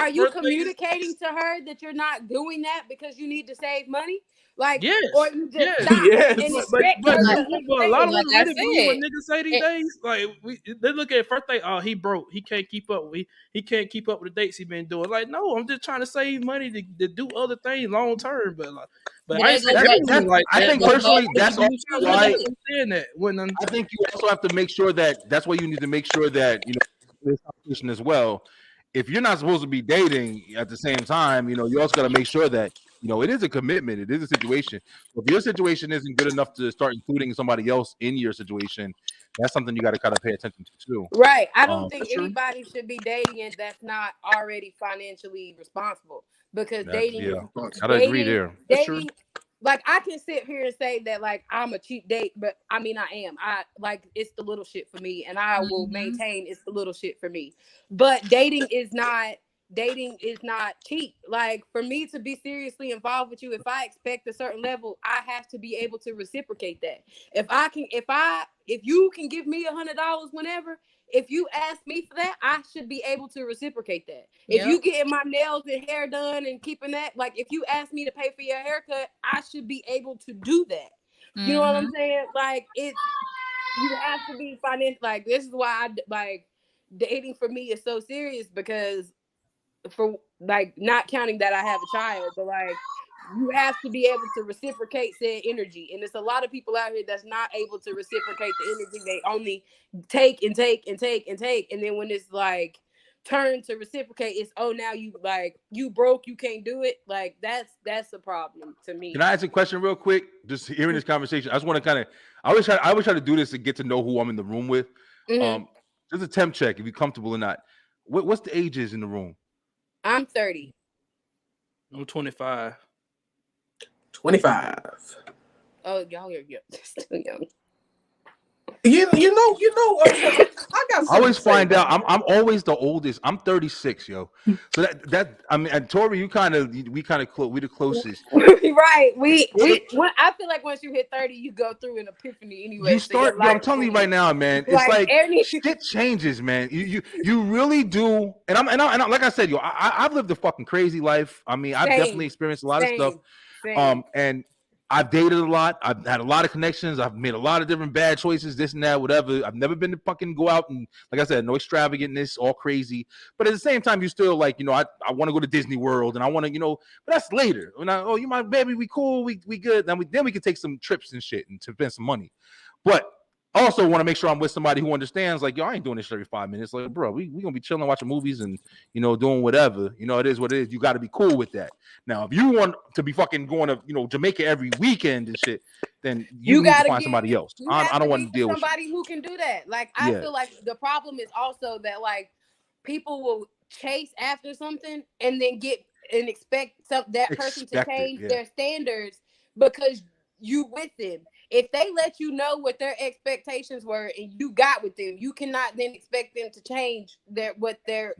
you communicating to her that you're not doing that because you need to save money? Like, yes, or you just yes. stop Yes. and But a lot of Like women I really believe what said, niggas say these days. Like they look at first thing, oh, he broke. He can't keep up. He can't keep up with the dates he been doing. Like, no, I'm just trying to save money to do other things long term. But I think personally that's why I understand that when I think you also have to make sure that's why you need to make sure that this competition as well. If you're not supposed to be dating at the same time, you also got to make sure that it is a commitment. It is a situation. So if your situation isn't good enough to start including somebody else in your situation, that's something you got to kind of pay attention to too. Right. I don't think anybody should be dating and that's not already financially responsible, because dating. I'd agree there. Dating, like, I can sit here and say that like I'm a cheap date, but I mean I am. I like, it's the little shit for me, and I will maintain it's the little shit for me. But dating is not cheap. Like, for me to be seriously involved with you, if I expect a certain level, I have to be able to reciprocate that. If you can give me $100 whenever, if you ask me for that, I should be able to reciprocate that. If you getting my nails and hair done and keeping that, like, if you ask me to pay for your haircut, I should be able to do that. You know what I'm saying? Like, you have to be financial. Like, this is why dating for me is so serious, because for like, not counting that I have a child, but like, you have to be able to reciprocate said energy. And there's a lot of people out here that's not able to reciprocate the energy. They only take and take and take and take. And then when it's like turn to reciprocate, it's, oh, now you broke, you can't do it. Like, that's a problem to me. Can I ask a question real quick? Just hearing this conversation, I just want to I always try to do this to get to know who I'm in the room with. Just a temp check if you're comfortable or not. What's the ages in the room? I'm 30. I'm 25. 25. Oh, y'all are still young. You know. I got. I always find out I'm always the oldest. I'm 36, yo. So that I mean, and Tori, we the closest. Right. I feel like once you hit 30, you go through an epiphany anyway. You start. I'm telling you right now, man. It's like shit changes, man. You really do. And I'm like I said, yo, I've lived a fucking crazy life. I mean, I've definitely experienced a lot of stuff. And I've dated a lot. I've had a lot of connections. I've made a lot of different bad choices, this and that, whatever. I've never been to fucking go out and, like I said, no extravagantness, all crazy. But at the same time, you still like, I want to go to Disney World and I want to, but that's later. When you my baby, we cool, we good. Then we can take some trips and shit and spend some money. But I also want to make sure I'm with somebody who understands, like, yo, I ain't doing this every 5 minutes. Like, bro, we gonna be chilling, watching movies and, doing whatever. It is what it is. You got to be cool with that. Now, if you want to be fucking going to, Jamaica every weekend and shit, then you need to find somebody else. I don't want to deal with somebody who can do that. Like, I feel like the problem is also that, like, people will chase after something and then expect that person to change their standards because you with them. If they let you know what their expectations were and you got with them, you cannot then expect them to change what their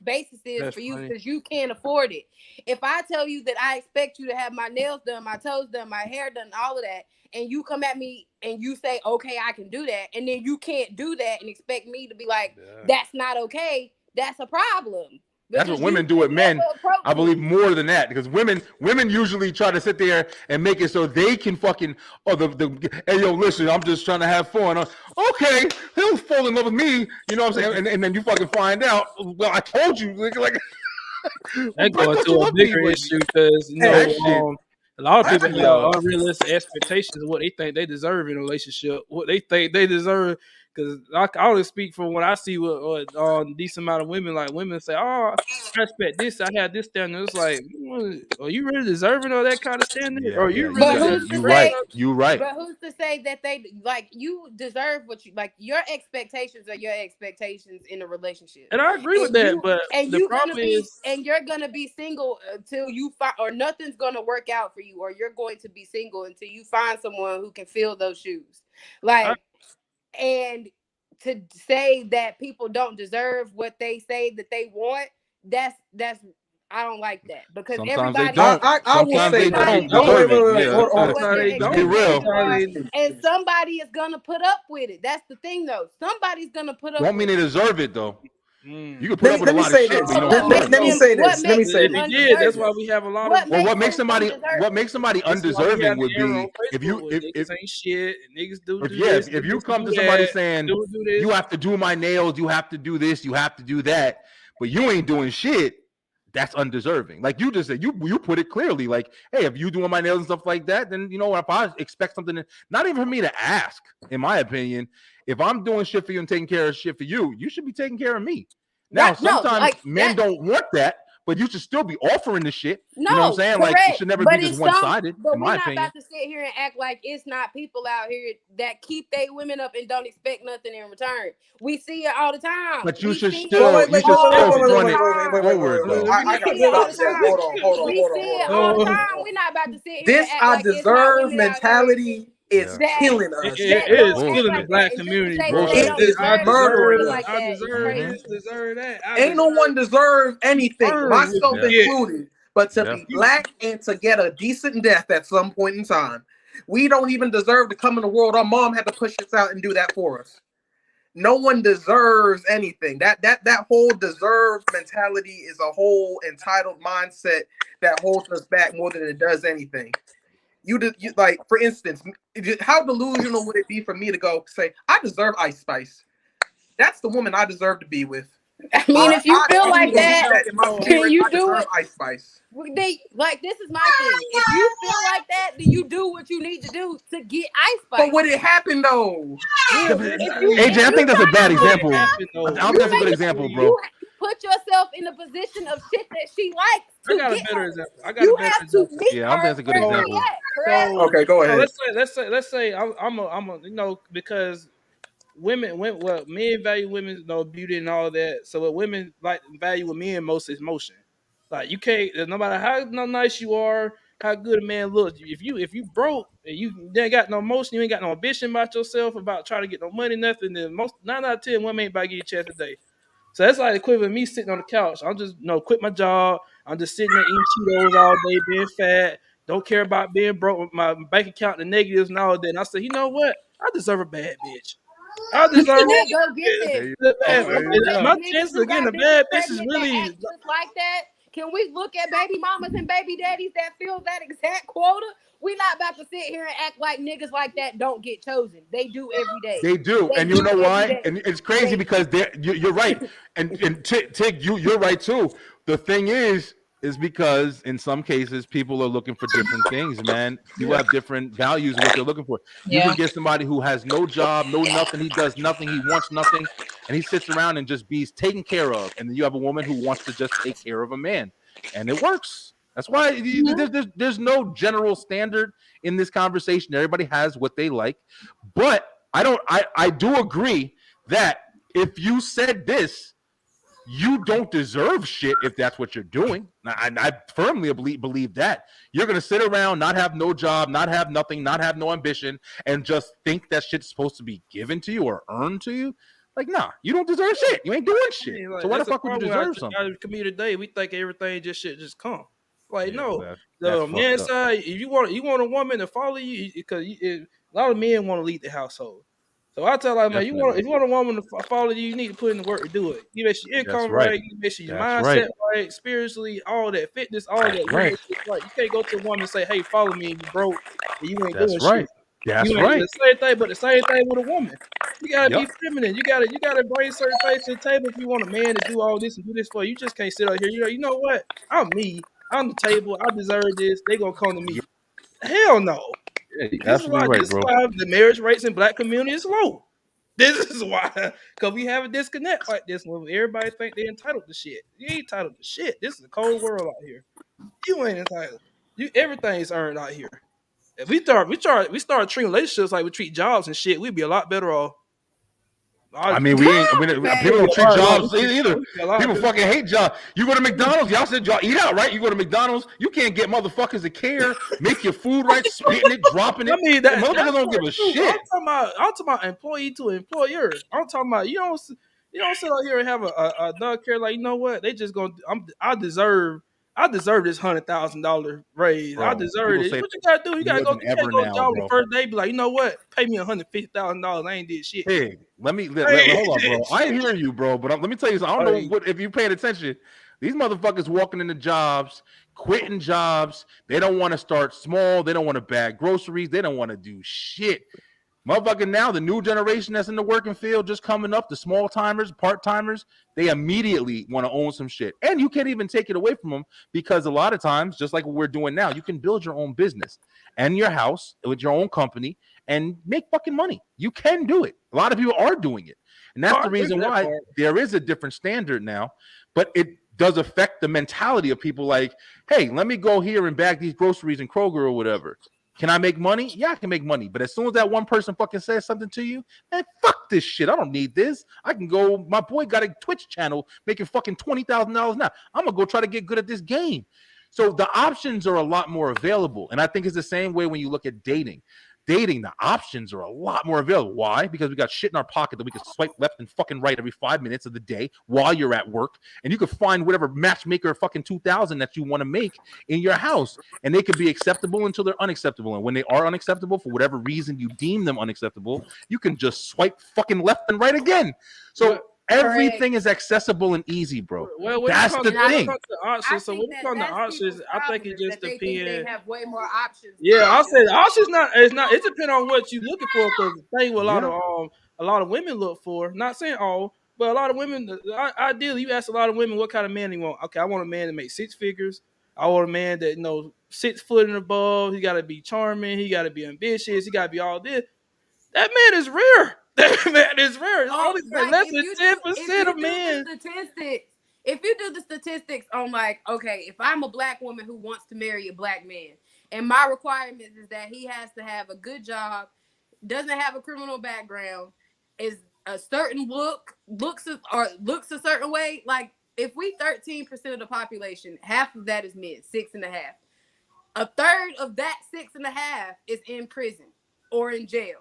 basis is That's for you, funny. because you can't afford it. If I tell you that I expect you to have my nails done, my toes done, my hair done, all of that, and you come at me and you say, okay, I can do that, and then you can't do that and expect me to be like, that's not okay, that's a problem. That's what women do with men. I believe more than that, because women usually try to sit there and make it so they can fucking hey yo, listen, I'm just trying to have fun. Okay, he'll fall in love with me, you know what I'm saying? And then you fucking find out, well, I told you, like that go into a bigger issue because a lot of people have unrealistic expectations of what they think they deserve in a relationship, what they think they deserve. Because I only speak from what I see with a decent amount of women. Like, women say, "Oh, I expect this. I have this standard." It's like, are you really deserving of that kind of standard? Yeah, or you yeah, really? You're right. You're right. But who's to say that they like you deserve what you like? Your expectations are your expectations in a relationship, and I agree with that. But the problem is, and you're gonna be single until you find, or nothing's gonna work out for you, or you're going to be single until you find someone who can fill those shoes. Like. And to say that people don't deserve what they say that they want, that's I don't like that, because sometimes everybody they don't. I will say don't. Get real. And somebody is gonna put up with it. That's the thing, though. Somebody's gonna put up. Won't mean they deserve it, though. You can put let up with a lot of shit, but you don't let me say this. Let me say this. That's why we have a lot of. Well, what makes somebody undeserving would be if niggas ain't shit, niggas do this. If you come to somebody saying you have to do my nails, you have to do this, you have to do that, but you ain't doing shit, that's undeserving. Like you just said, you put it clearly. Like, hey, if you doing my nails and stuff like that, then you know if I expect something, not even for me to ask, in my opinion. If I'm doing shit for you and taking care of shit for you, you should be taking care of me. Now, sometimes men don't want that, but you should still be offering the shit. No, you know what I'm saying? Correct. Like, it should never be just one-sided, But in we're my not opinion. about to sit here and act like it's not people out here that keep their women up and don't expect nothing in return. We see it all the time. But you should see still it run it forward, though. I got to stop. Hold We see it all the time. We're not about to sit here this and act I like deserve mentality is killing us. It is killing the black community, bro. It is murdering us. I deserve this, deserve that. Ain't no one deserve anything, myself included, but to be black and to get a decent death at some point in time. We don't even deserve to come in the world. Our mom had to push us out and do that for us. No one deserves anything. That whole deserve mentality is a whole entitled mindset that holds us back more than it does anything. You like, for instance, how delusional would it be for me to go say, I deserve Ice Spice? That's the woman I deserve to be with. I mean, if you feel like that, can you do it? Ice Spice. This is my thing. If you feel like that, then you do what you need to do to get Ice Spice. But would it happen though? AJ, I think that's a bad example. I don't think that's a good example, bro. Put yourself in a position of shit that she likes. I got a better example. You have to meet I don't think that's a good example. Okay, go ahead. Let's say I'm a because women value women's beauty and all that. So what women like value with men most is motion. Like, you can't, no matter how nice you are, how good a man looks, if you broke and you ain't got no motion, you ain't got no ambition about yourself, about trying to get no money, nothing, then 9 out of 10 women ain't about to give you a chance today. So that's like the equivalent of me sitting on the couch. I'm just quit my job. I'm just sitting there eating Cheetos all day, being fat. Don't care about being broke with my bank account, the negatives and all that. And I said, you know what? I deserve a bad bitch. I deserve it. My chances of getting a bad bitch is really just like that. Can we look at baby mamas and baby daddies that fill that exact quota? We're not about to sit here and act like niggas like that don't get chosen. They do every day. They do, and you know why? And it's crazy because you're right, and Tyg, you're right too. The thing is because in some cases people are looking for different things, man. People have different values of what they're looking for. You can get somebody who has no job, no nothing, he does nothing, he wants nothing, and he sits around and just be taken care of. And then you have a woman who wants to just take care of a man, and it works. That's why there's no general standard in this conversation. Everybody has what they like, but I do agree that if you said this, you don't deserve shit if that's what you're doing. I firmly believe that. You're going to sit around, not have no job, not have nothing, not have no ambition, and just think that shit's supposed to be given to you or earned to you. Like, nah, you don't deserve shit. You ain't doing shit. Yeah, like, So why the that's fuck would you deserve something? Out of the community today, we think everything just come. Like, Yeah, no, that's the man fucked up. side, if you want a woman to follow you, because a lot of men want to lead the household. So I tell like, man, if you want a woman to follow you, you need to put in the work to do it. You make sure your income right. You make sure your mindset right, spiritually, all that fitness, all that. Right. You can't go to a woman and say, "Hey, follow me," and you broke, and you ain't doing shit. That's right. The same thing, but the same thing with a woman. You gotta be feminine. You gotta bring certain things to the table if you want a man to do all this and do this for you. You just can't sit out here. You know what? I'm me. I'm the table. I deserve this. They gonna come to me. Hell no. Yeah, this is why the marriage rates in black community is low. This is why, because we have a disconnect like this when everybody think they're entitled to shit. You ain't entitled to shit. This is a cold world out here. You ain't entitled. Everything's earned out here. If we start treating relationships like we treat jobs and shit, we'd be a lot better off. I mean, people don't treat jobs either. People fucking hate jobs. You go to McDonald's, y'all said y'all eat out, right? You go to McDonald's, you can't get motherfuckers to care, make your food right, spitting it, dropping it. I mean, motherfuckers don't give a shit. I'm talking about employee to employer. I'm talking about you don't sit out here and have a dog care like, you know what? They just gonna I deserve this $100,000 raise. Bro, I deserve it. What you gotta do? You gotta go. You can't go to job the first day. Be like, you know what? Pay me $150,000. I ain't did shit. Hey, hold on, bro. I hear you, bro. But let me tell you something. I don't know if you paying attention. These motherfuckers walking into jobs, quitting jobs. They don't want to start small. They don't want to bag groceries. They don't want to do shit. Motherfucker, now the new generation that's in the working field just coming up, the small timers, part timers, they immediately want to own some shit. And you can't even take it away from them because a lot of times, just like what we're doing now, you can build your own business and your house with your own company and make fucking money. You can do it. A lot of people are doing it. And that's the reason why there is a different standard now, but it does affect the mentality of people like, hey, let me go here and bag these groceries in Kroger or whatever. Can I make money? Yeah, I can make money. But as soon as that one person fucking says something to you, man, fuck this shit. I don't need this. I can go. My boy got a Twitch channel making fucking $20,000 now. I'm going to go try to get good at this game. So the options are a lot more available. And I think it's the same way when you look at dating. Dating, the options are a lot more available. Why? Because we got shit in our pocket that we can swipe left and fucking right every 5 minutes of the day while you're at work. And you can find whatever matchmaker fucking 2000 that you want to make in your house. And they can be acceptable until they're unacceptable. And when they are unacceptable, for whatever reason you deem them unacceptable, you can just swipe fucking left and right again. So everything is accessible and easy, bro. Well, that's the thing. So when it comes to options, I think it just depends. They have way more options. Yeah, I said options it depends on what you're looking for. Because the thing with a lot of women look for, not saying all, but a lot of women, ideally, you ask a lot of women what kind of man they want. Okay, I want a man to make six figures. I want a man that 6 foot and above. He got to be charming. He got to be ambitious. He got to be all this. That man is rare. That man is rare. It's only less than 10% of men. If you do the statistics on like, okay, if I'm a black woman who wants to marry a black man, and my requirement is that he has to have a good job, doesn't have a criminal background, is a certain looks a certain way. Like if we 13% of the population, half of that is men, 6.5. A third of that 6.5 is in prison or in jail.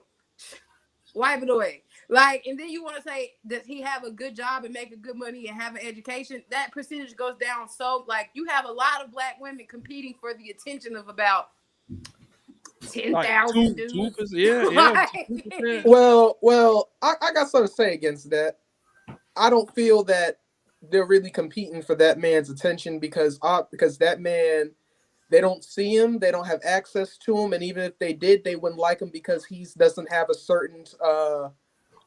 Wipe it away. Like, and then you want to say, does he have a good job and make a good money and have an education? That percentage goes down. So, like, you have a lot of black women competing for the attention of about 10,000 dudes. Yeah. Well, I got something to say against that. I don't feel that they're really competing for that man's attention because that man, they don't see him, they don't have access to him, and even if they did, they wouldn't like him because he doesn't have a certain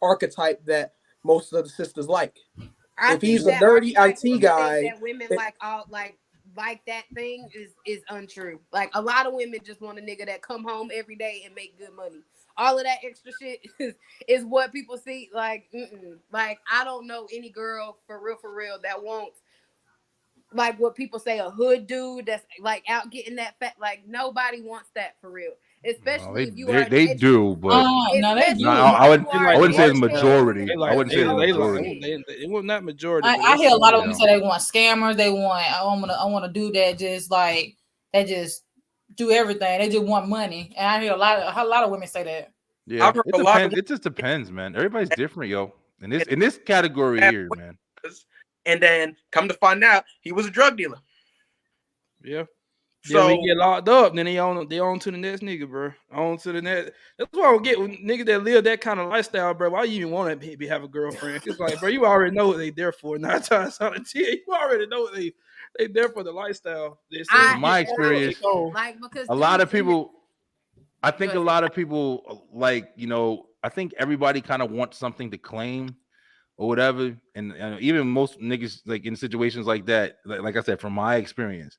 archetype that most of the sisters like. If he's a nerdy IT guy, that women like that thing is untrue. Like a lot of women just want a nigga that come home every day and make good money. All of that extra shit is what people see. Like, like I don't know any girl for real that wants, like what people say, a hood dude that's like out getting that fat. Like nobody wants that for real. especially if you are they do, but no, they do. I wouldn't say it's educated. majority. They I wouldn't say it's majority. It was not majority. I hear a lot of women Yeah. say they want scammers. They want I want to do that. Just like they just do everything. They just want money. And I hear a lot of women say that. Yeah, I've heard it a lot depends. of It just depends, man. Everybody's different, yo. In this category here, man. and then come to find out he was a drug dealer. Yeah. So Then we get locked up, then they on to the next nigga, bro. On to the next. That's why I don't get with niggas that live that kind of lifestyle, bro. Why you even want to have a girlfriend? It's like, bro, you already know what they there for. 9 times out of 10, you already know what they there for the lifestyle. From my experience, like because a lot of people, I think a lot of people like, you know, I think everybody kind of wants something to claim or whatever, and even most niggas like in situations like that, like I said, from my experience,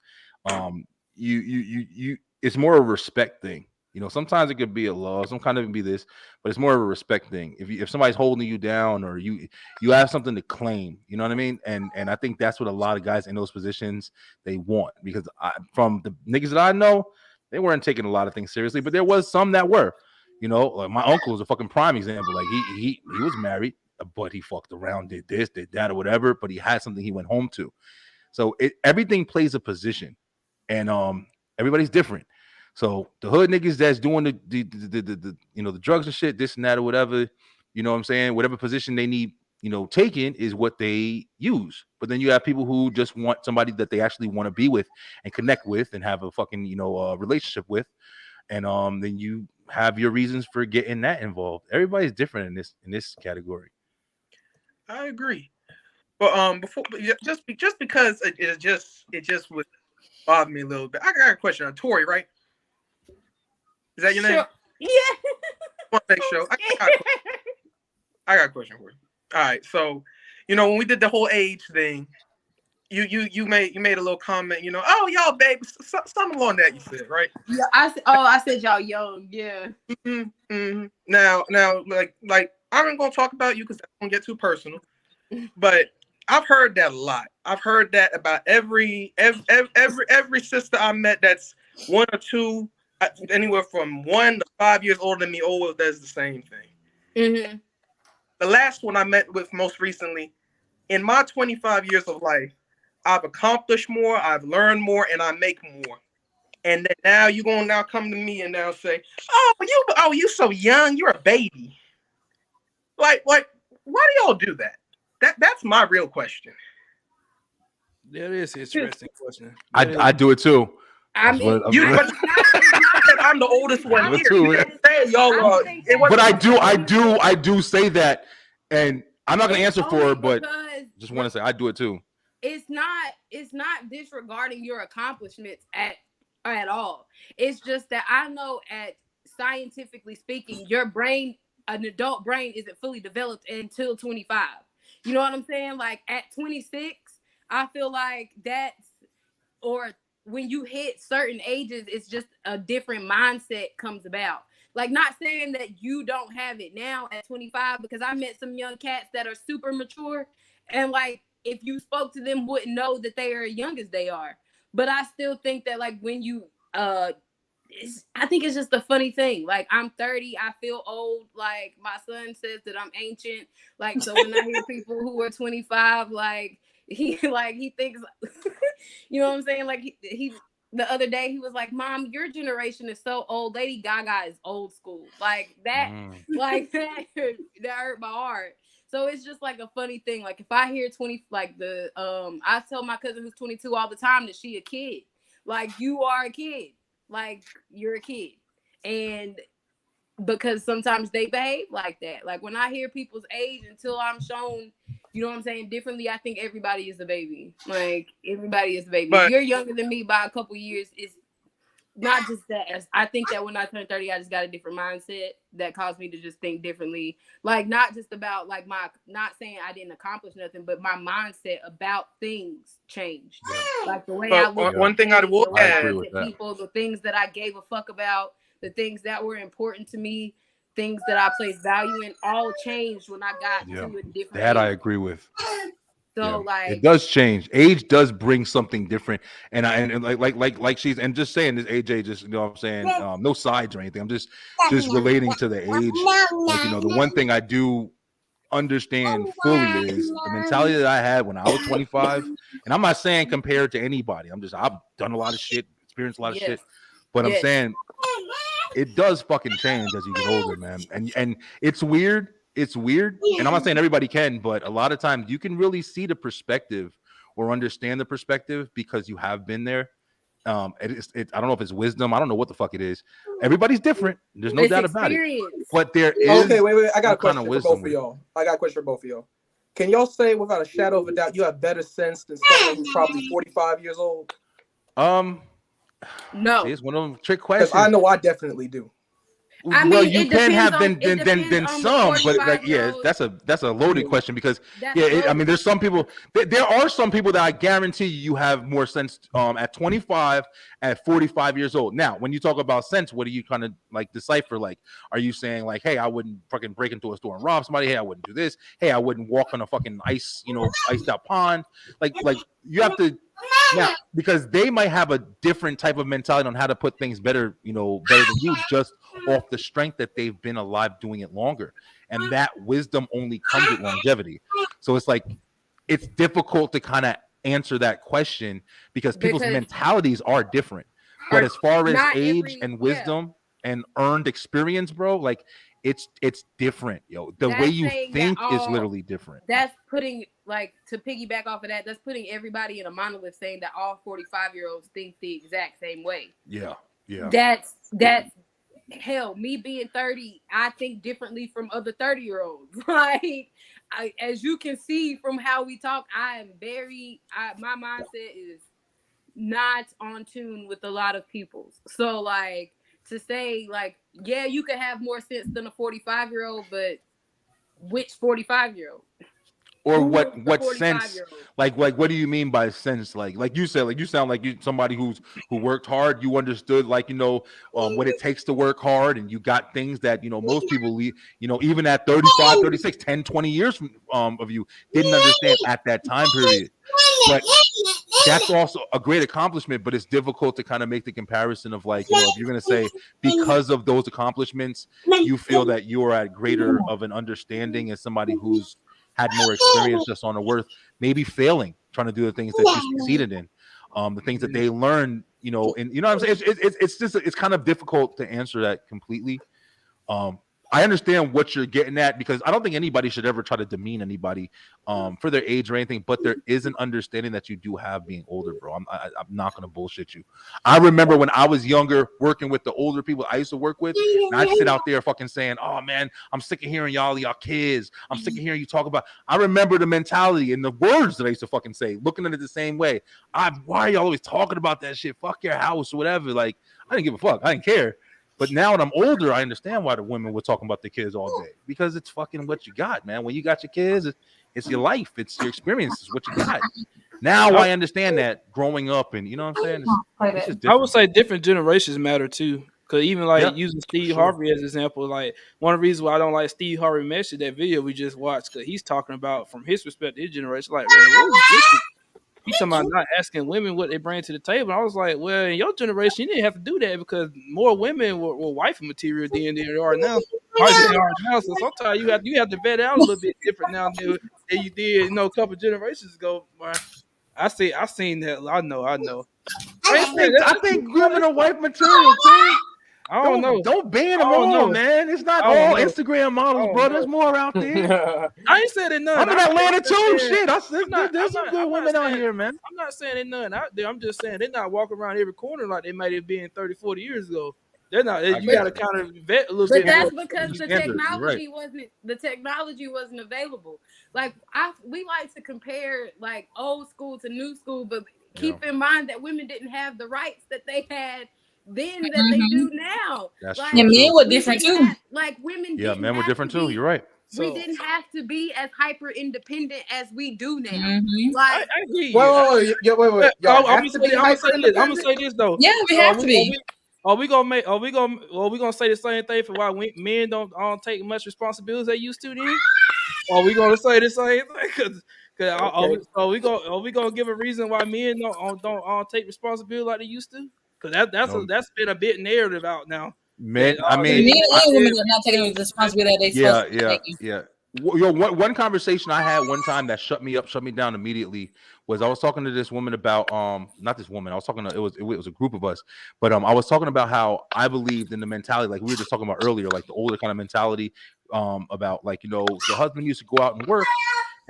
you it's more of a respect thing. You know, sometimes it could be a law, some kind of be this, but it's more of a respect thing. If somebody's holding you down or you have something to claim, you know what I mean? And I think that's what a lot of guys in those positions they want, because from the niggas that I know, they weren't taking a lot of things seriously, but there was some that were. You know, like my uncle is a fucking prime example. Like he was married, but he fucked around, did this, did that, or whatever. But he had something he went home to. So everything plays a position, and everybody's different. So the hood niggas that's doing the you know, the drugs and shit, this and that or whatever, you know what I'm saying? Whatever position they need, you know, taken is what they use. But then you have people who just want somebody that they actually want to be with and connect with and have a fucking, you know, relationship with. And then you have your reasons for getting that involved. Everybody's different in this category. I agree, but just because it just would bother me a little bit. I got a question on Tori, right? Is that your name? Yeah. Want to make sure. I got a question for you. All right, so you know when we did the whole age thing, you made a little comment. You know, oh y'all baby, something along that you said, right? Yeah, I said y'all young, yeah. Now, like I'm gonna talk about you because I don't get too personal, but I've heard that a lot. I've heard that about every sister I met that's 1 or 2, anywhere from 1 to 5 years older than me, always does the same thing. Mm-hmm. The last one I met with most recently, in my 25 years of life, I've accomplished more, I've learned more, and I make more. And then now you're gonna now come to me and now say, you so young, you're a baby. Like, why do y'all do that? That's my real question. That is an interesting question. I do it too. I mean, But it's not that I'm the oldest one here. You can't say y'all but I do say that, and I'm not gonna answer for it, but just want to say I do it too. It's not disregarding your accomplishments at all. It's just that I know, at scientifically speaking, your brain, an adult brain, isn't fully developed until 25. You know what I'm saying? Like at 26, I feel like or when you hit certain ages, it's just a different mindset comes about. Like, not saying that you don't have it now at 25, because I met some young cats that are super mature, and like if you spoke to them, wouldn't know that they are as young as they are. But I still think that, like, when you I think it's just a funny thing. Like, I'm 30, I feel old. Like, my son says that I'm ancient. Like, so when I hear people who are 25, like he thinks, you know what I'm saying? Like he the other day he was like, "Mom, your generation is so old. Lady Gaga is old school." Like that, that hurt my heart. So it's just like a funny thing. Like if I hear 20, like I tell my cousin who's 22 all the time that she a kid. Like, you are a kid. Like, you're a kid. And because sometimes they behave like that. Like when I hear people's age until I'm shown, you know what I'm saying, differently, I think everybody is a baby. Like, everybody is a baby. But if you're younger than me by a couple years, it's not just that. I think that when I turned 30, I just got a different mindset that caused me to just think differently. Like, not just about like not saying I didn't accomplish nothing, but my mindset about things changed. Like the way I look. One thing I will add, people, the things that I gave a fuck about, the things that were important to me, things that I placed value in, all changed when I got to a different that age. I agree with. So like it does change. Age does bring something different, and like she's and just saying this AJ, just what I'm saying, no sides or anything. I'm just relating to the age. Like the one thing I do understand fully is the mentality that I had when I was 25, and I'm not saying compared to anybody. I've done a lot of shit, experienced a lot of shit, but I'm saying it does fucking change as you get older, man. And it's weird. It's weird, and I'm not saying everybody can, but a lot of times you can really see the perspective or understand the perspective because you have been there. I don't know if it's wisdom. I don't know what the fuck it is. Everybody's different. There's no doubt about it. But there is. Okay, wait. I got a question for both of y'all. Can y'all say without a shadow of a doubt you have better sense than someone who's probably 45 years old? No. It's one of them trick questions. I know I definitely do. I mean, well, you can have then some, but like, that's a loaded question because I mean, there's some people. There are some people that I guarantee you have more sense at 25, at 45 years old. Now, when you talk about sense, what do you kind of like decipher? Like, are you saying like, hey, I wouldn't fucking break into a store and rob somebody? Hey, I wouldn't do this. Hey, I wouldn't walk on a fucking iced out pond. Like you have to. Now, because they might have a different type of mentality on how to put things better, better than you, just off the strength that they've been alive doing it longer. And that wisdom only comes with longevity. So it's like, it's difficult to kind of answer that question because people's mentalities are different. But as far as age and wisdom and earned experience, bro, like it's different, yo. The way you think is literally different. That's putting, like, to piggyback off of that, that's putting everybody in a monolith saying that all 45-year-olds think the exact same way. Yeah. That's hell, me being 30, I think differently from other 30-year-olds. Like, as you can see from how we talk, my mindset is not on tune with a lot of people's. So, like, to say, like, yeah, you could have more sense than a 45-year-old, but which 45-year-old? Or what sense? Like what do you mean by sense? Like you said, like you sound like you somebody who worked hard. You understood what it takes to work hard, and you got things that most people even at 35, 36, 10, 20 years of you didn't understand at that time period. But that's also a great accomplishment, but it's difficult to kind of make the comparison of like, if you're going to say because of those accomplishments, you feel that you are at greater of an understanding as somebody who's had more experience just on the worth, maybe failing, trying to do the things that you succeeded in, the things that they learned, and what I'm saying? It's kind of difficult to answer that completely. I understand what you're getting at because I don't think anybody should ever try to demean anybody for their age or anything, but there is an understanding that you do have being older, bro. I'm not going to bullshit you. I remember when I was younger working with the older people I used to work with, and I'd sit out there fucking saying, oh, man, I'm sick of hearing y'all kids. I'm sick of hearing you talk about. I remember the mentality and the words that I used to fucking say, looking at it the same way. Why are y'all always talking about that shit? Fuck your house or whatever. Like, I didn't give a fuck. I didn't care. But now when I'm older, I understand why the women were talking about the kids all day because it's fucking what you got, man. When you got your kids, it's your life, it's your experience, it's what you got. Now I understand that growing up, and you know what I'm saying. I would say different generations matter too, because even like using Steve Harvey as an example, like one of the reasons why I don't like Steve Harvey message that video we just watched, because he's talking about from his perspective, his generation, like he's talking about not asking women what they bring to the table. I was like, well, in your generation, you didn't have to do that because more women were wifey material than they are now. So sometimes you have to vet out a little bit different now than you did, a couple generations ago. I seen that. I know. I think women are wife material too. I don't know. Don't ban them all, man. It's not all Instagram models, bro. There's more out there. I ain't saying it none. I'm in Atlanta too. Shit, there's some good women out here, man. I'm not saying it none out there. I'm just saying they're not walking around every corner like they might have been 30, 40 years ago. They're not. You got to kind of vet a little bit. But that's because the technology wasn't available. Like we like to compare like old school to new school, but keep in mind that women didn't have the rights that they had then that they do now. And men were different too. Women. Yeah, men were different too. You're right. We didn't have to be as hyper independent as we do now. Mm-hmm. I agree. Wait. I'm gonna say this though. Yeah, we have to be. Are we gonna say the same thing for why men don't take much responsibility as they used to then? Are we gonna say the same thing? Cause Okay. are we gonna give a reason why men don't take responsibility like they used to? Cause No, that's been a bit narrative out now. That men. I they mean, Men and women they- are not taking the responsibility that they yeah, supposed to be yeah, taking. yeah. Yo, one conversation I had one time that shut me down immediately was I was talking to this woman about not this woman, I was talking to it was a group of us, but I was talking about how I believed in the mentality like we were just talking about earlier, like the older kind of mentality about like the husband used to go out and work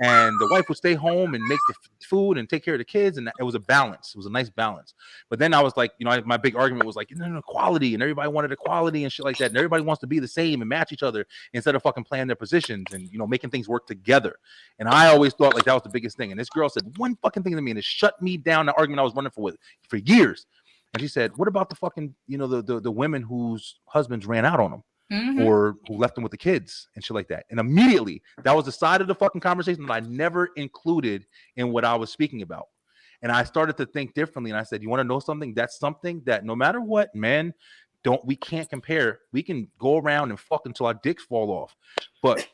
and the wife would stay home and make the food and take care of the kids, and it was a balance. It was a nice balance. But then I was like, my big argument was like, equality, and everybody wanted equality and shit like that, and everybody wants to be the same and match each other instead of fucking playing their positions and making things work together. And I always thought like that was the biggest thing. And this girl said one fucking thing to me, and it shut me down. The argument I was running for years. And she said, "What about the fucking the women whose husbands ran out on them?" Or who left them with the kids and shit like that. And immediately, that was the side of the fucking conversation that I never included in what I was speaking about. And I started to think differently. And I said, you want to know something? That's something that no matter what, man, we can't compare. We can go around and fuck until our dicks fall off. But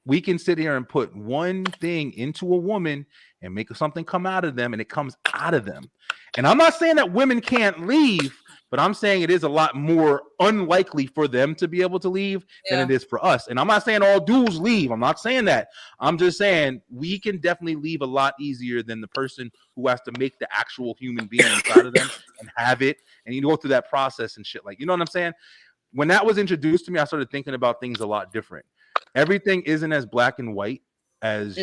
we can sit here and put one thing into a woman and make something come out of them, and it comes out of them. And I'm not saying that women can't leave, but I'm saying it is a lot more unlikely for them to be able to leave than it is for us. And I'm not saying all dudes leave. I'm not saying that. I'm just saying we can definitely leave a lot easier than the person who has to make the actual human being inside of them and have it. And you go through that process and shit. Like, you know what I'm saying? When that was introduced to me, I started thinking about things a lot different. Everything isn't as black and white as,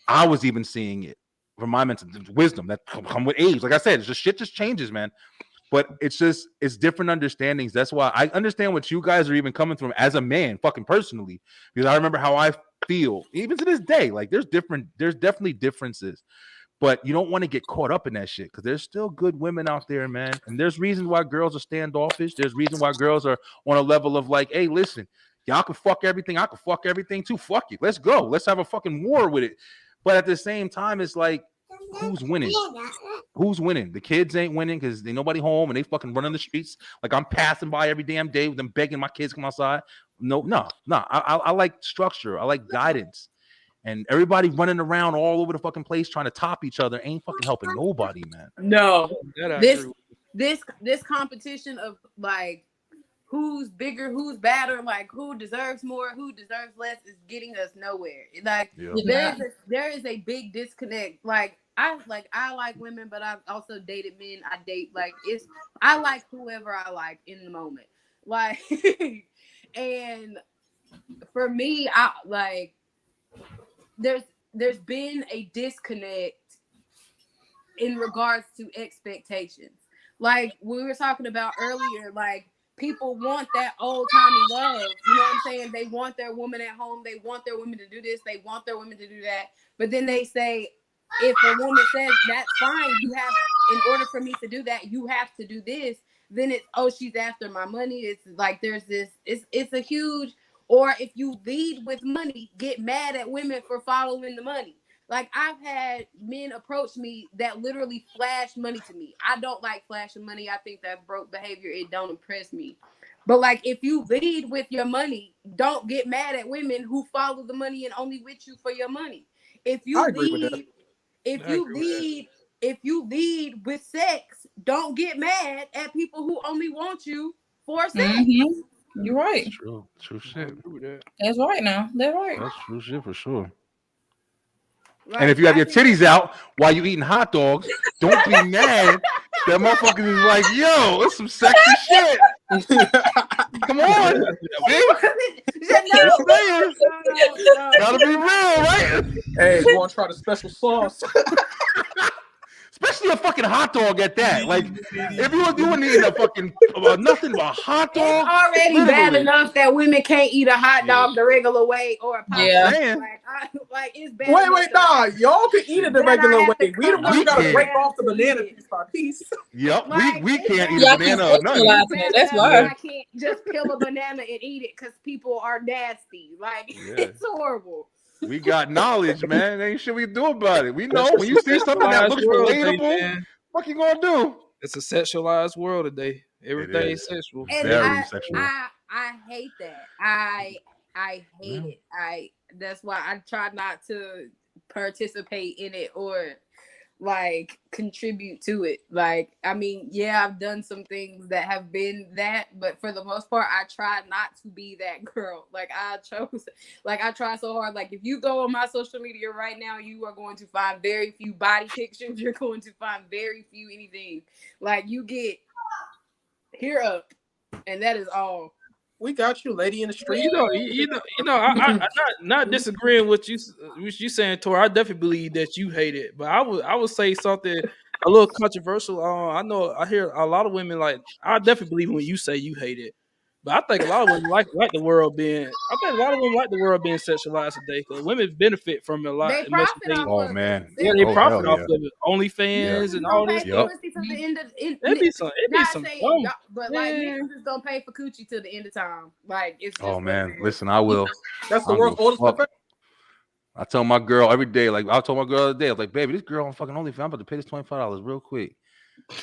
I was even seeing it from my mental wisdom that come with age. Like I said, it's just shit just changes, man. But it's different understandings. That's why I understand what you guys are even coming from as a man, fucking personally, because I remember how I feel even to this day. Like there's definitely differences, but you don't want to get caught up in that shit because there's still good women out there, man. And there's reasons why girls are standoffish. There's reasons why girls are on a level of like, hey, listen, y'all can fuck everything. I can fuck everything too. Fuck it. Let's go. Let's have a fucking war with it. But at the same time, it's like, who's winning? Who's winning? The kids ain't winning because they nobody home and they fucking running the streets. Like I'm passing by every damn day with them begging my kids to come outside. No. I like structure. I like guidance. And everybody running around all over the fucking place trying to top each other ain't fucking helping nobody, man. No. This competition of like who's bigger, who's badder, like who deserves more, who deserves less is getting us nowhere. Like there is a big disconnect. Like I like women, but I've also dated men. I like whoever I like in the moment. Like and for me, there's been a disconnect in regards to expectations. Like we were talking about earlier, like people want that old timey love. You know what I'm saying? They want their woman at home. They want their women to do this. They want their women to do that. But then they say, if a woman says that's fine, in order for me to do that, you have to do this. Then it's, oh, she's after my money. It's like there's this. It's a huge. Or if you lead with money, get mad at women for following the money. Like I've had men approach me that literally flash money to me. I don't like flashing money. I think that's broke behavior. It don't impress me. But like if you lead with your money, don't get mad at women who follow the money and only with you for your money. If you lead with sex, don't get mad at people who only want you for sex. You're right. True shit. That's right now. That's right. That's true shit for sure. Like, and if you have your titties out while you eating hot dogs, don't be mad. That motherfucker is like, yo, it's some sexy shit. Come on. Gotta be real, right? Hey, you want to try the special sauce? Especially a fucking hot dog at that. Like, if you wouldn't eat a fucking nothing but a hot dog. It's already bad enough that women can't eat a hot dog the regular way or a pop. Yeah. Like it's bad. Wait, nah. Y'all can eat it the regular way. We the ones gotta break off the banana piece by piece. Yep, like, we can't eat a banana or nothing. That's why I can't just peel a banana and eat it because people are nasty. Like it's horrible. We got knowledge, man. Ain't shit we do about it. We know when you see something that looks relatable, what you gonna do? It's a sexualized world today. Everything's sexual. And very sexual. I hate that. I I hate it. That's why I try not to participate in it or like contribute to it. Like, I mean, yeah, I've done some things that have been that, but for the most part, I try not to be that girl. Like, I try so hard. Like, if you go on my social media right now, you are going to find very few body pictures. You're going to find very few anything. Like, you get here up, and that is all. We got you, lady in the street. I'm not disagreeing with you saying, Tori. I definitely believe that you hate it, but I would say something a little controversial. I know I hear a lot of women like. I definitely believe when you say you hate it, but I think a lot of women like the world being. I think a lot of women like the world being sexualized today because women benefit from it a lot. They profit off Oh of it. man, Yeah, they Oh, profit hell off of it. OnlyFans and all this Pay stuff. for pussy till the end of it. It'd be some dumb. But like Yeah. niggas just don't pay for coochie till the end of time. Like it's just Oh what man, it is. listen, I will. That's the I'm world's gonna oldest fuck. profession. I tell my girl every day, like I told my girl the other day, I was like, baby, this girl on fucking OnlyFans, I'm about to pay this $25 real quick.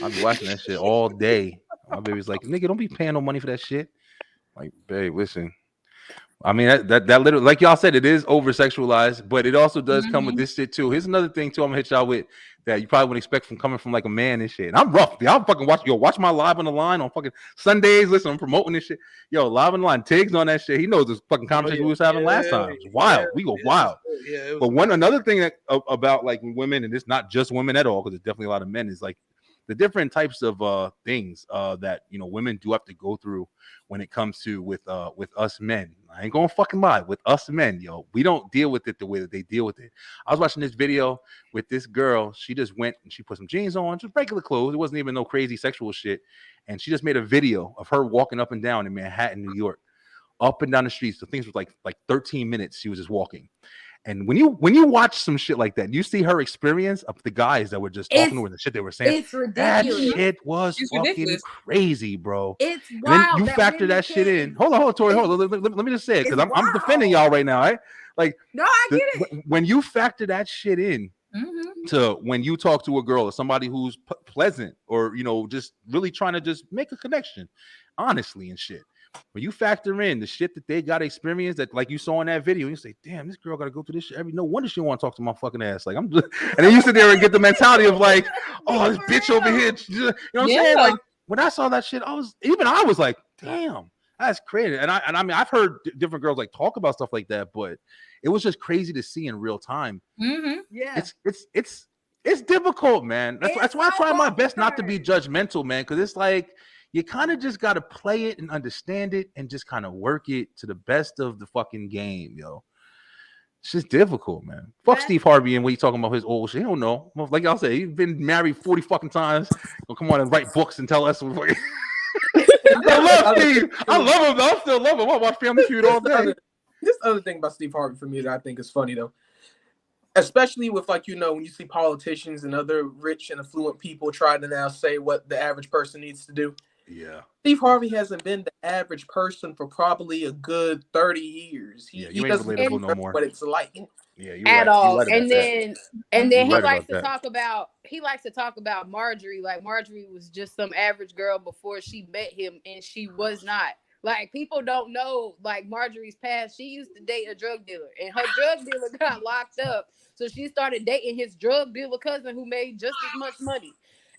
I'll be watching that shit all day. My baby's like, nigga, don't be paying no money for that shit. Like, babe, listen. I mean, that literally, like y'all said, it is over sexualized, but it also does come with this shit too. Here's another thing too. I'm gonna hit y'all with that you probably wouldn't expect from coming from like a man and shit. And I'm rough. Y'all fucking watch my live on the line on fucking Sundays. Listen, I'm promoting this shit. Yo, live on the line. Tig's on that shit. He knows this fucking conversation we was having last time. It's wild. We go wild. Yeah, But another thing that about like women, and it's not just women at all, because there's definitely a lot of men, is like the different types of things that women do have to go through when it comes to with us men. I ain't gonna fucking lie, with us men, yo, we don't deal with it the way that they deal with it. I was watching this video with this girl. She just went and she put some jeans on, just regular clothes. It wasn't even no crazy sexual shit. And she just made a video of her walking up and down in Manhattan, New York, up and down the streets. The things was like 13 minutes. She was just walking. And when you watch some shit like that, you see her experience of the guys that were just talking to her and the shit they were saying. It's ridiculous. That shit was fucking ridiculous. crazy, bro. It's And wild. then you factor that shit in. Hold on, Tori. Hold on. Let me just say it because I'm defending y'all right now. Right? Like, No, I get it. When you factor that shit in to when you talk to a girl or somebody who's pleasant or just really trying to just make a connection, honestly and shit. When you factor in the shit that they got experience, that like you saw in that video, you say, "Damn, this girl got to go through this shit no wonder she want to talk to my fucking ass." Like I'm just, and then you sit there and get the mentality of like, "Oh, this bitch over here." You know what I'm saying? Like when I saw that shit, I was like, "Damn, that's crazy." And I mean, I've heard different girls like talk about stuff like that, but it was just crazy to see in real time. Yeah, It's difficult, man. That's why I try my best not to be judgmental, man, because it's like. You kind of just got to play it and understand it and just kind of work it to the best of the fucking game, yo. It's just difficult, man. Fuck Steve Harvey and what he talking about his old shit. He don't know. Like y'all say, he's been married 40 fucking times. He'll come on and write books and tell us. I love Steve. I love him. I still love him. I watch Family Feud all day. This other thing about Steve Harvey for me that I think is funny though. Especially with when you see politicians and other rich and affluent people try to now say what the average person needs to do. Yeah. Steve Harvey hasn't been the average person for probably a good 30 years. He doesn't relatable no more. what it's like. Yeah, at all. And then he likes to talk about Marjorie. Like Marjorie was just some average girl before she met him, and she was not. Like people don't know like Marjorie's past. She used to date a drug dealer, and her drug dealer got locked up. So she started dating his drug dealer cousin who made just as much money.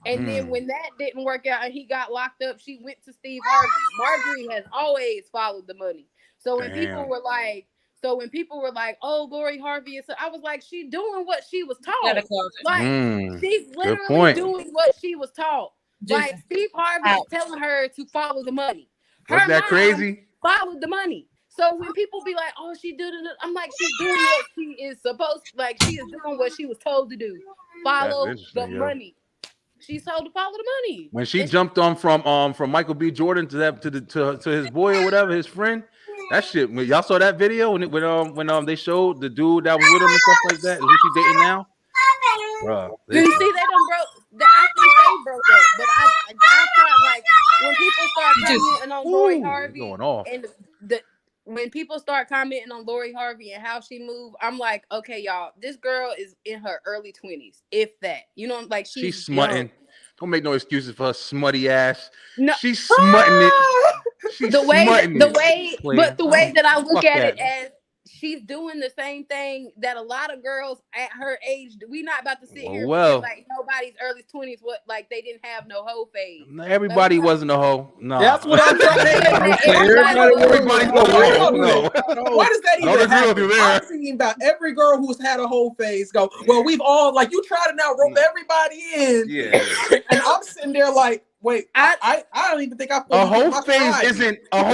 And then when that didn't work out and he got locked up, she went to Steve Harvey. Marjorie has always followed the money. So when people were like, "Oh, Lori Harvey," is I was like, "She doing what she was taught. Like she's literally doing what she was taught. Like Steve Harvey is telling her to follow the money. Wasn't that crazy? Followed the money. So when people be like, "Oh, she did it," I'm like, she's doing what she is supposed to. Like she is doing what she was told to do. Follow the money. She's told to follow the money. When she jumped on from Michael B. Jordan to his boy or whatever, his friend, that shit. When y'all saw that video when they showed the dude that was with him and stuff like that, who she dating now? Bruh, you see, they done broke. I think they broke up, but I thought like when people start commenting on Lori Harvey going off. And when people start commenting on Lori Harvey and how she moved, I'm like, okay, y'all, this girl is in her early 20s, if that. You know, like she's smutting. Young. Don't make no excuses for her smutty ass. No. She's smutting it. She's the way smutting the it, way player. but the way that I look Fuck at that. it as she's doing the same thing that a lot of girls at her age do. We not about to sit here and Well. pretend like nobody's early 20s like they didn't have no hoe phase. Everybody wasn't a hoe. No. That's what I'm trying to say. Everybody's no hoe. No. Why does that I don't even agree with happen? you there. I'm thinking about every girl who's had a whole phase go, well, we've all, like, you try to now rope everybody in. Yeah. And I'm sitting there like, wait, I don't even think I a whole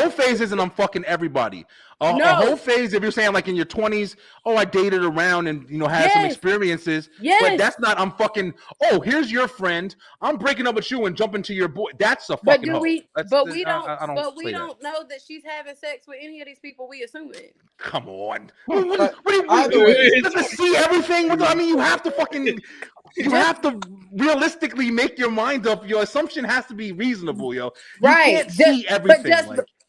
phase isn't I'm fucking everybody. A whole phase, if you're saying like in your 20s, I dated around and had some experiences. But that's not I'm fucking, here's your friend. I'm breaking up with you and jumping to your boy. That's a fucking hoe. We don't know that she's having sex with any of these people we assume it. Come on. What do you does it see everything? I mean, you have to fucking you have to realistically make your mind up. Your assumption has to be reasonable, yo. You can't see everything.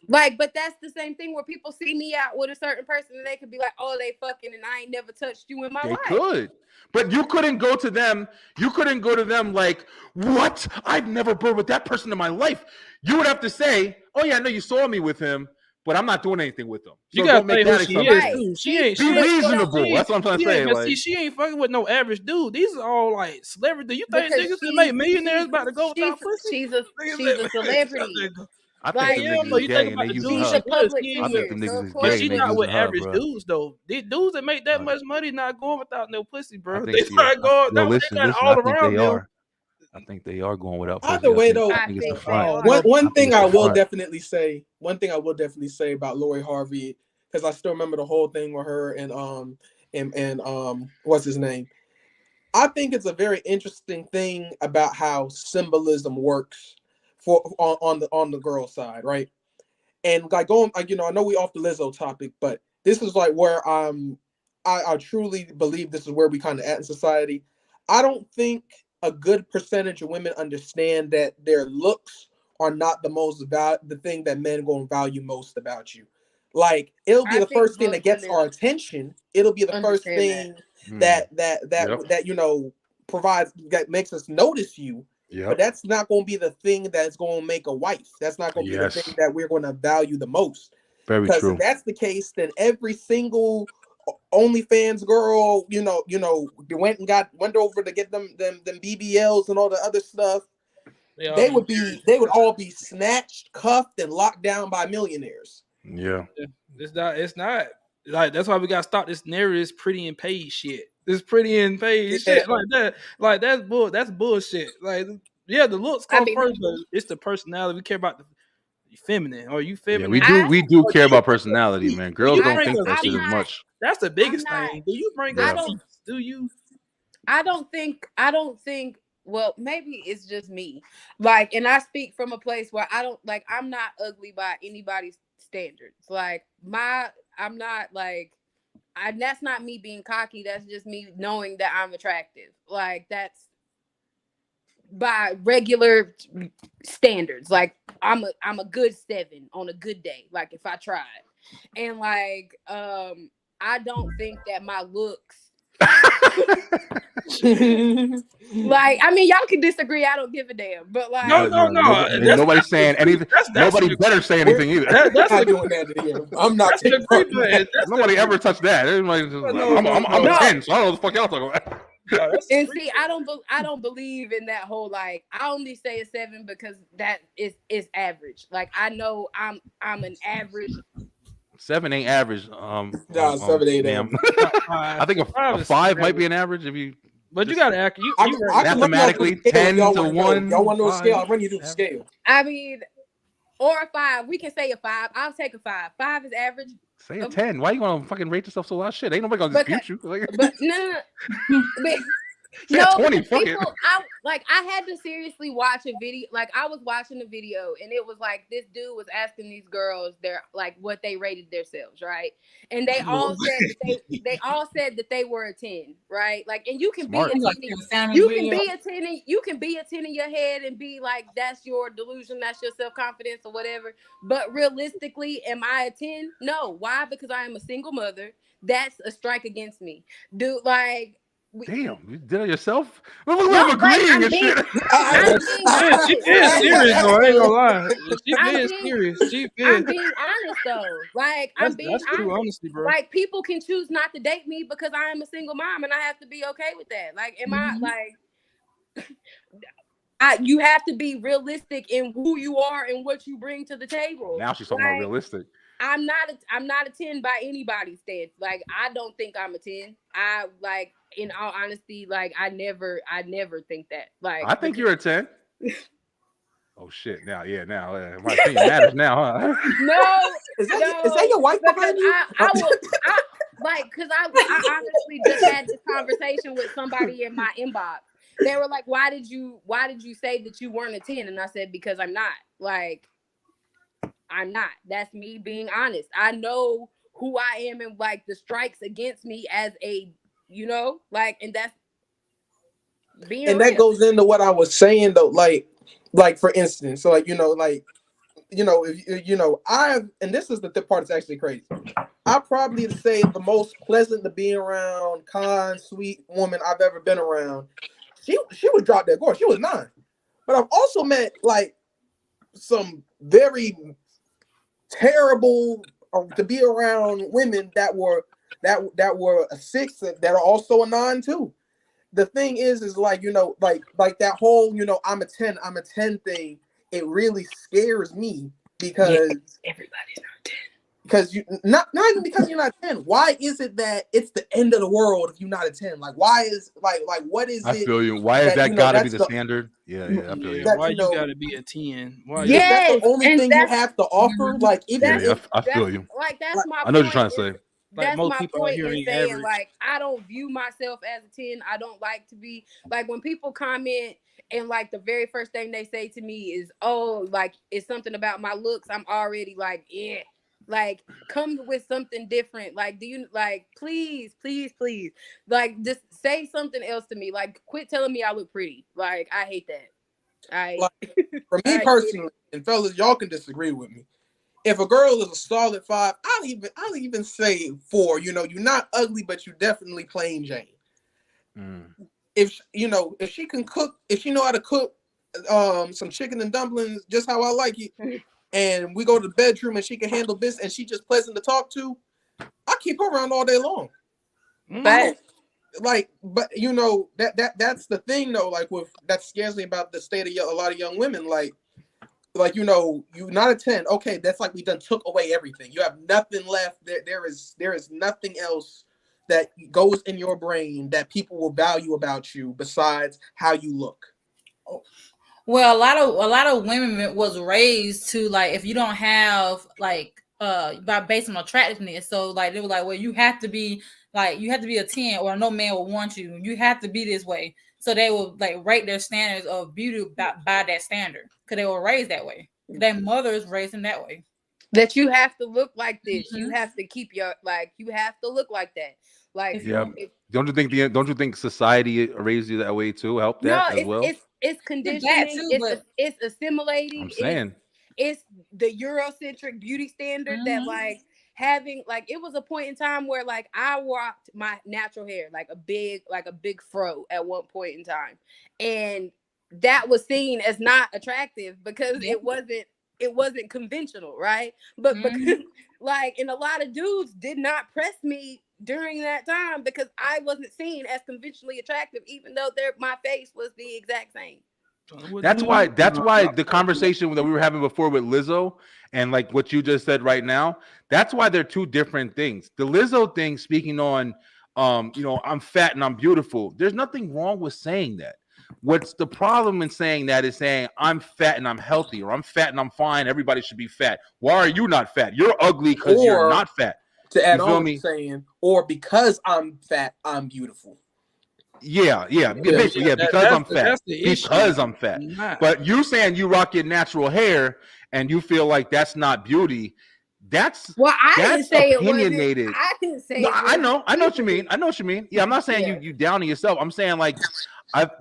But that's the same thing where people see me out with a certain person and they could be like, oh, they fucking and I ain't never touched you in my life. They could. But you couldn't go to them. You couldn't go to them like, what? I've never been with that person in my life. You would have to say, oh yeah, I know you saw me with him, but I'm not doing anything with them. So you gotta make that she is. She ain't reasonable. That's what I'm trying to say. Like, she ain't fucking with no average dude. These are all like celebrities. Do you think niggas that make millionaires about to go without pussy? She's a celebrity. I think them niggas is gay and they use her. I think them niggas is gay. But she not with average dudes though. These dudes that make that much money not going without no pussy, bro. They start going. Listen, all around them. I think they are going without. Either way, though, one thing I will definitely say about Lori Harvey, because I still remember the whole thing with her and what's his name. I think it's a very interesting thing about how symbolism works on the girl side, right? And like going, like, I know we off the Lizzo topic, but this is like where I truly believe this is where we kind of at in society. I don't think a good percentage of women understand that their looks are not the thing that men going to value most about you. Like, it'll be the first thing that gets our attention. It'll be the first thing that provides, that makes us notice you. Yep. But that's not going to be the thing that's going to make a wife. That's not going to be the thing that we're going to value the most. Very because true. If that's the case, then every single OnlyFans girl, went over to get them BBLs and all the other stuff. They would all be snatched, cuffed, and locked down by millionaires. Yeah. It's not like that's why we gotta stop this narrative. It's pretty and paid shit. This pretty and paid shit like that. Like that's bullshit. Like, yeah, the looks come first, but it's the personality. We care about the feminine. Are you feminine? Yeah, we do care about personality, man. Girls don't think that shit as much. That's the biggest thing. Do you bring up? Do you? I don't think. Well, maybe it's just me. Like, and I speak from a place where I don't like. I'm not ugly by anybody's standards. Like I'm not like. That's not me being cocky. That's just me knowing that I'm attractive. Like, that's by regular standards. Like, I'm a good 7 on a good day. Like, if I tried, and like, I don't think that my looks. Like, I mean, y'all can disagree. I don't give a damn. But like, no. Nobody's saying anything. Nobody better say anything either. That's not doing that here. I'm not. Nobody ever touched that. I'm a 10, so I don't know what the fuck y'all talking about. And see, I don't believe in that whole like. I only say a 7 because that is average. Like, I know I'm an average. 7 ain't average. 7 ain't average. I think a 5 might be an average if you. But you gotta act. You mathematically 10 to 1. Y'all want to know a scale? I'll run you through the scale. I mean, or a 5. We can say a 5. I'll take a 5. 5 is average. Say a 10. Why you gonna fucking rate yourself so loud? Shit, ain't nobody gonna dispute you. But no. Say 20. Fuck it. I had to seriously watch a video. Like, I was watching a video, and it was like this dude was asking these girls their like what they rated themselves, right? And they all said that they were a 10, right? Like, and you can Smart. be a 10. You can be a 10. You can be a 10 in your head and be like, that's your delusion, that's your self-confidence or whatever. But realistically, am I a 10? No. Why? Because I am a single mother. That's a strike against me, dude. Like, Damn, you did it yourself? Look No, at him like, agreeing I'm and being- shit. I'm Yeah, she being serious though. I ain't gonna lie. She I'm being being- serious. I'm being honest though. Like I'm being that's true, honest. honestly, bro. Like people can choose not to date me because I am a single mom, and I have to be okay with that. Like, am I like? You have to be realistic in who you are and what you bring to the table. Now she's talking about realistic. I'm not a 10 by anybody's stance. Like, I don't think I'm a 10. I like, in all honesty, like I never think that. Like, I think you're a 10. Oh shit! Now my opinion matters now, huh? No, Is that your wife behind you? Because I honestly just had this conversation with somebody in my inbox. They were like, why did you say that you weren't a 10? And I said, because I'm not. Like, I'm not. That's me being honest. I know who I am and like the strikes against me as a, and that's being And real. that goes into what I was saying though, like for instance, so and this is the part that's actually crazy. I probably say the most pleasant to be around, kind, sweet woman I've ever been around. She would drop that course. She was 9. But I've also met like some very terrible to be around women that were a 6 that are also a 9 too. The thing is like, like that whole, I'm a 10 thing. It really scares me because everybody's not 10. Because you not even because you're not 10. Why is it that it's the end of the world if you're not a 10? Like, why is like what is it? I feel you. Why is that gotta be the standard? Yeah, I feel you. Why you gotta be a 10? Why? Is that the only thing you have to offer? Like, I feel you. Like, that's my. I know what you're trying to say. That's most my people point out here in ain't saying, average. like, I don't view myself as a 10. I don't like to be like when people comment and like the very first thing they say to me is, "Oh, like it's something about my looks." I'm already like, yeah. Like, come with something different. Like, do you like, please, like, just say something else to me. Like, quit telling me I look pretty. Like, I hate that. For me personally, and fellas, y'all can disagree with me. If a girl is a solid 5, I'll even say 4. You're not ugly, but you definitely plain Jane. If she can cook, if she know how to cook some chicken and dumplings just how I like it. And we go to the bedroom and she can handle this and she just pleasant to talk to, I keep her around all day long. But that's the thing though, like that scares me about the state of a lot of young women. Like you're not a 10. Okay, that's like we done took away everything. You have nothing left. There is nothing else that goes in your brain that people will value about you besides how you look. Well, a lot of women was raised to, like, if you don't have like based on attractiveness, so like they were like, well, you have to be a 10 or no man will want you. You have to be this way. So they will like rate their standards of beauty by that standard because they were raised that way. Their mothers raised them that way. That you have to look like this. You have to keep you have to look like that. Like, don't you think society raised you that way too? Help that as well? It's conditioning. Too, it's assimilating. I'm saying it's the Eurocentric beauty standard that like having like it was a point in time where like I rocked my natural hair like a big fro at one point in time, and that was seen as not attractive because it wasn't conventional, right? But because like, and a lot of dudes did not press me during that time because I wasn't seen as conventionally attractive, even though my face was the exact same. That's why the conversation that we were having before with Lizzo and like what you just said right now, that's why they're two different things. The Lizzo thing, speaking on, I'm fat and I'm beautiful. There's nothing wrong with saying that. What's the problem in saying that is saying I'm fat and I'm healthy, or I'm fat and I'm fine. Everybody should be fat. Why are you not fat? You're ugly because you're not fat. To add on, saying, or because I'm fat, I'm beautiful. Basically, because I'm fat. Because I'm fat. But you saying you rock your natural hair and you feel like that's not beauty. That's didn't say opinionated. I didn't say I know what you mean. Yeah, I'm not saying you downing yourself. I'm saying like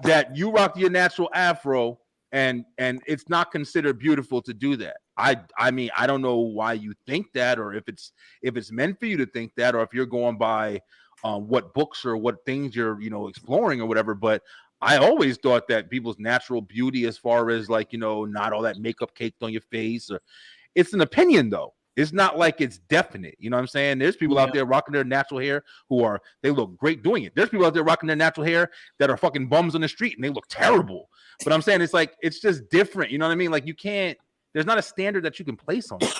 that you rock your natural afro and it's not considered beautiful to do that. I mean, I don't know why you think that, or if it's meant for you to think that, or if you're going by what books or what things you're, exploring or whatever. But I always thought that people's natural beauty, as far as like, not all that makeup caked on your face, or it's an opinion though. It's not like it's definite. You know what I'm saying? There's people out there rocking their natural hair they look great doing it. There's people out there rocking their natural hair that are fucking bums on the street and they look terrible. But I'm saying it's just different. You know what I mean? Like there's not a standard that you can place on it.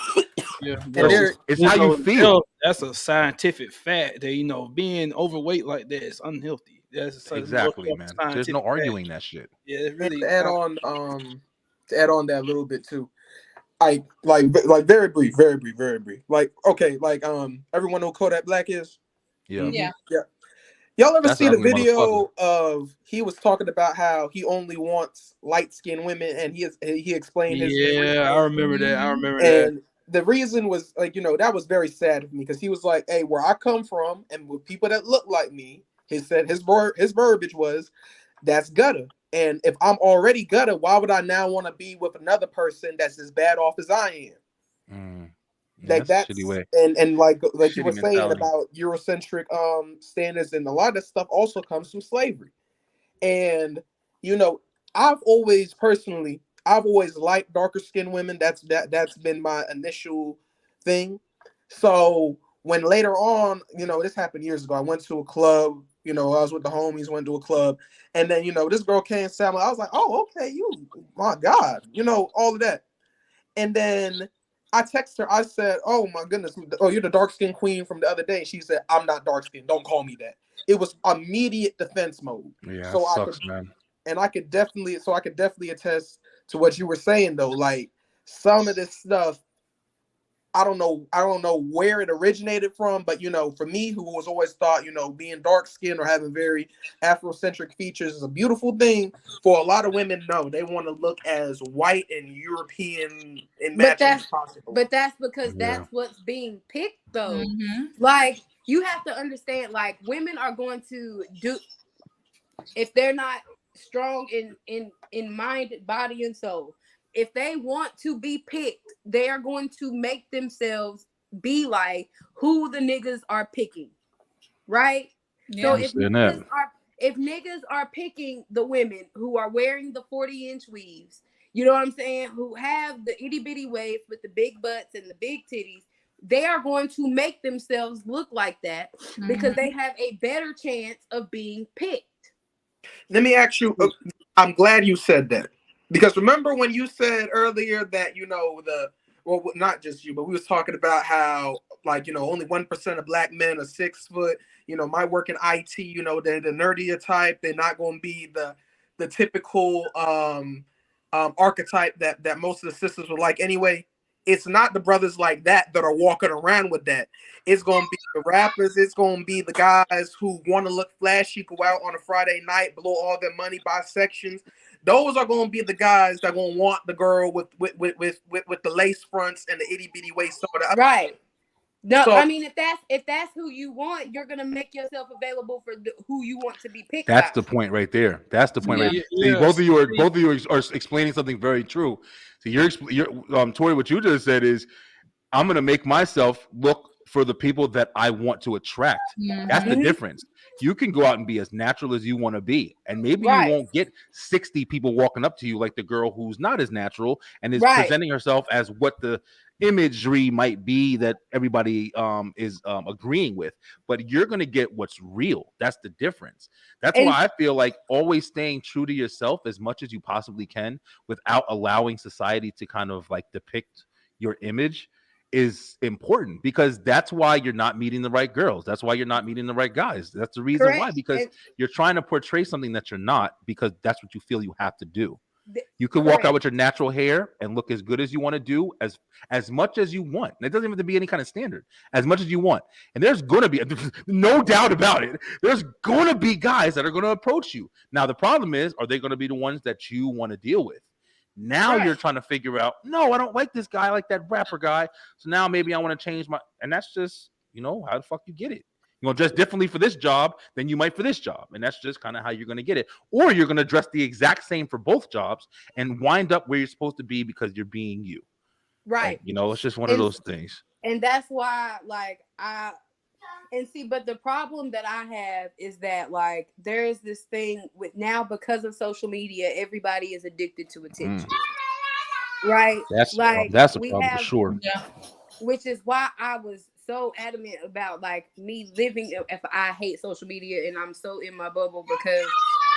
It's how you feel. That's a scientific fact that being overweight like that is unhealthy. That's exactly, man. There's no arguing that shit. Yeah, it really. To add on that a little bit too. Like very brief. Like, okay, like everyone know who Kodak Black is? Yeah. Y'all ever see the video of he was talking about how he only wants light-skinned women, and he explained his I remember that. And the reason was like, that was very sad for me, because he was like, hey, where I come from and with people that look like me, his verbiage was, that's gutter. And if I'm already gutter, why would I now want to be with another person that's as bad off as I am? Like that's shitty way. And like you were saying about Eurocentric standards, and a lot of that stuff also comes from slavery. And I've always liked darker skinned women. That's been my initial thing. So when later on, this happened years ago, I went to a club. I was with the homies, went to a club, and then this girl came, Sam. I was like, oh, okay, my God, all of that. And then I texted her. I said, oh my goodness, you're the dark skinned queen from the other day. She said, I'm not dark skinned. Don't call me that. It was immediate defense mode. Yeah, so sucks, man. And I could definitely attest to what you were saying though. Like some of this stuff, I don't know where it originated from, but for me, who was always thought, being dark skinned or having very Afrocentric features is a beautiful thing. For a lot of women, no, they want to look as white and European and matching as possible. But that's because that's what's being picked, though. Mm-hmm. Like you have to understand, like women are going to do if they're not strong in mind, body, and soul. If they want to be picked, they are going to make themselves be like who the niggas are picking, right? Yeah. So if niggas are picking the women who are wearing the 40-inch weaves, you know what I'm saying, who have the itty bitty waist with the big butts and the big titties, they are going to make themselves look like that because they have a better chance of being picked. Let me ask you, I'm glad you said that. Because remember when you said earlier that, not just you, but we was talking about how, like, only 1% of black men are 6 foot, might work in IT, they're the nerdier type. They're not going to be the typical archetype that most of the sisters would like anyway. It's not the brothers like that are walking around with that. It's going to be the rappers. It's going to be the guys who want to look flashy, go out on a Friday night, blow all their money, buy sections. Those are going to be the guys that are going to want the girl with the lace fronts and the itty bitty waist. Right. No, so, I mean, if that's who you want, you're going to make yourself available for who you want to be picked. That's the point right there. That's the point. Right. See, both of you are explaining something very true. So you're Tori, what you just said is, I'm going to make myself look for the people that I want to attract. Mm-hmm. That's the difference. You can go out and be as natural as you want to be. And maybe you won't get 60 people walking up to you like the girl who's not as natural and is presenting herself as what the imagery might be that everybody is agreeing with. But you're going to get what's real. That's the difference. That's why I feel like always staying true to yourself as much as you possibly can without allowing society to kind of like depict your image is important, because that's why you're not meeting the right girls. That's why you're not meeting the right guys. That's the reason why, because you're trying to portray something that you're not, because that's what you feel you have to do. You can walk out with your natural hair and look as good as you want to do, as much as you want. And it doesn't have to be any kind of standard, as much as you want. And there's going to be, no doubt about it, there's going to be guys that are going to approach you. Now, the problem is, are they going to be the ones that you want to deal with? Now you're trying to figure out, no, I don't like this guy, I like that rapper guy. So now maybe I want to change my, and that's just, how the fuck you get it. You're going to dress differently for this job than you might for this job. And that's just kind of how you're going to get it. Or you're going to dress the exact same for both jobs and wind up where you're supposed to be because you're being you. Right. Like, it's just one of those things. And that's why, like, And see, but the problem that I have is that like there is this thing with now because of social media, everybody is addicted to attention. Right? Like That's a we problem for have, sure. Yeah. which is why I was so adamant about like me living if I hate social media and I'm so in my bubble because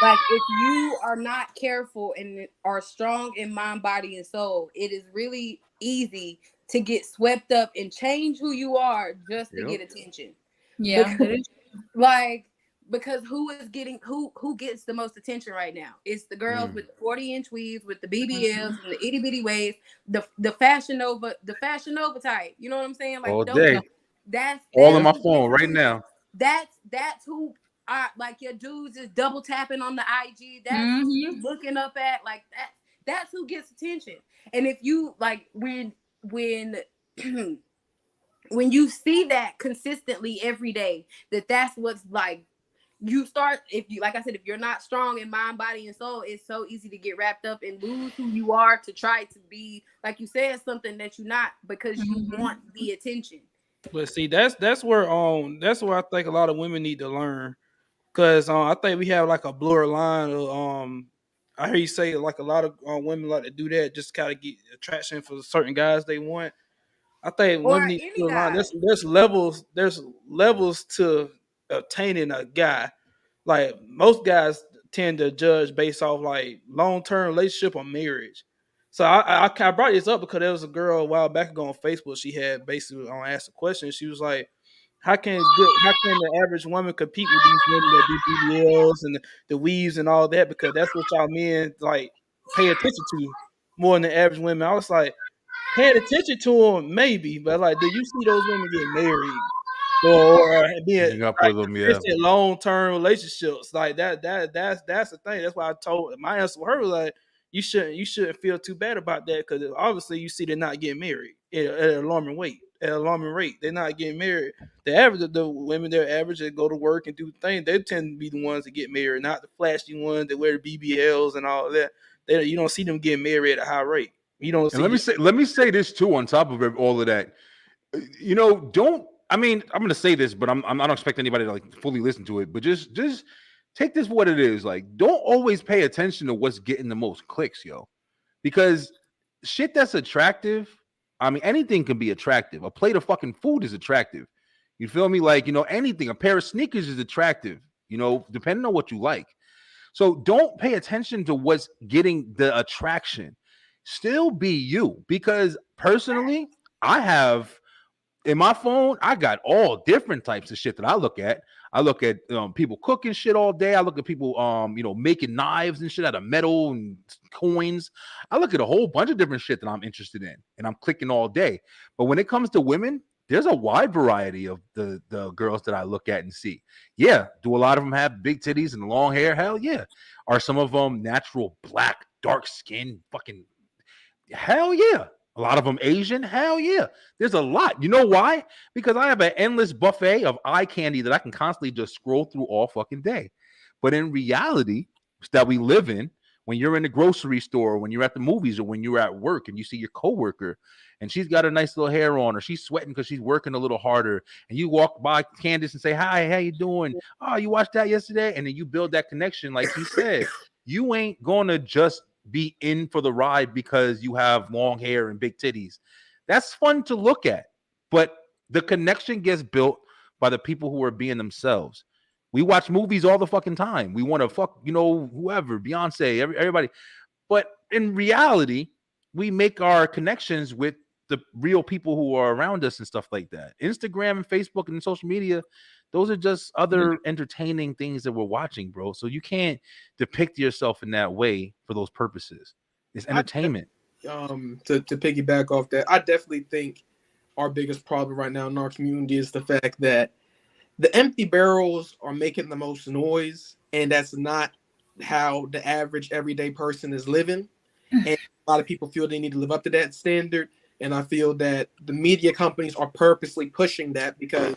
like if you are not careful and are strong in mind, body, and soul, it is really easy to get swept up and change who you are just to get attention. Yeah. Because, like because who gets the most attention right now? It's the girls with the 40-inch weaves, with the BBLs and the itty bitty waist, the fashion Nova type. You know what I'm saying? Like All those day. that's All in my who phone gets right now. That's who are like your dudes is double tapping on the IG. That's who you looking up at. Like that's who gets attention. And if you like when when you see that consistently every day, that's what's like you start if you like I said, if you're not strong in mind, body, and soul, it's so easy to get wrapped up and lose who you are to try to be, like you said, something that you're not because you want the attention. But see, that's where I think a lot of women need to learn. Cause I think we have like a blurred line of I hear you say like a lot of women like to do that just kind of get attraction for certain guys they want. I think Or women need to any blur the line. guy. There's levels to obtaining a guy. Like most guys tend to judge based off like long term relationship or marriage. So I brought this up because there was a girl a while back ago on Facebook. She had basically asked a question. She was like, how can the average woman compete with these women that do BBLs and the weaves and all that? Because that's what y'all men like pay attention to more than the average women. I was like, paying attention to them maybe, but like, do you see those women get married or being Hang up like with them, yeah. consistent long term relationships like that? That's the thing. That's why I told my answer for her was like, you shouldn't feel too bad about that because obviously you see they're not getting married at an alarming rate. They're not getting married. The average of the women, they're average. They go to work and do the thing. They tend to be the ones that get married, not the flashy ones that wear the BBLs and all that. You don't see them getting married at a high rate. You don't And see. let me say this too. On top of all of that, you know, don't. I mean, I'm gonna say this, but I don't expect anybody to like fully listen to it. But just take this for what it is. Like, don't always pay attention to what's getting the most clicks, yo, because shit that's attractive. I mean, anything can be attractive. A plate of fucking food is attractive. You feel me? Like, you know, anything. A pair of sneakers is attractive. You know, depending on what you like. So don't pay attention to what's getting the attraction. Still be you, because personally, I have in my phone, I got all different types of shit that I look at. I look at people cooking shit all day. I look at people, you know, making knives and shit out of metal and coins. I look at a whole bunch of different shit that I'm interested in, and I'm clicking all day. But when it comes to women, there's a wide variety of the girls that I look at and see. Yeah, do a lot of them have big titties and long hair? Hell yeah. Are some of them natural black, dark skin, fucking hell yeah. A lot of them Asian? Hell yeah. There's a lot. You know why? Because I have an endless buffet of eye candy that I can constantly just scroll through all fucking day. But in reality that we live in, when you're in the grocery store, when you're at the movies, or when you're at work and you see your coworker and she's got a nice little hair on, or she's sweating because she's working a little harder, and you walk by Candace and say, hi, how you doing? Oh, you watched that yesterday? And then you build that connection like he said. You ain't going to just be in for the ride because you have long hair and big titties. That's fun to look at, but the connection gets built by the people who are being themselves. We watch movies all the fucking time. We want to fuck, you know, whoever, Beyonce, everybody. But in reality, we make our connections with the real people who are around us and stuff like that. Instagram and Facebook and social media, those are just other entertaining things that we're watching, bro. So you can't depict yourself in that way for those purposes. It's entertainment. To piggyback off that, I definitely think our biggest problem right now in our community is the fact that the empty barrels are making the most noise, and that's not how the average everyday person is living. And a lot of people feel they need to live up to that standard. And I feel that the media companies are purposely pushing that, because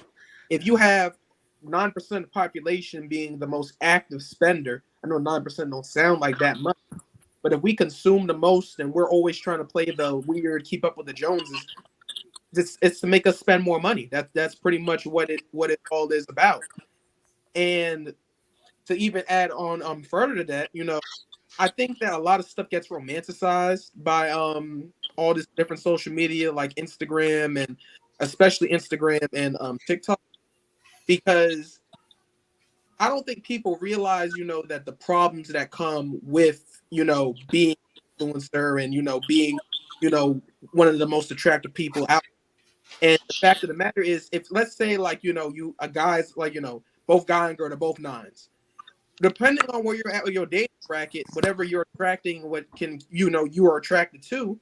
if you have 9% of the population being the most active spender, I know 9% don't sound like that much, but if we consume the most and we're always trying to play the weird, keep up with the Joneses, it's to make us spend more money. That's pretty much what it all is about. And to even add on further to that, I think that a lot of stuff gets romanticized by all this different social media like Instagram and especially Instagram and TikTok, because I don't think people realize, that the problems that come with, being an influencer and, being, one of the most attractive people out. And the fact of the matter is, if let's say like, you a guy's like, both guy and girl are both nines. Depending on where you're at with your dating bracket, whatever you're attracting, you are attracted to,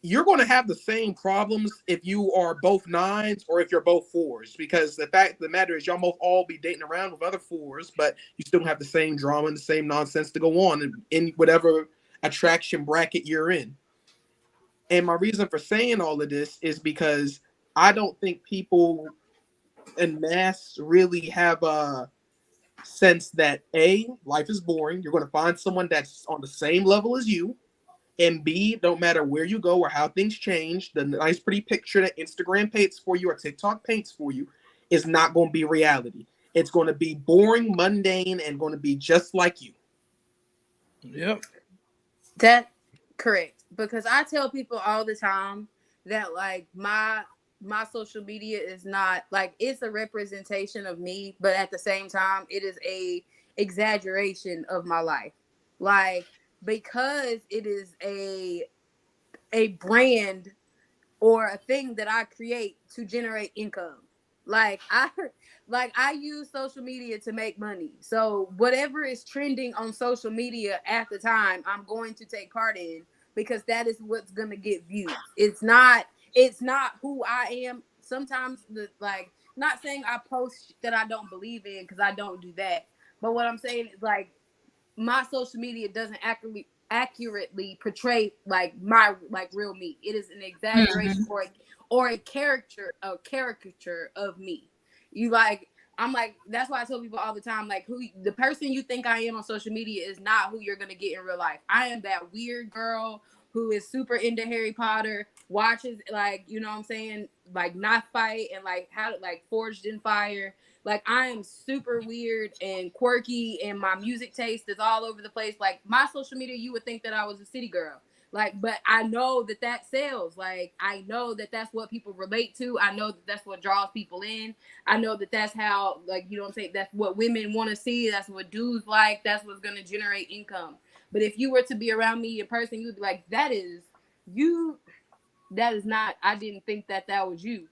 you're going to have the same problems if you are both nines or if you're both fours, because the fact of the matter is y'all both all be dating around with other fours, but you still have the same drama and the same nonsense to go on in whatever attraction bracket you're in. And my reason for saying all of this is because I don't think people en masse really have a sense that A, life is boring. You're going to find someone that's on the same level as you. And B, don't matter where you go or how things change, the nice pretty picture that Instagram paints for you or TikTok paints for you is not going to be reality. It's going to be boring, mundane, and going to be just like you. Yep. That correct. Because I tell people all the time that like my social media is not like, it's a representation of me, but at the same time it is a exaggeration of my life. Like, because it is a brand or a thing that I create to generate income. Like I use social media to make money. So whatever is trending on social media at the time, I'm going to take part in, because that is what's going to get views. It's not who I am. Sometimes not saying I post that I don't believe in, because I don't do that. But what I'm saying is like, my social media doesn't accurately portray like my real me. It is an exaggeration or a caricature of me. I'm like, that's why I tell people all the time, like, the person you think I am on social media is not who you're gonna get in real life. I am that weird girl who is super into Harry Potter, watches like, you know what I'm saying, like Knife Fight and like how like Forged in Fire. Like, I am super weird and quirky, and my music taste is all over the place. Like, my social media, you would think that I was a city girl. Like, but I know that sells. Like, I know that that's what people relate to. I know that that's what draws people in. I know that that's how, like, you know what I'm saying, that's what women want to see. That's what dudes like. That's what's going to generate income. But if you were to be around me in person, you would be like, that is you. That is not, I didn't think that was you.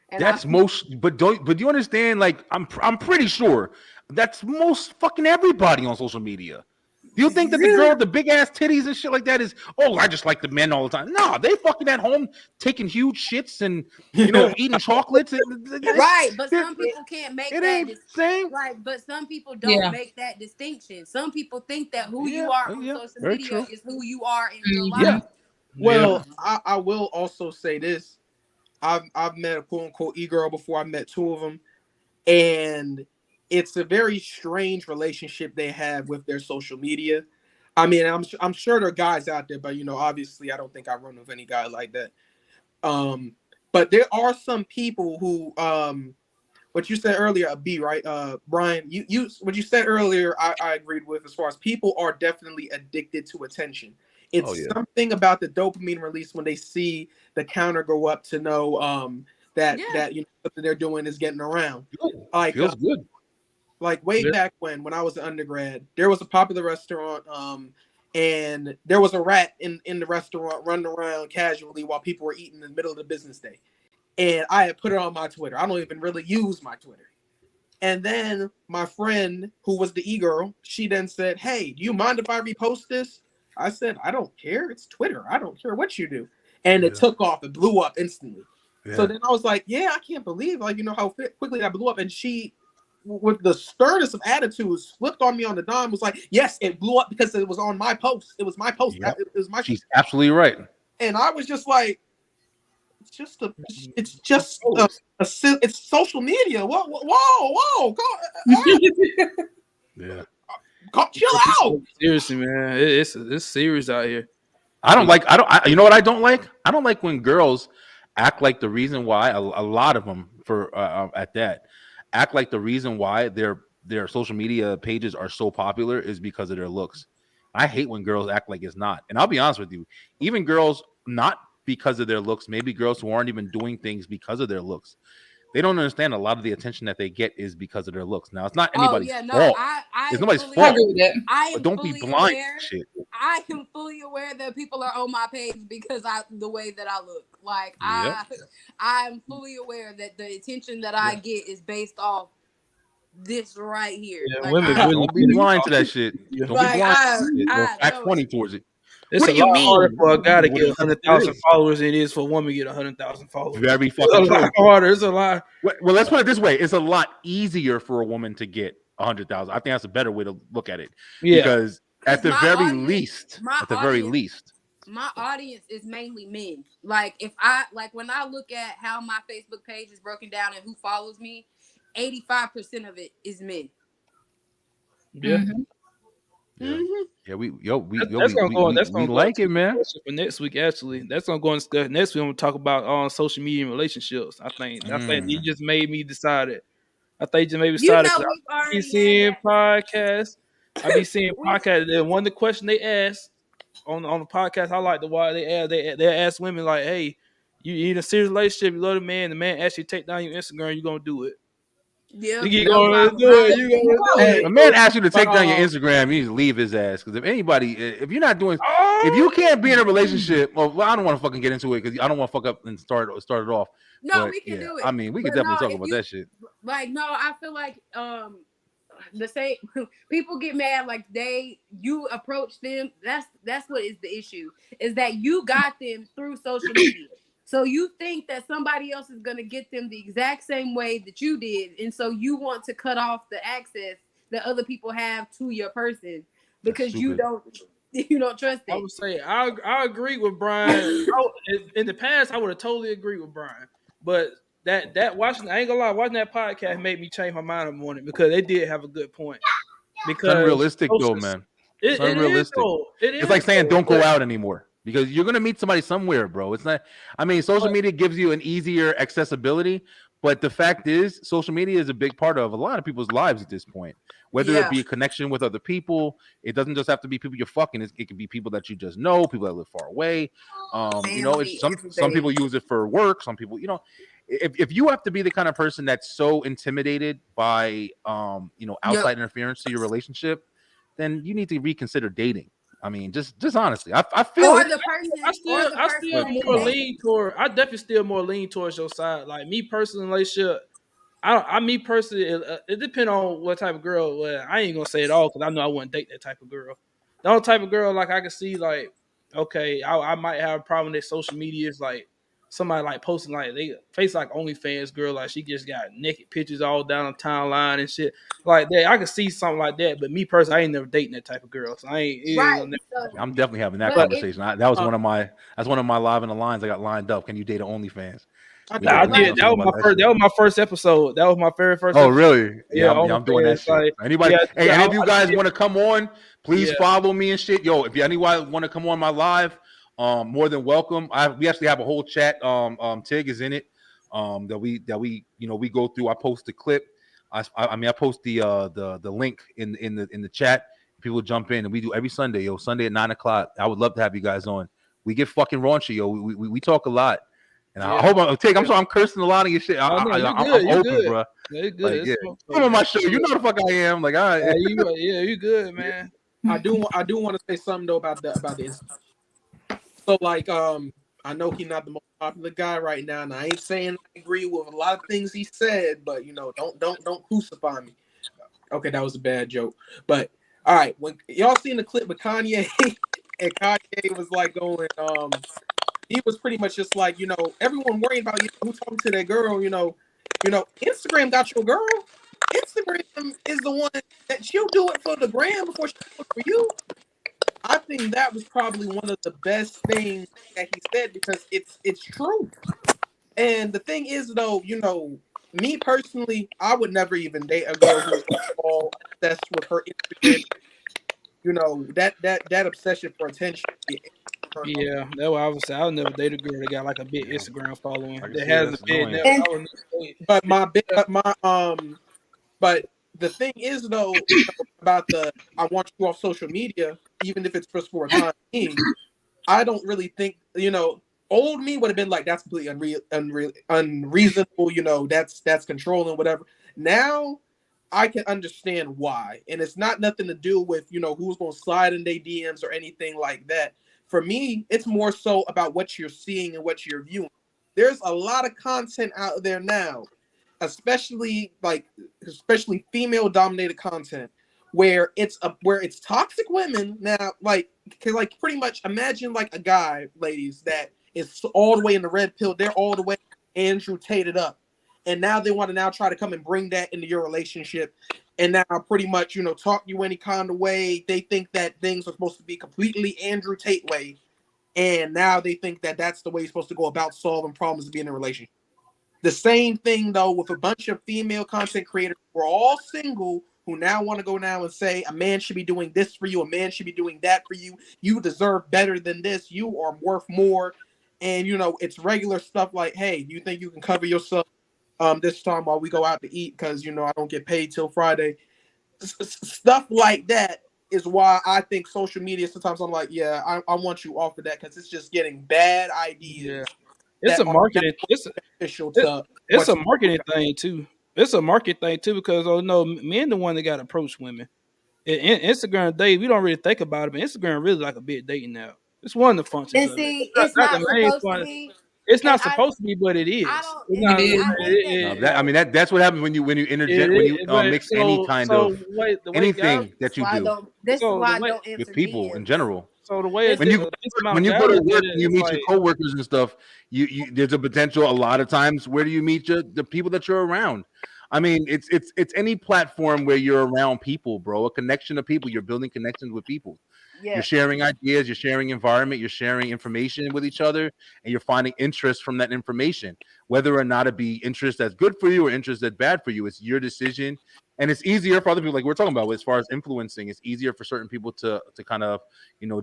And that's but do you understand? Like, I'm pretty sure that's most fucking everybody on social media. Do you think that the girl with the big ass titties and shit like that is, oh, I just like the men all the time? No, they fucking at home taking huge shits and eating chocolates. Right, but some people can't make that same. Right, but some people don't make that distinction. Some people think that who you are on social media is who you are in real life. Yeah. Well, I will also say this. I've met a quote unquote e-girl before. I met two of them, and it's a very strange relationship they have with their social media. I mean, I'm sure there are guys out there, but obviously I don't think I run with any guy like that. But there are some people who what you said earlier, B, right? Brian, you what you said earlier, I agreed with, as far as people are definitely addicted to attention. It's something about the dopamine release when they see the counter go up to know that something they're doing is getting around. Like, feels good. Like way back when I was an undergrad, there was a popular restaurant, and there was a rat in the restaurant running around casually while people were eating in the middle of the business day. And I had put it on my Twitter. I don't even really use my Twitter. And then my friend, who was the e-girl, she then said, "Hey, do you mind if I repost this?" I said, "I don't care. It's Twitter. I don't care what you do." And it took off. It blew up instantly. Yeah. So then I was like, yeah, I can't believe how quickly that blew up. And she, with the sternest of attitudes, flipped on me on the dime, was like, yes, it blew up because it was on my post. It was my post. Yep. It was my She's absolutely right. And I was just like, it's social media. Whoa. Yeah. Chill out. Seriously, man. It's serious out here. You know what I don't like? I don't like when girls act like the reason why a lot of them at that act like the reason why their social media pages are so popular is because of their looks. I hate when girls act like it's not. And I'll be honest with you, even girls not because of their looks, maybe girls who aren't even doing things because of their looks. They don't understand a lot of the attention that they get is because of their looks. Now, it's not anybody's fault. It's nobody's fault. I agree with that. But don't be blind to shit. I am fully aware that people are on my page because the way that I look. Like I'm fully aware that the attention that I get is based off this right here. Yeah, like, women don't be blind to that shit. Don't be blind. Act funny towards it. It's What a do you lot mean? harder for a guy to get What 100,000 followers than it is for a woman to get 100,000 followers. Very It's fucking a lot harder. It's a lot. Well, let's put it this way: it's a lot easier for a woman to get 100,000. I think that's a better way to look at it. Yeah. Because at the very least, my audience is mainly men. Like when I look at how my Facebook page is broken down and who follows me, 85% of it is men. Yeah. Mm-hmm. Yeah, we like it, man. For next week, actually, that's gonna go and discuss. Next week, I'm gonna talk about social media and relationships. I think you just made me decide it. I think you just made me decide it. I be seeing podcasts. I be seeing podcasts. And one of the questions they ask on the podcast, I like the why they ask women like, "Hey, you in a serious relationship? You love the man actually take down your Instagram. You gonna do it?" Yeah, A man asks you to take down your Instagram, you need to leave his ass. Because if you're not doing, if you can't be in a relationship, well, I don't want to fucking get into it because I don't want to fuck up and start it off. No, we can do it. I mean, we can definitely talk about that shit. Like, no, I feel like the same people get mad like you approach them. That's what is the issue, is that you got them through social media. So you think that somebody else is going to get them the exact same way that you did. And so you want to cut off the access that other people have to your person because you don't trust it. I would say I agree with Brian. In the past, I would have totally agreed with Brian. But that watching, I ain't gonna lie, watching that podcast made me change my mind in the morning because they did have a good point. Because it's unrealistic though, man. It's unrealistic. It's like saying don't go out anymore. Because you're gonna meet somebody somewhere, bro. It's not. I mean, social media gives you an easier accessibility, but the fact is, social media is a big part of a lot of people's lives at this point. Whether it be a connection with other people, it doesn't just have to be people you're fucking. It can be people that you just know, people that live far away. Some people use it for work. Some people, if you have to be the kind of person that's so intimidated by, outside interference to your relationship, then you need to reconsider dating. I mean, just honestly, I feel I definitely still more lean towards your side. Like me personally, relationship. It depends on what type of girl. Well, I ain't gonna say it all because I know I wouldn't date that type of girl. The only type of girl like I can see like, okay, I might have a problem with social media is like somebody like posting like they face like OnlyFans girl, like she just got naked pictures all down the timeline and shit like that. I can see something like that, but me personally, I ain't never dating that type of girl. So I ain't. I'm definitely having that conversation. That was one of my live in the lines I got lined up. Can you date an OnlyFans? I did. That was my first episode. That was my very first. Oh, really? Yeah, I'm doing that shit. Like, anybody? Any of you guys want to come on? Please follow me and shit. Yo, if anyone want to come on my live, more than welcome. We actually have a whole chat. Tyg is in it. That we go through. I post the clip. I post the link in the chat. People jump in and we do every Sunday. Sunday at 9:00. I would love to have you guys on. We get fucking raunchy. We talk a lot. And I hope I'm cursing a lot of your shit. I'm open, bro. Yeah, good. Come on my show. You know the fuck I am. Like, all right. You good, man. I do want to say something though about this. So like, I know he's not the most popular guy right now, and I ain't saying I agree with a lot of things he said, but don't crucify me. Okay, that was a bad joke. But all right, when y'all seen the clip with Kanye, and Kanye was like going, he was pretty much just like, everyone worrying about who talking to that girl, Instagram got your girl. Instagram is the one that she'll do it for the gram before she do it for you. I think that was probably one of the best things that he said because it's true. And the thing is though, me personally, I would never even date a girl who's all obsessed with her Instagram. That obsession for attention. Yeah, that's what I would say. I'll never date a girl that got like a big Instagram following I can that see has a that's big annoying. network. I would never date. But the thing is though, about I want you off social media, even if it's just for a time being. I don't really think, old me would have been like, that's completely unreasonable, that's controlling, whatever. Now I can understand why. And it's not nothing to do with, who's going to slide in their DMs or anything like that. For me, it's more so about what you're seeing and what you're viewing. There's a lot of content out there now, especially female dominated content, where it's toxic women now, like pretty much imagine like a guy, ladies, that is all the way in the red pill, they're all the way Andrew Tated up, and now they want to try to come and bring that into your relationship, and now pretty much talk you any kind of way. They think that things are supposed to be completely Andrew Tate way, and now they think that that's the way you're supposed to go about solving problems to be in a relationship. The same thing though with a bunch of female content creators who are all single, who now want to go now and say a man should be doing this for you, a man should be doing that for you, you deserve better than this, you are worth more. And it's regular stuff like, hey, you think you can cover yourself this time while we go out to eat because I don't get paid till Friday. Stuff like that is why I think social media, sometimes I'm like, yeah, I want you off of that, because it's just getting bad ideas. Yeah. It's a marketing. It's a marketing thing too. It's a market thing too, because men the one that got to approach women. In Instagram date, we don't really think about it, but Instagram really like a big dating app. It's one of the functions. And see, it's not supposed to be. It's not supposed to be, but it is. That's what happens when you interject, mix any kind of anything that you do. This is why I don't with people in general. So the way when you go to work and you meet your coworkers and stuff, you there's a potential. A lot of times, where do you meet the people that you're around? I mean, it's any platform where you're around people, bro. A connection of people. You're building connections with people. Yeah. You're sharing ideas, you're sharing environment, you're sharing information with each other, and you're finding interest from that information. Whether or not it be interest that's good for you or interest that's bad for you, it's your decision. And it's easier for other people, like we're talking about, as far as influencing, it's easier for certain people to kind of,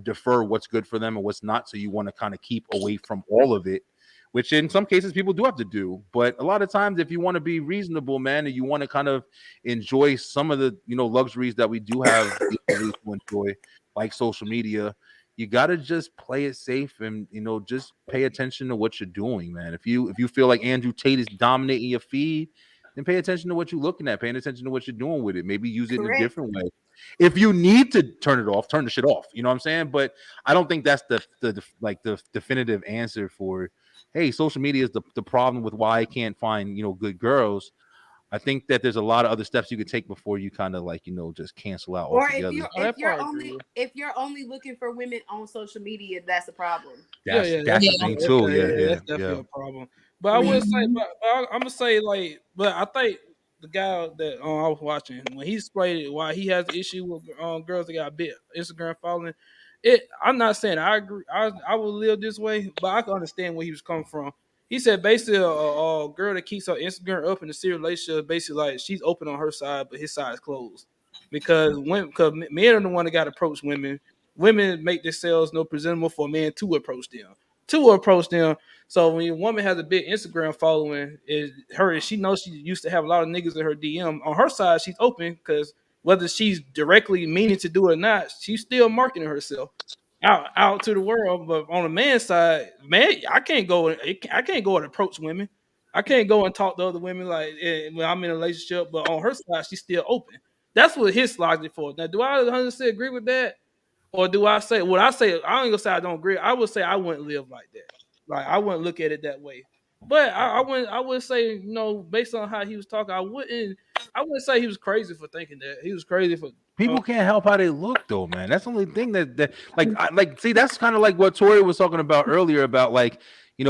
defer what's good for them and what's not. So you want to kind of keep away from all of it, which in some cases people do have to do. But a lot of times, if you want to be reasonable, man, and you want to kind of enjoy some of the, luxuries that we do have to enjoy, like social media, you got to just play it safe and, just pay attention to what you're doing, man. If you feel like Andrew Tate is dominating your feed, then pay attention to what you're looking at, paying attention to what you're doing with it. Maybe use it in a different way. If you need to turn it off, turn the shit off. You know what I'm saying? But I don't think that's the definitive answer for, hey, social media is the problem with why I can't find, good girls. I think that there's a lot of other steps you could take before you kind of just cancel out altogether. Or if you're only looking for women on social media, that's a problem. That's the thing too. That's definitely a problem. But I would say, I'm gonna say but I think the guy that I was watching, when he explained why he has an issue with girls that got a big Instagram following, I'm not saying I agree. I would live this way, but I can understand where he was coming from. He said basically a girl that keeps her Instagram up in a serious relationship, basically like she's open on her side, but his side is closed. Because men are the one that got to approach women. Women make themselves presentable for a man to approach them. So when a woman has a big Instagram following, she knows she used to have a lot of niggas in her DM. On her side, she's open because whether she's directly meaning to do it or not, she's still marketing herself out to the world. But on the man's side, man, I can't go and approach women. I can't go and talk to other women when I'm in a relationship. But on her side, she's still open. That's what his logic for. Now, do I 100% agree with that? Or do I say what I say? I ain't gonna say I don't agree. I would say I wouldn't live like that. Like I wouldn't look at it that way. But I would say, based on how he was talking, I wouldn't say he was crazy for thinking that. He was crazy for people can't help how they look though, man. That's the only thing that see, that's kind of like what Tori was talking about earlier about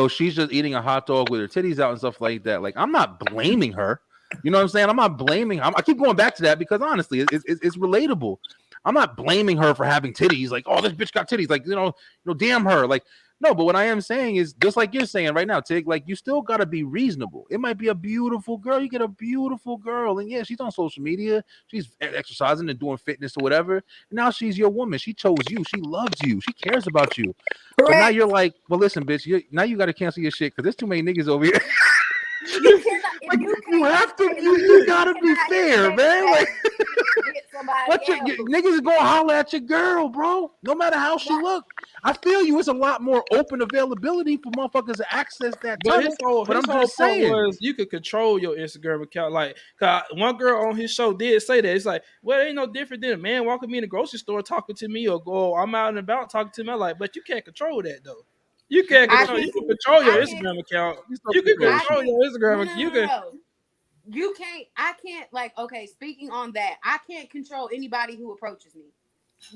she's just eating a hot dog with her titties out and stuff like that. Like I'm not blaming her. You know what I'm saying? I'm not blaming her. I keep going back to that because honestly, it's relatable. I'm not blaming her for having titties. Like, oh, this bitch got titties. Like, damn her. Like, No, but what I am saying is just like you're saying right now, Tig, like you still gotta be reasonable. It might be a beautiful girl. You get a beautiful girl, and yeah, she's on social media, she's exercising and doing fitness or whatever. And now she's your woman. She chose you, she loves you, she cares about you. But now you're like, well, listen, bitch, now you gotta cancel your shit because there's too many niggas over here. You cannot, like, you have to, you gotta be fair, man. Like, niggas is gonna holler at your girl, bro. No matter how she look. I feel you. It's a lot more open availability for motherfuckers to access that. But I'm just saying, was you could control your Instagram account. Like, cause one girl on his show did say that. It's like, well, it ain't no different than a man walking me in the grocery store talking to me, or go, I'm out and about talking to me. I'm like, but you can't control that though. You can't control. You can control your Instagram account. You can control your Instagram account. You can't. I can't. Like, okay. Speaking on that, I can't control anybody who approaches me,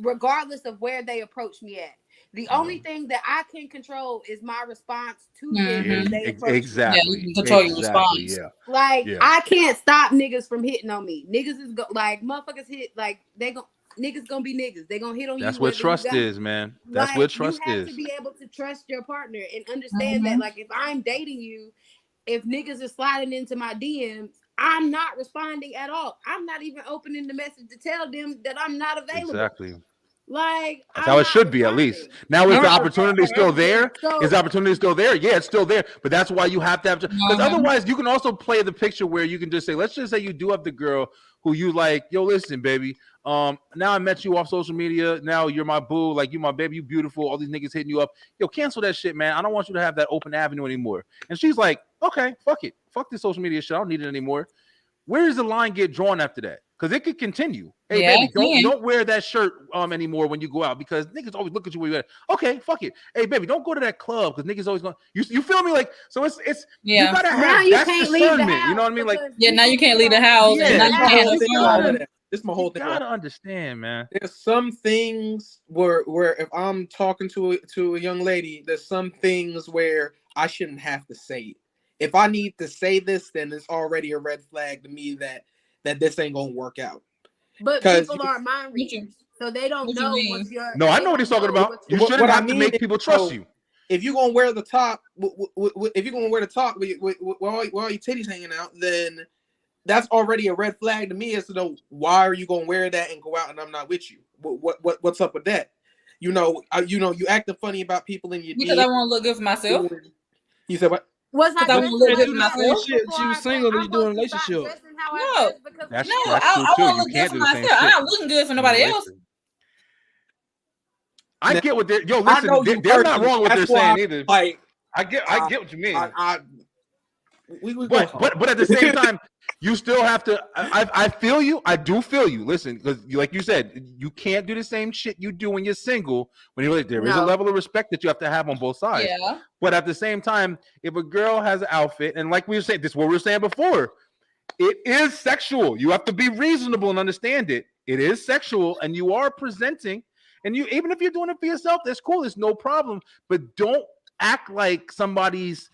regardless of where they approach me at. The only thing that I can control is my response to them when they approach me. Exactly. Yeah, you can control your response. Yeah. Like, I can't stop niggas from hitting on me. Niggas is like motherfuckers hit. Like niggas gonna be niggas. They gonna hit on you. That's what trust is, man. That's like, what trust is. You have to be able to trust your partner and understand that. Like, if I'm dating you, if niggas are sliding into my DMs, I'm not responding at all. I'm not even opening the message to tell them that I'm not available. Exactly. Like, that's how it should be, at least. Now, is the opportunity still there? Is the opportunity still there? Yeah, it's still there. But that's why you have to have, because otherwise you can also play the picture where you can just say, let's just say you do have the girl who you like, yo, listen, baby. Now I met you off social media. Now you're my boo, like you my baby, you beautiful. All these niggas hitting you up. Yo, cancel that shit, man. I don't want you to have that open avenue anymore. And she's like, okay, fuck it. Fuck this social media shit. I don't need it anymore. Where does the line get drawn after that? Because it could continue. Hey, baby, don't wear that shirt anymore when you go out because niggas always look at you when you're at. Okay, fuck it. Hey, baby, don't go to that club because niggas always going. You feel me? Like, so it's you gotta have that's discernment. You know what I mean? Like, now you can't leave the house. Yeah, and now you can't. This is my whole thing. You gotta understand, man. There's some things where if I'm talking to a young lady, there's some things where I shouldn't have to say it. If I need to say this, then it's already a red flag to me that this ain't gonna work out. But people aren't mind readers, so they don't know what's your. No, I know what he's talking about. You shouldn't have to make people trust you. If you're gonna wear the top, if you're gonna wear the top with all your titties hanging out, then that's already a red flag to me as to know why are you gonna wear that and go out and I'm not with you. What's up with that? You acting funny about people in your because I want to look good for myself. You said what? Was I doing she was single when you doing a relationship. No, that's I true want to look good for myself. I'm not looking good for nobody else. I get what they're listen. They're not wrong what they're saying either. Like, I get what you mean. But at the same time, you still have to. I feel you. I do feel you. Listen, because like you said, you can't do the same shit you do when you're single. When you're like, there is a level of respect that you have to have on both sides. Yeah. But at the same time, if a girl has an outfit, and like we were saying, this is what we were saying before, it is sexual. You have to be reasonable and understand it. It is sexual, and you are presenting. And you, even if you're doing it for yourself, that's cool. It's no problem. But don't act like somebody's,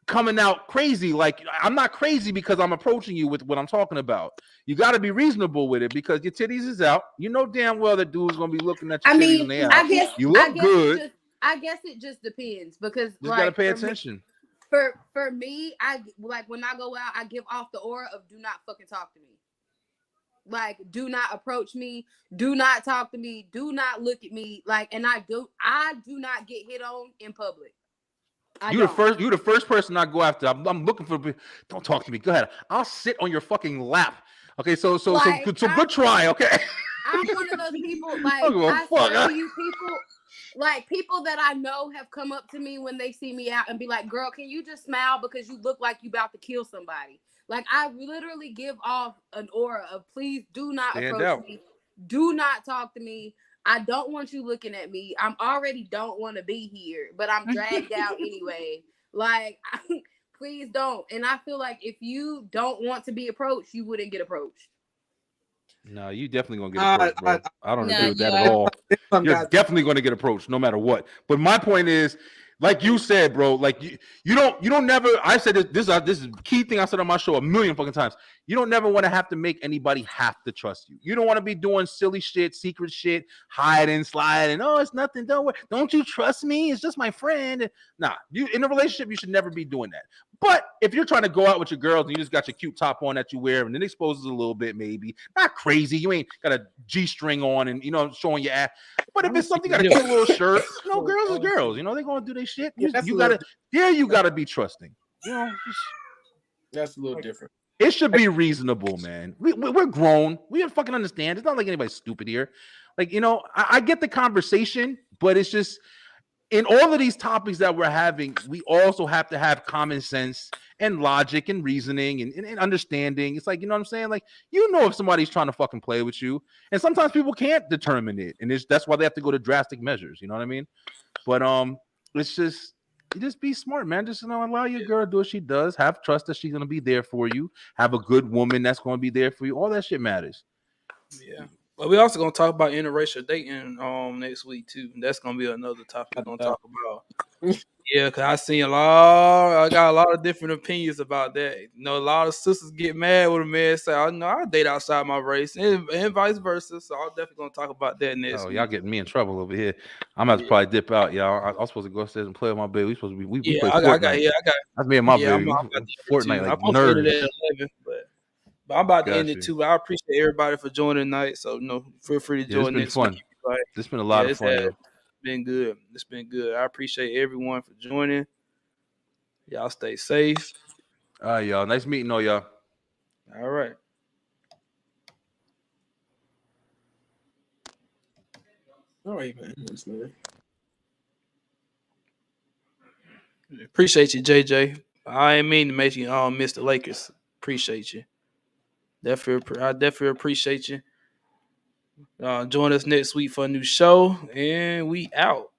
coming out crazy. Like, I'm not crazy because I'm approaching you with what I'm talking about. You got to be reasonable with it because your titties is out. You know damn well that dude's gonna be looking at your titties when they out. You look good. I guess it just depends because you just gotta pay attention. For me, I like when I go out, I give off the aura of do not fucking talk to me. Like, do not approach me, do not talk to me, do not look at me. Like, and I do not get hit on in public. You're the first person I go after. I'm looking for. Don't talk to me. Go ahead. I'll sit on your fucking lap. Okay, so good try. Okay. I'm one of those people. Like, I tell you, people that I know have come up to me when they see me out and be like, "Girl, can you just smile because you look like you about to kill somebody?" Like, I literally give off an aura of please do not approach me, do not talk to me. I don't want you looking at me. I'm already don't want to be here, but I'm dragged out anyway. Like, please don't. And I feel like if you don't want to be approached, you wouldn't get approached. No, you definitely gonna get approached, bro. I don't agree with that at all. You're definitely gonna get approached no matter what. But my point is, Like you said, bro, like you don't never. I said this is a key thing I said on my show a million fucking times. You don't never want to have to make anybody have to trust you. You don't want to be doing silly shit, secret shit, hiding, sliding. Oh, it's nothing. Don't you trust me? It's just my friend. Nah, you in a relationship, you should never be doing that. But if you're trying to go out with your girls and you just got your cute top on that you wear and it exposes a little bit, maybe not crazy. You ain't got a G-string on and showing your ass. But if it's something got a cute little shirt, girls is girls. They're gonna do their shit. You gotta be trusting. That's a little different. It should be reasonable, man. We're grown. We fucking understand. It's not like anybody's stupid here. Like, I get the conversation, but it's just in all of these topics that we're having, we also have to have common sense and logic and reasoning and understanding. It's like, you know what I'm saying? Like, if somebody's trying to fucking play with you, and sometimes people can't determine it, and that's why they have to go to drastic measures. You know what I mean? But it's just. You just be smart, man. Just allow your girl to do what she does. Have trust that she's gonna be there for you. Have a good woman that's gonna be there for you. All that shit matters. Yeah. But we also gonna talk about interracial dating next week too. That's gonna be another topic we're gonna talk about. Yeah, because I got a lot of different opinions about that. A lot of sisters get mad when a man say, I date outside my race, and vice versa. So I'm definitely gonna talk about that next week. Y'all getting me in trouble over here. I'm about to probably dip out, y'all. I was supposed to go upstairs and play with my baby. We supposed to be we play Fortnite. That's me and my baby. Fortnite like nerds. At 11, but I'm about to end it too. I appreciate everybody for joining tonight. So feel free to join next week. It's been a lot of fun. Been good. It's been good. I appreciate everyone for joining. Y'all stay safe. All right, y'all. Nice meeting all y'all. All right. All right, man. Appreciate you, JJ. I ain't mean to make you miss the Lakers. Appreciate you. I definitely appreciate you. Join us next week for a new show, and we out.